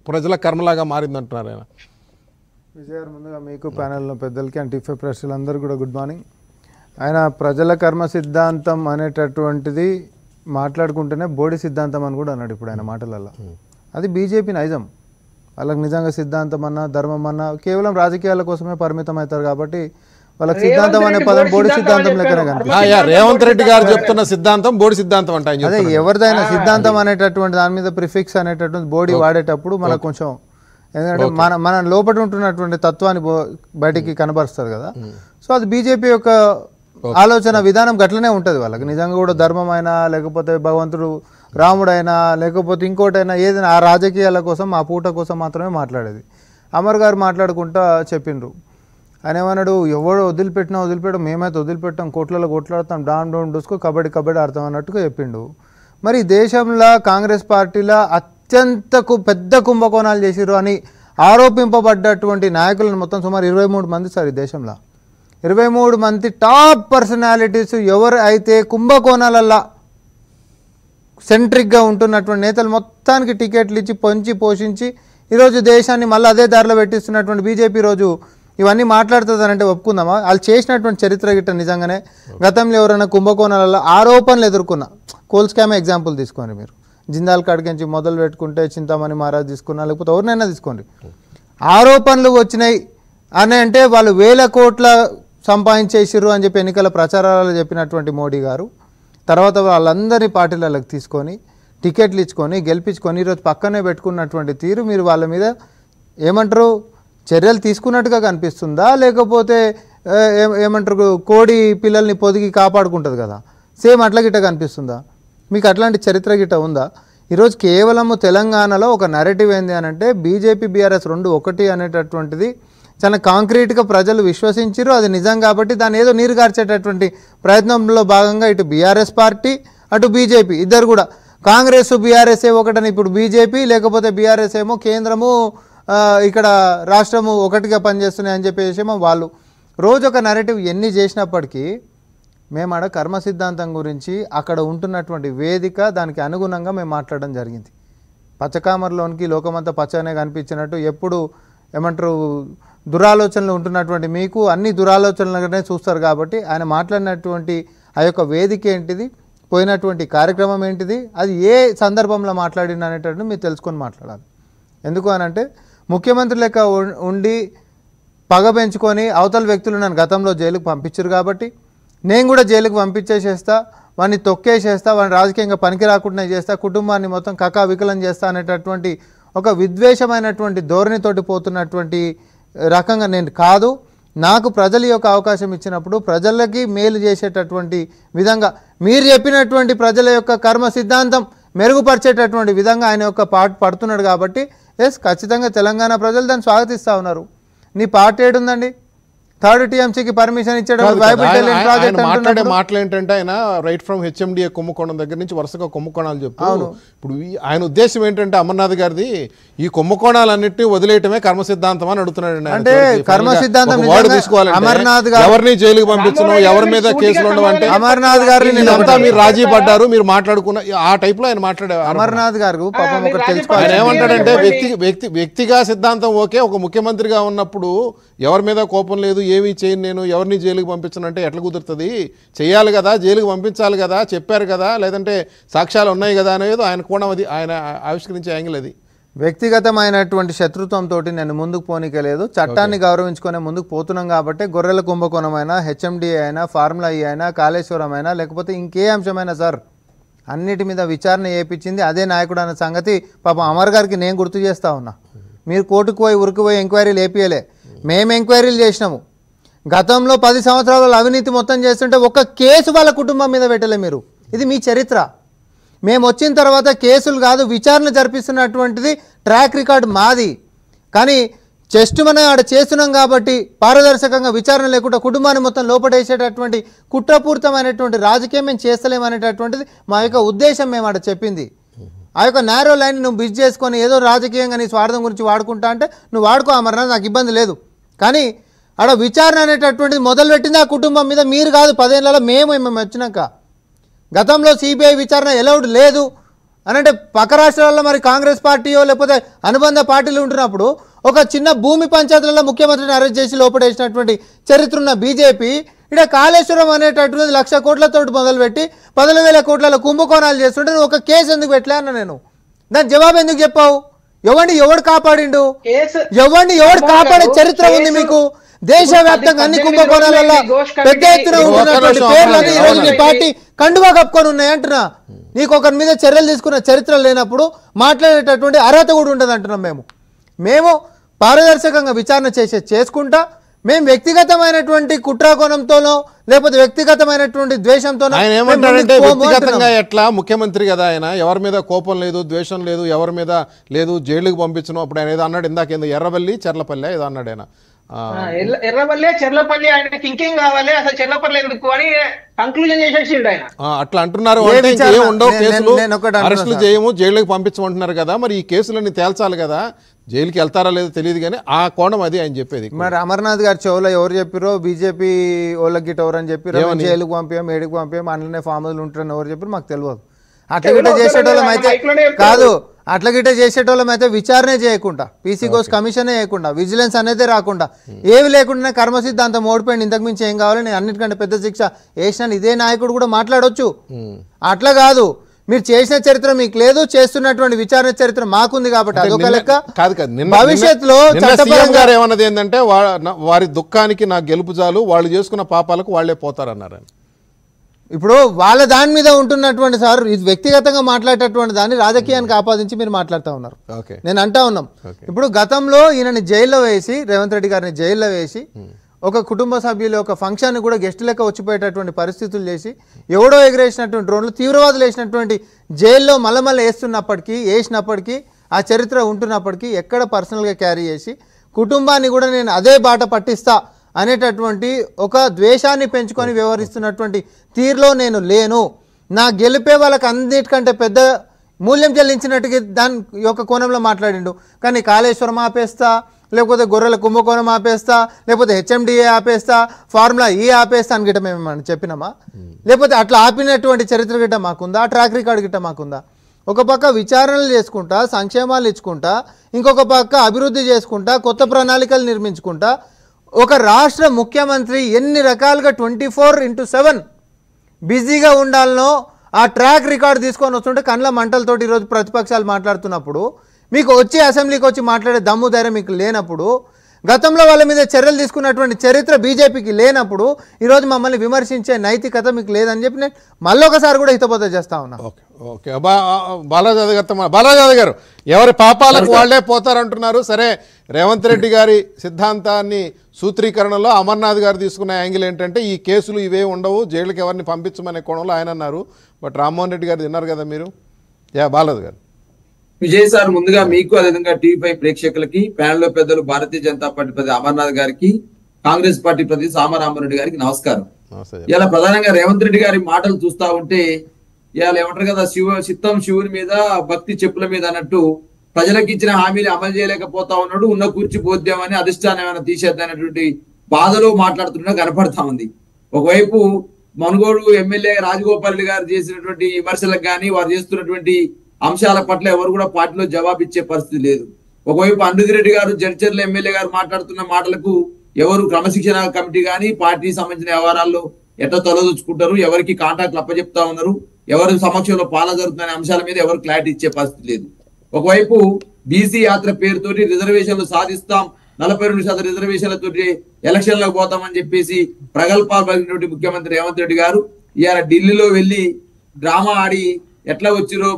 ప్రజల కర్మలాగా మారిందంటున్నారు ఆయన. విజయ్ గారు, ముందుగా మీకు ప్యానెల్లో పెద్దలకి అండ్ టిఫే ప్రెస్టులందరూ కూడా గుడ్ మార్నింగ్. ఆయన ప్రజల కర్మ సిద్ధాంతం అనేటటువంటిది మాట్లాడుకుంటేనే బోడి సిద్ధాంతం అని కూడా అన్నాడు ఇప్పుడు ఆయన మాటలలో. అది బీజేపీ నైజం. వాళ్ళకి నిజంగా సిద్ధాంతం అన్నా ధర్మం అన్నా కేవలం రాజకీయాల కోసమే పరిమితం అవుతారు కాబట్టి వాళ్ళకి సిద్ధాంతం అనే పదం బోడి సిద్ధాంతం లెక్కనే కనిపిస్తుంది. రేవంత్ రెడ్డి గారు చెప్తున్న సిద్ధాంతం బోడి సిద్ధాంతం అంటే అదే ఎవరిదైనా సిద్ధాంతం అనేటటువంటి దాని మీద ప్రిఫిక్స్ అనేటటువంటి బోడి వాడేటప్పుడు మనకు కొంచెం ఎందుకంటే మన లోపల ఉంటున్నటువంటి తత్వాన్ని బయటికి కనబరుస్తారు కదా. సో అది బీజేపీ యొక్క ఆలోచన విధానం గట్లనే ఉంటుంది. వాళ్ళకి నిజంగా కూడా ధర్మమైనా లేకపోతే భగవంతుడు రాముడైనా లేకపోతే ఇంకోటైనా ఏదైనా ఆ రాజకీయాల కోసం ఆ పూట కోసం మాత్రమే మాట్లాడేది. అమర్ గారు మాట్లాడుకుంటా చెప్పిండ్రు, ఆయన ఏమన్నాడు, ఎవడో వదిలిపెట్టడం మేమైతే వదిలిపెట్టాం, కోట్లలో కొట్లాడతాం, డౌన్ డూసుకో కబడ్డీ ఆడతాం అన్నట్టుగా చెప్పిండు. మరి దేశంలో కాంగ్రెస్ పార్టీలో అత్యంత పెద్ద కుంభకోణాలు చేసిర్రు అని ఆరోపింపబడ్డటువంటి నాయకులను మొత్తం సుమారు 23 మంది సార్ ఈ దేశంలో. 23 మంది టాప్ పర్సనాలిటీస్ ఎవరు అయితే కుంభకోణాలల్లా సెంట్రిక్గా ఉంటున్నటువంటి నేతలు మొత్తానికి టికెట్లు ఇచ్చి పోషించి ఈరోజు దేశాన్ని మళ్ళీ అదే దారిలో పెట్టిస్తున్నటువంటి బీజేపీ రోజు ఇవన్నీ మాట్లాడుతుందనంటే ఒప్పుకుందామా? వాళ్ళు చేసినటువంటి చరిత్ర గిట్ట నిజంగానే గతంలో ఎవరైనా కుంభకోణాలలో ఆరోపణలు ఎదుర్కొన్నా, కోల్ స్కామ్ ఎగ్జాంపుల్ తీసుకోండి మీరు, జిందాల్ కాడికించి మొదలు పెట్టుకుంటే చింతామణి మహారాజ్ తీసుకున్నా లేకపోతే ఎవరినైనా తీసుకోండి, ఆరోపణలు వచ్చినాయి అని అంటే వాళ్ళు 1000 కోట్ల సంపాదించేసిర్రు అని చెప్పి ఎన్నికల ప్రచారాలు చెప్పినటువంటి మోడీ గారు తర్వాత వాళ్ళందరినీ పార్టీలకు తీసుకొని టికెట్లు ఇచ్చుకొని గెలిపించుకొని ఈరోజు పక్కనే పెట్టుకున్నటువంటి తీరు మీరు వాళ్ళ మీద ఏమంటారు చర్యలు తీసుకున్నట్టుగా కనిపిస్తుందా, లేకపోతే ఏమంటారు కోడి పిల్లల్ని పొదిగి కాపాడుకుంటుంది కదా, సేమ్ అట్లా గిట్ట కనిపిస్తుందా మీకు? అట్లాంటి చరిత్ర గిట్ట ఉందా? ఈరోజు కేవలము తెలంగాణలో ఒక నెరేటివ్ ఏంది అని అంటే బీజేపీ బీఆర్ఎస్ రెండు ఒకటి అనేటటువంటిది చాలా కాంక్రీట్గా ప్రజలు విశ్వసించారు, అది నిజం. కాబట్టి దాన్ని ఏదో నీరు గార్చేటటువంటి ప్రయత్నంలో భాగంగా ఇటు బీఆర్ఎస్ పార్టీ అటు బీజేపీ ఇద్దరు కూడా, కాంగ్రెస్ బీఆర్ఎస్ ఒకటని ఇప్పుడు బీజేపీ, లేకపోతే బీఆర్ఎస్ ఏమో కేంద్రము ఇక్కడ రాష్ట్రము ఒకటిగా పనిచేస్తున్నాయి అని చెప్పేసేమో వాళ్ళు. రోజు ఒక నెరేటివ్ ఎన్ని చేసినప్పటికీ మేము ఆడ కర్మ సిద్ధాంతం గురించి అక్కడ ఉంటున్నటువంటి వేదిక దానికి అనుగుణంగా మేము మాట్లాడడం జరిగింది. పచ్చకామర్లోనికి లోకమంతా పచ్చనే కనిపించినట్టు ఎప్పుడు ఏమంటారు దురాలోచనలు ఉంటున్నటువంటి మీకు అన్ని దురాలోచనలుగానే చూస్తారు. కాబట్టి ఆయన మాట్లాడినటువంటి ఆ యొక్క వేదిక ఏంటిది, పోయినటువంటి కార్యక్రమం ఏంటిది, అది ఏ సందర్భంలో మాట్లాడిన అనేటట్టు మీరు తెలుసుకొని మాట్లాడాలి. ఎందుకు అనంటే ముఖ్యమంత్రి లెక్క ఉండి పగ పెంచుకొని అవతల వ్యక్తులు నన్ను గతంలో జైలుకు పంపించారు కాబట్టి నేను కూడా జైలుకు పంపించేసేస్తా, వాడిని తొక్కేసేస్తా, వాడిని రాజకీయంగా పనికి రాకుండా చేస్తా, కుటుంబాన్ని మొత్తం కకా వికలం చేస్తా అనేటటువంటి ఒక విద్వేషమైనటువంటి ధోరణితోటి పోతున్నటువంటి రకంగా నేను కాదు. నాకు ప్రజల యొక్క అవకాశం ఇచ్చినప్పుడు ప్రజలకి మేలు చేసేటటువంటి విధంగా మీరు చెప్పినటువంటి ప్రజల యొక్క కర్మ సిద్ధాంతం మెరుగుపరిచేటటువంటి విధంగా ఆయన యొక్క పాట పడుతున్నాడు. కాబట్టి ఎస్ ఖచ్చితంగా తెలంగాణ ప్రజలు దాన్ని స్వాగతిస్తూ ఉన్నారు. నీ పార్టీ ఏడుందండి? థర్డ్ టీఎంసీకి పర్మిషన్ ఇచ్చాడు. మాట్లాడే మాటలు ఏంటంటే ఆయన రైట్ ఫ్రమ్ హెచ్ఎండిఏ కుంభకోణం దగ్గర నుంచి వరుసగా కుంభకోణాలు చెప్తాను. ఇప్పుడు ఆయన ఉద్దేశం ఏంటంటే అమర్నాథ్ గారిది ఈ కుంభకోణాలన్నింటినీ వదిలేయటమే కర్మ సిద్ధాంతం అని అడుగుతున్నాడు. అంటే కర్మ సిద్ధాంతం అమర్నాథ్ గారు ఎవరిని జైలుకి పంపించను, ఎవరి మీద కేసులు ఉండవంటే అమర్నాథ్ గారిని అంతా మీరు రాజీ పడ్డారు, మీరు మాట్లాడుకున్న ఆ టైప్ లో ఆయన మాట్లాడేవారు. అమర్నాథ్ గారు పాపం ఒకటి తెలుసుకోవాలి. ఆయన ఏమంటాడంటే వ్యక్తిగా సిద్ధాంతం ఓకే, ఒక ముఖ్యమంత్రిగా ఉన్నప్పుడు ఎవరి మీద కోపం లేదు, ఏమీ చేయను, నేను ఎవరిని జైలుకి పంపించనంటే ఎట్లా కుదురుతుంది? చేయాలి కదా, జైలుకి పంపించాలి కదా, చెప్పారు కదా, లేదంటే సాక్ష్యాలు ఉన్నాయి కదా అనేది ఆయన కోణం, అది ఆయన ఆవిష్కరించే యాంగిల్. అది వ్యక్తిగతమైనటువంటి శత్రుత్వంతో నేను ముందుకు పోనీకలేదు, చట్టాన్ని గౌరవించుకునే ముందుకు పోతున్నాం. కాబట్టి గొర్రెల కుంభకోణమైనా, హెచ్ఎండిఏ అయినా, ఫార్ములా ఈ అయినా, కాళేశ్వరం అయినా, లేకపోతే ఇంకే అంశమైనా సార్ అన్నిటి మీద విచారణ చేయించింది అదే నాయకుడు అనే సంగతి పాపం అమర్ గారికి నేను గుర్తు చేస్తా ఉన్నా. మీరు కోర్టుకు పోయి ఉరికి పోయి ఎంక్వైరీలు ఏపీయలే, మేము ఎంక్వైరీలు చేసినాము. గతంలో 10 సంవత్సరాల అవినీతి మొత్తం చేస్తుంటే ఒక్క కేసు వాళ్ళ కుటుంబం మీద పెట్టలే మీరు. ఇది మీ చరిత్ర. మేము వచ్చిన తర్వాత కేసులు కాదు విచారణ జరిపిస్తున్నటువంటిది ట్రాక్ రికార్డ్ మాది. కానీ జస్ట్ మనం ఆడ చేస్తున్నాం కాబట్టి పారదర్శకంగా విచారణ లేకుండా కుటుంబాన్ని మొత్తం లోపడేసేటటువంటి కుట్రపూరితమైనటువంటి రాజకీయం మేము చేస్తలేమనేటటువంటిది మా యొక్క ఉద్దేశం. మేము ఆడ చెప్పింది ఆ యొక్క నేరో లైన్ నువ్వు బిజ్ చేసుకొని ఏదో రాజకీయంగా నీ స్వార్థం గురించి వాడుకుంటా అంటే నువ్వు వాడుకో అమర్నాథ్, నాకు ఇబ్బంది లేదు. కానీ ఆడ విచారణ అనేటటువంటిది మొదలుపెట్టింది ఆ కుటుంబం మీద మీరు కాదు. 10 ఏళ్లలో మేము వచ్చినాక గతంలో సిబిఐ విచారణ ఎలౌడ్ లేదు అని అంటే పక్క రాష్ట్రాల్లో మరి కాంగ్రెస్ పార్టీయో లేకపోతే అనుబంధ పార్టీలు ఉంటున్నప్పుడు ఒక చిన్న భూమి పంచాయతీలలో ముఖ్యమంత్రిని అరెస్ట్ చేసి లోపడేసినటువంటి చరిత్ర ఉన్న బీజేపీ ఇక్కడ కాళేశ్వరం అనేటటువంటిది 1,00,000 కోట్లతో మొదలుపెట్టి 10,000 కోట్ల కుంభకోణాలు చేస్తుంటే నువ్వు ఒక కేసు ఎందుకు పెట్టలే అన్న నేను. దాని జవాబు ఎందుకు చెప్పావు? ఎవడు కాపాడిండు? ఎవడు కాపాడే చరిత్ర ఉంది మీకు? దేశవ్యాప్తంగా అన్ని కుంభకోణాలలో పెద్ద ఎత్తున ఉంటున్నటువంటి పేర్లని ఈరోజు మీ పార్టీ కండువా కప్పుకొని ఉన్నాయి అంటున్నా. నీకు ఒకరి మీద చర్యలు తీసుకున్న చరిత్ర లేనప్పుడు మాట్లాడేటటువంటి అర్హత కూడా ఉండదు అంటున్నాం. మేము పారదర్శకంగా విచారణ చేసుకుంటా, మేము వ్యక్తిగతమైనటువంటి కుట్రాకోణంతోనో లేకపోతే వ్యక్తిగతమైనటువంటి ద్వేషంతోనో. ఆయన ఏమంటాడంటే వ్యక్తిగతంగా ఎట్లా ముఖ్యమంత్రి కదా, ఆయన ఎవరి మీద కోపం లేదు, ద్వేషం లేదు, ఎవరి మీద లేదు, జైలుకి పంపించను. అప్పుడు ఆయన ఏదో అన్నాడు ఇందాక, ఎర్రవల్లి చెర్లపల్లి ఏదో అన్నాడు ఆయన. ఎర్రవల్లి చెర్లపల్లి ఆయనకి ఇంకేం కావాలి, అసలు చెర్లపల్లి ఎందుకు అని కంక్లూజన్ చేసేసిండు ఆయన. అట్లా అంటున్నారు. ఉండవు కేసులు, అరెస్టులు చేయము, జైలుకి పంపించమంటున్నారు కదా, మరి ఈ కేసులన్నీ తేల్చాలి కదా, జైలుకి వెళ్తారా లేదో తెలియదు కానీ ఆ కోణం అది ఆయన చెప్పేది. మరి అమర్నాథ్ గారి చెవులో ఎవరు చెప్పారో బీజేపీ వాళ్ళకి గిట్ ఎవరు అని చెప్పారు, జైలుకి పంపాం, ఏడికి పంపాం, అందులోనే ఫామ్ హౌస్లు ఉంటారని ఎవరు చెప్పారు మాకు తెలియదు. అట్లా గిట్ట చేసేటోళ్ళం అయితే కాదు, అట్లా గిట్ట చేసేటోళ్ళం అయితే విచారణే చేయకుండా, పీసీ కోర్స్ కమిషనే చేయకుండా, విజిలెన్స్ అనేది రాకుండా, ఏవి లేకుండా కర్మ సిద్ధాంతం ఓడిపోయింది, ఇంతకు మించి ఏం కావాలి, నేను అన్నిటికంటే పెద్ద శిక్ష వేసినాను, ఇదే నాయకుడు కూడా మాట్లాడవచ్చు. అట్లా కాదు, మీరు చేసిన చరిత్ర మీకు లేదు, చేస్తున్నటువంటి విచారణ చరిత్ర మాకుంది కాబట్టి అదొక లెక్క. భవిష్యత్తులో గారు ఏమన్నది ఏంటంటే వారి దుఃఖానికి నా గెలుపు చాలు, వాళ్ళు చేసుకున్న పాపాలకు వాళ్లే పోతారన్నారు. ఇప్పుడు వాళ్ళ దాని మీద ఉంటున్నటువంటి సార్ ఇది వ్యక్తిగతంగా మాట్లాడేటటువంటి దాన్ని రాజకీయానికి ఆపాదించి మీరు మాట్లాడుతూ ఉన్నారు. నేను అంటా ఉన్నాం, ఇప్పుడు గతంలో ఈయనని జైల్లో వేసి, రేవంత్ రెడ్డి గారిని జైల్లో వేసి ఒక కుటుంబ సభ్యులు ఒక ఫంక్షన్ కూడా గెస్ట్ లెక్క వచ్చిపోయేటటువంటి పరిస్థితులు చేసి ఎవడో ఎగరేసినటువంటి డ్రోన్లు తీవ్రవాదులు వేసినటువంటి జైల్లో మళ్ళీ వేసినప్పటికీ ఆ చరిత్ర ఉంటున్నప్పటికీ ఎక్కడ పర్సనల్గా క్యారీ చేసి కుటుంబాన్ని కూడా నేను అదే బాట పట్టిస్తా అనేటటువంటి ఒక ద్వేషాన్ని పెంచుకొని వ్యవహరిస్తున్నటువంటి తీరులో నేను లేను. నా గెలిపే వాళ్ళకి అన్నిటికంటే పెద్ద మూల్యం చెల్లించినట్టుగా దాని యొక్క కోణంలో మాట్లాడిండు. కానీ కాళేశ్వరం ఆపేస్తా, లేకపోతే గొర్రెల కుంభకోణం ఆపేస్తా, లేకపోతే హెచ్ఎండిఏ ఆపేస్తా, ఫార్ములా ఈ ఆపేస్తా అని గిట్ట మేము చెప్పినామా? లేకపోతే అట్లా ఆపినటువంటి చరిత్ర గిట్ట మాకుందా? ట్రాక్ రికార్డ్ గిట్ట మాకుందా? ఒక పక్క విచారణలు చేసుకుంటా, సంక్షేమాలు ఇచ్చుకుంటా, ఇంకొక పక్క అభివృద్ధి చేసుకుంటా, కొత్త ప్రణాళికలు నిర్మించుకుంటా ఒక రాష్ట్ర ముఖ్యమంత్రి ఎన్ని రకాలుగా 24/7 బిజీగా ఉండాలనో ఆ ట్రాక్ రికార్డ్ తీసుకొని వస్తుంటే కండ్ల మంటలతోటి ఈరోజు ప్రతిపక్షాలు మాట్లాడుతున్నప్పుడు, మీకు వచ్చి అసెంబ్లీకి వచ్చి మాట్లాడే దమ్ము ధైర్యం మీకు లేనప్పుడు, గతంలో వాళ్ళ మీద చర్యలు తీసుకున్నటువంటి చరిత్ర బీజేపీకి లేనప్పుడు ఈరోజు మమ్మల్ని విమర్శించే నైతికత మీకు లేదని చెప్పి నేను మళ్ళీ ఒకసారి కూడా హితబోధ చేస్తా ఉన్నా. ఓకే బాలాజీ గారు ఎవరి పాపాలకు వాళ్లే పోతారంటున్నారు. సరే, రేవంత్ రెడ్డి గారి సిద్ధాంతాన్ని సూత్రీకరణలో అమర్నాథ్ గారు తీసుకున్న యాంగిల్ ఏంటంటే ఈ కేసులు ఇవే ఉండవు, జైలుకి ఎవరిని పంపించమనే కోణంలో ఆయన అన్నారు. బట్ రామ్మోహన్ రెడ్డి గారు తిన్నారు కదా మీరు. బాలాజీ గారు. విజయ్ సార్, ముందుగా మీకు అదేవిధంగా టీవీ5 ప్రేక్షకులకి, ప్యానెల్ లో పెద్దలు భారతీయ జనతా పార్టీ ప్రతి అమర్నాథ్ గారికి, కాంగ్రెస్ పార్టీ ప్రతి సామరామరెడ్డి గారికి నమస్కారం. ఇలా ప్రధానంగా రేవంత్ రెడ్డి గారి మాటలు చూస్తా ఉంటే ఇవాళ ఏమంటారు కదా, చిత్తం శివుని మీద భక్తి చెప్పుల మీద అన్నట్టు ప్రజలకు ఇచ్చిన హామీలు అమలు చేయలేకపోతా ఉన్నాడు. ఉన్న కూర్చి బోధ్యం అని అధిష్టానం ఏమైనా తీసేద్దనేటువంటి బాధలో మాట్లాడుతున్నా కనపడతా ఉంది. ఒకవైపు మనుగోడు ఎమ్మెల్యే రాజగోపాల్ రెడ్డి గారు చేసినటువంటి విమర్శలకు కానీ వారు చేస్తున్నటువంటి అంశాల పట్ల ఎవరు కూడా పార్టీలో జవాబిచ్చే పరిస్థితి లేదు. ఒకవైపు అన్నుదిరెడ్డి గారు జడ్చర్ల ఎమ్మెల్యే గారు మాట్లాడుతున్న మాటలకు ఎవరు క్రమశిక్షణ కమిటీ కానీ పార్టీకి సంబంధించిన వ్యవహారాల్లో ఎట్లా తలదొచ్చుకుంటారు, ఎవరికి కాంటాక్ట్లు అప్పచెప్తా ఉన్నారు, ఎవరి సమక్షంలో పాలన జరుగుతున్న అంశాల మీద ఎవరు క్లారిటీ ఇచ్చే పరిస్థితి లేదు. ఒకవైపు బీసీ యాత్ర పేరుతోటి రిజర్వేషన్లు సాధిస్తాం, 42% రిజర్వేషన్లతోటి ఎలక్షన్లకు పోతామని చెప్పేసి ప్రగల్భాలు పలికినటువంటి ముఖ్యమంత్రి రేవంత్ రెడ్డి గారు ఇవాళ ఢిల్లీలో వెళ్లి డ్రామా ఆడి ఎట్లా వచ్చిరో,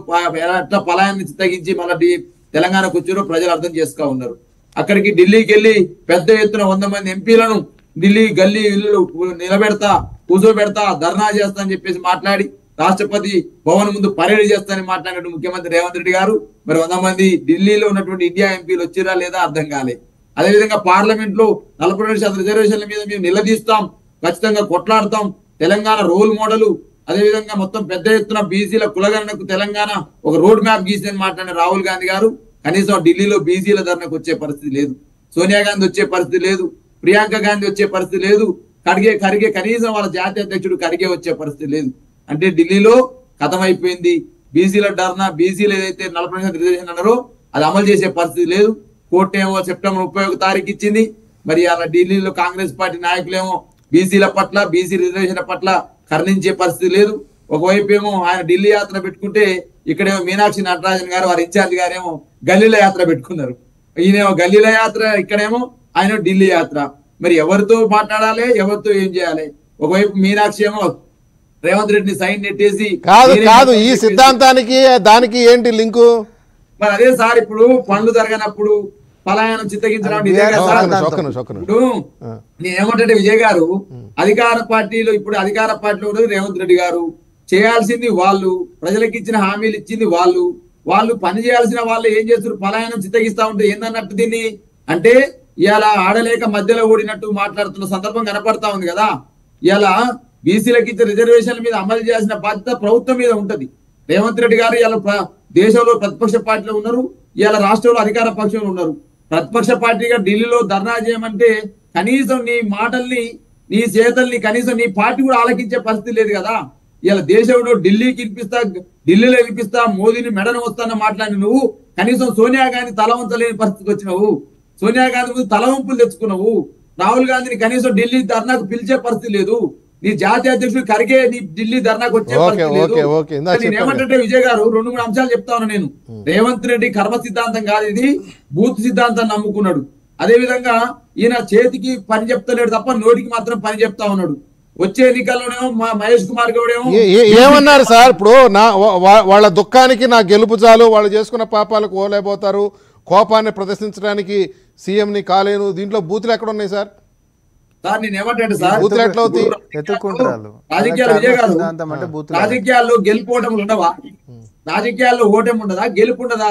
ఎట్లా పలాయాన్ని తగ్గించి మళ్ళీ తెలంగాణకు వచ్చిరో ప్రజలు అర్థం చేసుకో ఉన్నారు. అక్కడికి ఢిల్లీకి వెళ్ళి పెద్ద ఎత్తున 100 మంది ఎంపీలను ఢిల్లీ గల్లీ ఇల్లు నిలబెడతా, కూర్చోబెడతా, ధర్నా చేస్తా అని చెప్పేసి మాట్లాడి రాష్ట్రపతి భవన్ ముందు పరేడ్ చేస్తానని మాట్లాడినట్టు ముఖ్యమంత్రి రేవంత్ రెడ్డి గారు మరి 100 మంది ఢిల్లీలో ఉన్నటువంటి ఇండియా ఎంపీలు వచ్చిరా లేదా అర్థం కాలే. అదేవిధంగా పార్లమెంట్ లో 42% రిజర్వేషన్ల మీద మేము నిలదీస్తాం, ఖచ్చితంగా కొట్లాడతాం, తెలంగాణ రోల్ మోడల్, అదేవిధంగా మొత్తం పెద్ద ఎత్తున బీసీల కులగణనకు తెలంగాణ ఒక రోడ్ మ్యాప్ గీసిందని మాట్లాడిన రాహుల్ గాంధీ గారు కనీసం ఢిల్లీలో బీసీల ధర్నకు వచ్చే పరిస్థితి లేదు, సోనియా గాంధీ వచ్చే పరిస్థితి లేదు, ప్రియాంక గాంధీ వచ్చే పరిస్థితి లేదు, ఖర్గే కనీసం వాళ్ళ జాతీయ అధ్యక్షుడు ఖర్గే వచ్చే పరిస్థితి లేదు. అంటే ఢిల్లీలో కథమైపోయింది. బీసీల ధర్నా, బీసీలు ఏదైతే 40% రిజర్వేషన్ అన్నారో అది అమలు చేసే పరిస్థితి లేదు. కోర్టు ఏమో సెప్టెంబర్ 31 తారీఖు ఇచ్చింది. మరి అలా ఢిల్లీలో కాంగ్రెస్ పార్టీ నాయకులేమో బీసీల పట్ల, బీసీ రిజర్వేషన్ పట్ల కర్ణించే పరిస్థితి లేదు. ఒకవైపు ఏమో ఆయన ఢిల్లీ యాత్ర పెట్టుకుంటే ఇక్కడేమో మీనాక్షి నటరాజన్ గారు వారి ఇన్ఛార్జ్ గారేమో గల్లీల యాత్ర పెట్టుకున్నారు. ఈయనేమో గల్లీల యాత్ర, ఇక్కడేమో ఆయన ఢిల్లీ యాత్ర. మరి ఎవరితో మాట్లాడాలి, ఎవరితో ఏం చేయాలి? ఒకవైపు మీనాక్షి ఏమో రేవంత్ రెడ్డిని సైన్ నెట్టేసి కాదు ఈ సిద్ధాంతానికి దానికి ఏంటి లింకు? మరి అదే సార్, ఇప్పుడు పనులు జరగనప్పుడు పలాయనం చిత్తగించడం ఇప్పుడు నేనేమంటే విజయ్ గారు అధికార పార్టీలో, ఇప్పుడు అధికార పార్టీలో ఉన్నది రేవంత్ రెడ్డి గారు, చేయాల్సింది వాళ్ళు, ప్రజలకు ఇచ్చిన హామీలు ఇచ్చింది వాళ్ళు పని చేయాల్సిన వాళ్ళు ఏం చేస్తారు, పలాయనం చిత్తగిస్తా ఉంటే ఏందన్నట్టు దీన్ని అంటే ఇవాళ ఆడలేక మధ్యలో ఓడినట్టు మాట్లాడుతున్న సందర్భం కనపడతా ఉంది కదా. ఇవాళ బీసీలకు ఇచ్చే రిజర్వేషన్ల మీద అమలు చేయాల్సిన బాధ్యత ప్రభుత్వం మీద ఉంటది. రేవంత్ రెడ్డి గారు ఇవాళ దేశంలో ప్రతిపక్ష పార్టీలో ఉన్నారు, ఇవాళ రాష్ట్రంలో అధికార పక్షంలో ఉన్నారు. ప్రతిపక్ష పార్టీగా ఢిల్లీలో ధర్నా చేయమంటే కనీసం నీ మాటల్ని, నీ చేతల్ని కనీసం నీ పార్టీ కూడా ఆలకించే పరిస్థితి లేదు కదా. ఇలా దేశంలో ఢిల్లీలో వినిపిస్తా, మోదీని మెడను వస్తానని మాట్లాడి నువ్వు కనీసం సోనియా గాంధీ తల వంచలేని పరిస్థితికి వచ్చినావు, సోనియా గాంధీ ముందు తల వంపులు తెచ్చుకున్నావు, రాహుల్ గాంధీని కనీసం ఢిల్లీ ధర్నాకు పిలిచే పరిస్థితి లేదు, నీ జాతీయ అధ్యక్షుడు ఖర్గే నీ ఢిల్లీ ధర్నాకు వచ్చే పరిస్థితి లేదు. నేనేమంటే విజయ్ గారు 2-3 అంశాలు చెప్తా ఉన్నా నేను. రేవంత్ రెడ్డి కర్మ సిద్ధాంతం కాదు ఇది, బూత్ సిద్ధాంతాన్ని నమ్ముకున్నాడు. అదే విధంగా ఈయన చేతికి పని చెప్తలేడు తప్ప నోటికి మాత్రం పని చెప్తా ఉన్నాడు. వచ్చే ఎన్నికల్లోనేమో మహేష్ కుమార్ గౌడేమో ఏమన్నారు సార్, ఇప్పుడు వాళ్ళ దుఃఖానికి నా గెలుపు చాలు, వాళ్ళు చేసుకున్న పాపాలకు ఓలేపోతారు, కోపాన్ని ప్రదర్శించడానికి సీఎంని కాలేను, దీంట్లో బూతులు ఎక్కడ ఉన్నాయి సార్? సార్ నేను ఏమంటే సార్ బూతులు ఎట్లా అవుతాయి? ఎత్తుకుంటారు రాజకీయాలు విజయ్ గారు సిద్ధాంతం అంటే బూతులు రాజకీయాల్లో గెలుపోవటం ఉండవా? రాజకీయాల్లో ఓటమి ఉండదా? గెలుపు ఉండదా?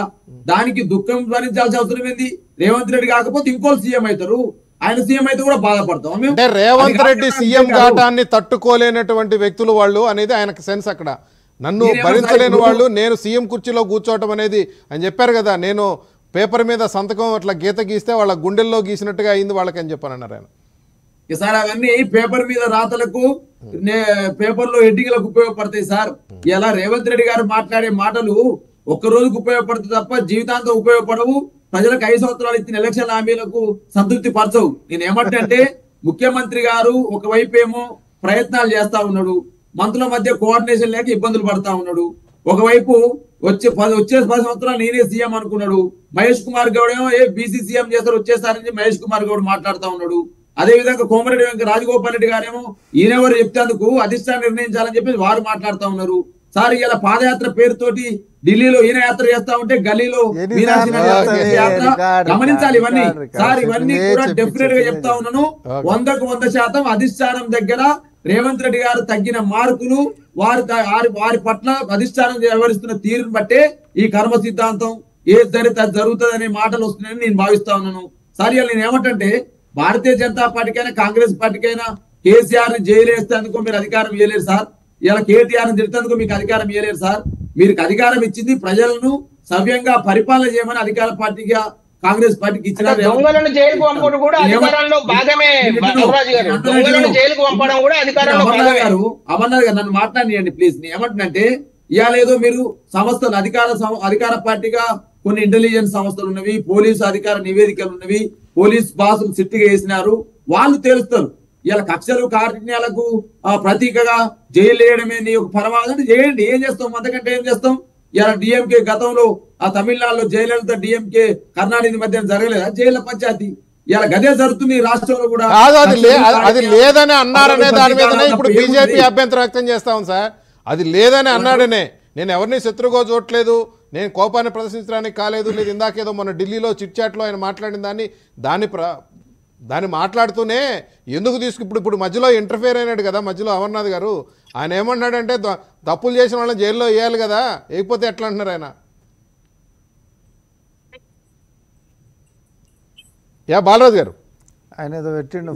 దానికి దుఃఖం భరించాల్సిన అవసరం ఏంది? రేవంత్ రెడ్డి కాకపోతే ఇంకోళ్ళు సీఎం అవుతారు, ఆయన సీఎం అయితే కూడా బాధపడతాం మేము. అంటే రేవంత్ రెడ్డి సీఎం ఘాటాన్ని తట్టుకోలేనటువంటి వ్యక్తులు వాళ్ళు అనేది ఆయనకు సెన్స్ అక్కడ. నన్ను భరించలేని వాళ్ళు నేను సీఎం కుర్చీలో కూర్చోవటం అనేది అని చెప్పారు కదా, నేను పేపర్ మీద సంతకం అట్లా గీత గీస్తే వాళ్ళ గుండెల్లో గీసినట్టుగా అయింది వాళ్ళకి అని చెప్పానన్నారు ఆయన. సార్ అవన్నీ పేపర్ మీద రాతలకు పేపర్లో హెడ్డింగ్లకు ఉపయోగపడతాయి సార్. ఇలా రేవంత్ రెడ్డి గారు మాట్లాడే మాటలు ఒక్క రోజుకు ఉపయోగపడతాయి తప్ప జీవితాంతం ఉపయోగపడవు. ప్రజలకు 5 సంవత్సరాలు ఇచ్చిన ఎలక్షన్ హామీలకు సంతృప్తి పరచవు. నేను ఏమంటే ముఖ్యమంత్రి గారు ఒకవైపు ఏమో ప్రయత్నాలు చేస్తా ఉన్నాడు, మంత్రుల మధ్య కోఆర్డినేషన్ లేక ఇబ్బందులు పడతా ఉన్నాడు. ఒకవైపు వచ్చే 10 సంవత్సరాలు నేనే సీఎం అనుకున్నాడు. మహేష్ కుమార్ గౌడ్ ఏమో బీసీ సీఎం చేస్తారు వచ్చేసారని మహేష్ కుమార్ గౌడ్ మాట్లాడుతా ఉన్నాడు. అదే విధంగా కోమరెడ్డి వెంకట రాజగోపాల్ రెడ్డి గారేమో ఈయనెవరు చెప్తేందుకు అధిష్టానం నిర్ణయించాలని చెప్పి వారు మాట్లాడుతా ఉన్నారు. సార్ ఇలా పాదయాత్ర పేరుతోటి ఢిల్లీలో ఈయన యాత్ర చేస్తా ఉంటే గల్లీలో యాత్ర గమనించాలి. ఇవన్నీ సార్ ఇవన్నీ కూడా డెఫినెట్ గా చెప్తా ఉన్నాను. 100% అధిష్టానం దగ్గర రేవంత్ రెడ్డి గారు తగ్గిన మార్కులు వారి పట్ల అధిష్టానం వ్యవహరిస్తున్న తీరుని బట్టే ఈ కర్మ సిద్ధాంతం ఏది జరిగితే అది జరుగుతుంది అనే మాటలు వస్తున్నాయని నేను భావిస్తా ఉన్నాను. సార్ ఇలా నేను ఏమంటే భారతీయ జనతా పార్టీకైనా కాంగ్రెస్ పార్టీకైనా కేసీఆర్ ని జైలు వేస్తేందుకు మీరు అధికారం ఇవ్వలేరు సార్. ఇలా కేటీఆర్ ని తిట్టేందుకు మీకు అధికారం ఇవ్వలేరు సార్. మీరు అధికారం ఇచ్చింది ప్రజలను సవ్యంగా పరిపాలన చేయమని అధికార పార్టీగా కాంగ్రెస్ పార్టీకి ఇచ్చిన దొంగలను జైలుకు పంపడం కూడా అధికారంలో భాగమే. దొంగలను జైలుకు పంపడం కూడా అధికారంలో భాగమే. అమర్నాథ్ గారు నన్ను మాట్లాడియండి ప్లీజ్. నేను ఏమంటున్నంటే ఇవాళ ఏదో మీరు సంస్థలు అధికార పార్టీగా కొన్ని ఇంటెలిజెన్స్ సంస్థలు ఉన్నవి, పోలీసు అధికార నివేదికలు ఉన్నవి, పోలీస్ బాసులు సిట్టిగా వేసినారు, వాళ్ళు తేలుస్తారు. ఇలా కక్షలు కార్యాలకు ప్రతీకగా జైలు వేయడమే నీ ఒక పరమావధి చేయండి. ఏం చేస్తాం? అంతకంటే ఏం చేస్తాం? ఇలా డిఎంకే గతంలో ఆ తమిళనాడులో జైలలిత డిఎంకే కర్ణాటక మధ్య జరగలేదా జైళ్ల పంచాయతీ? ఇలా గదే జరుగుతుంది రాష్ట్రంలో కూడా. అది లేదని అన్నారనే దాని మీదనే ఇప్పుడు బీజేపీ అభ్యంతరం వ్యక్తం చేస్తాం సార్. అది లేదని అన్నాడనే, నేను ఎవరిని శత్రుగా చూడట్లేదు, నేను కోపాన్ని ప్రదర్శించడానికి కాలేదు. లేదు ఇందాకేదో మొన్న ఢిల్లీలో చిట్ చాట్లో ఆయన మాట్లాడిన దాన్ని మాట్లాడుతూనే ఎందుకు ఇప్పుడు మధ్యలో ఇంటర్ఫేర్ అయినాడు కదా మధ్యలో అమర్నాథ్ గారు. ఆయన ఏమన్నాడంటే తప్పులు చేసిన వాళ్ళని జైల్లో వేయాలి కదా, వేయకపోతే ఎట్లా అంటున్నారు ఆయన. బాలరాజు గారు ఆయన ఏదో పెట్టిండు.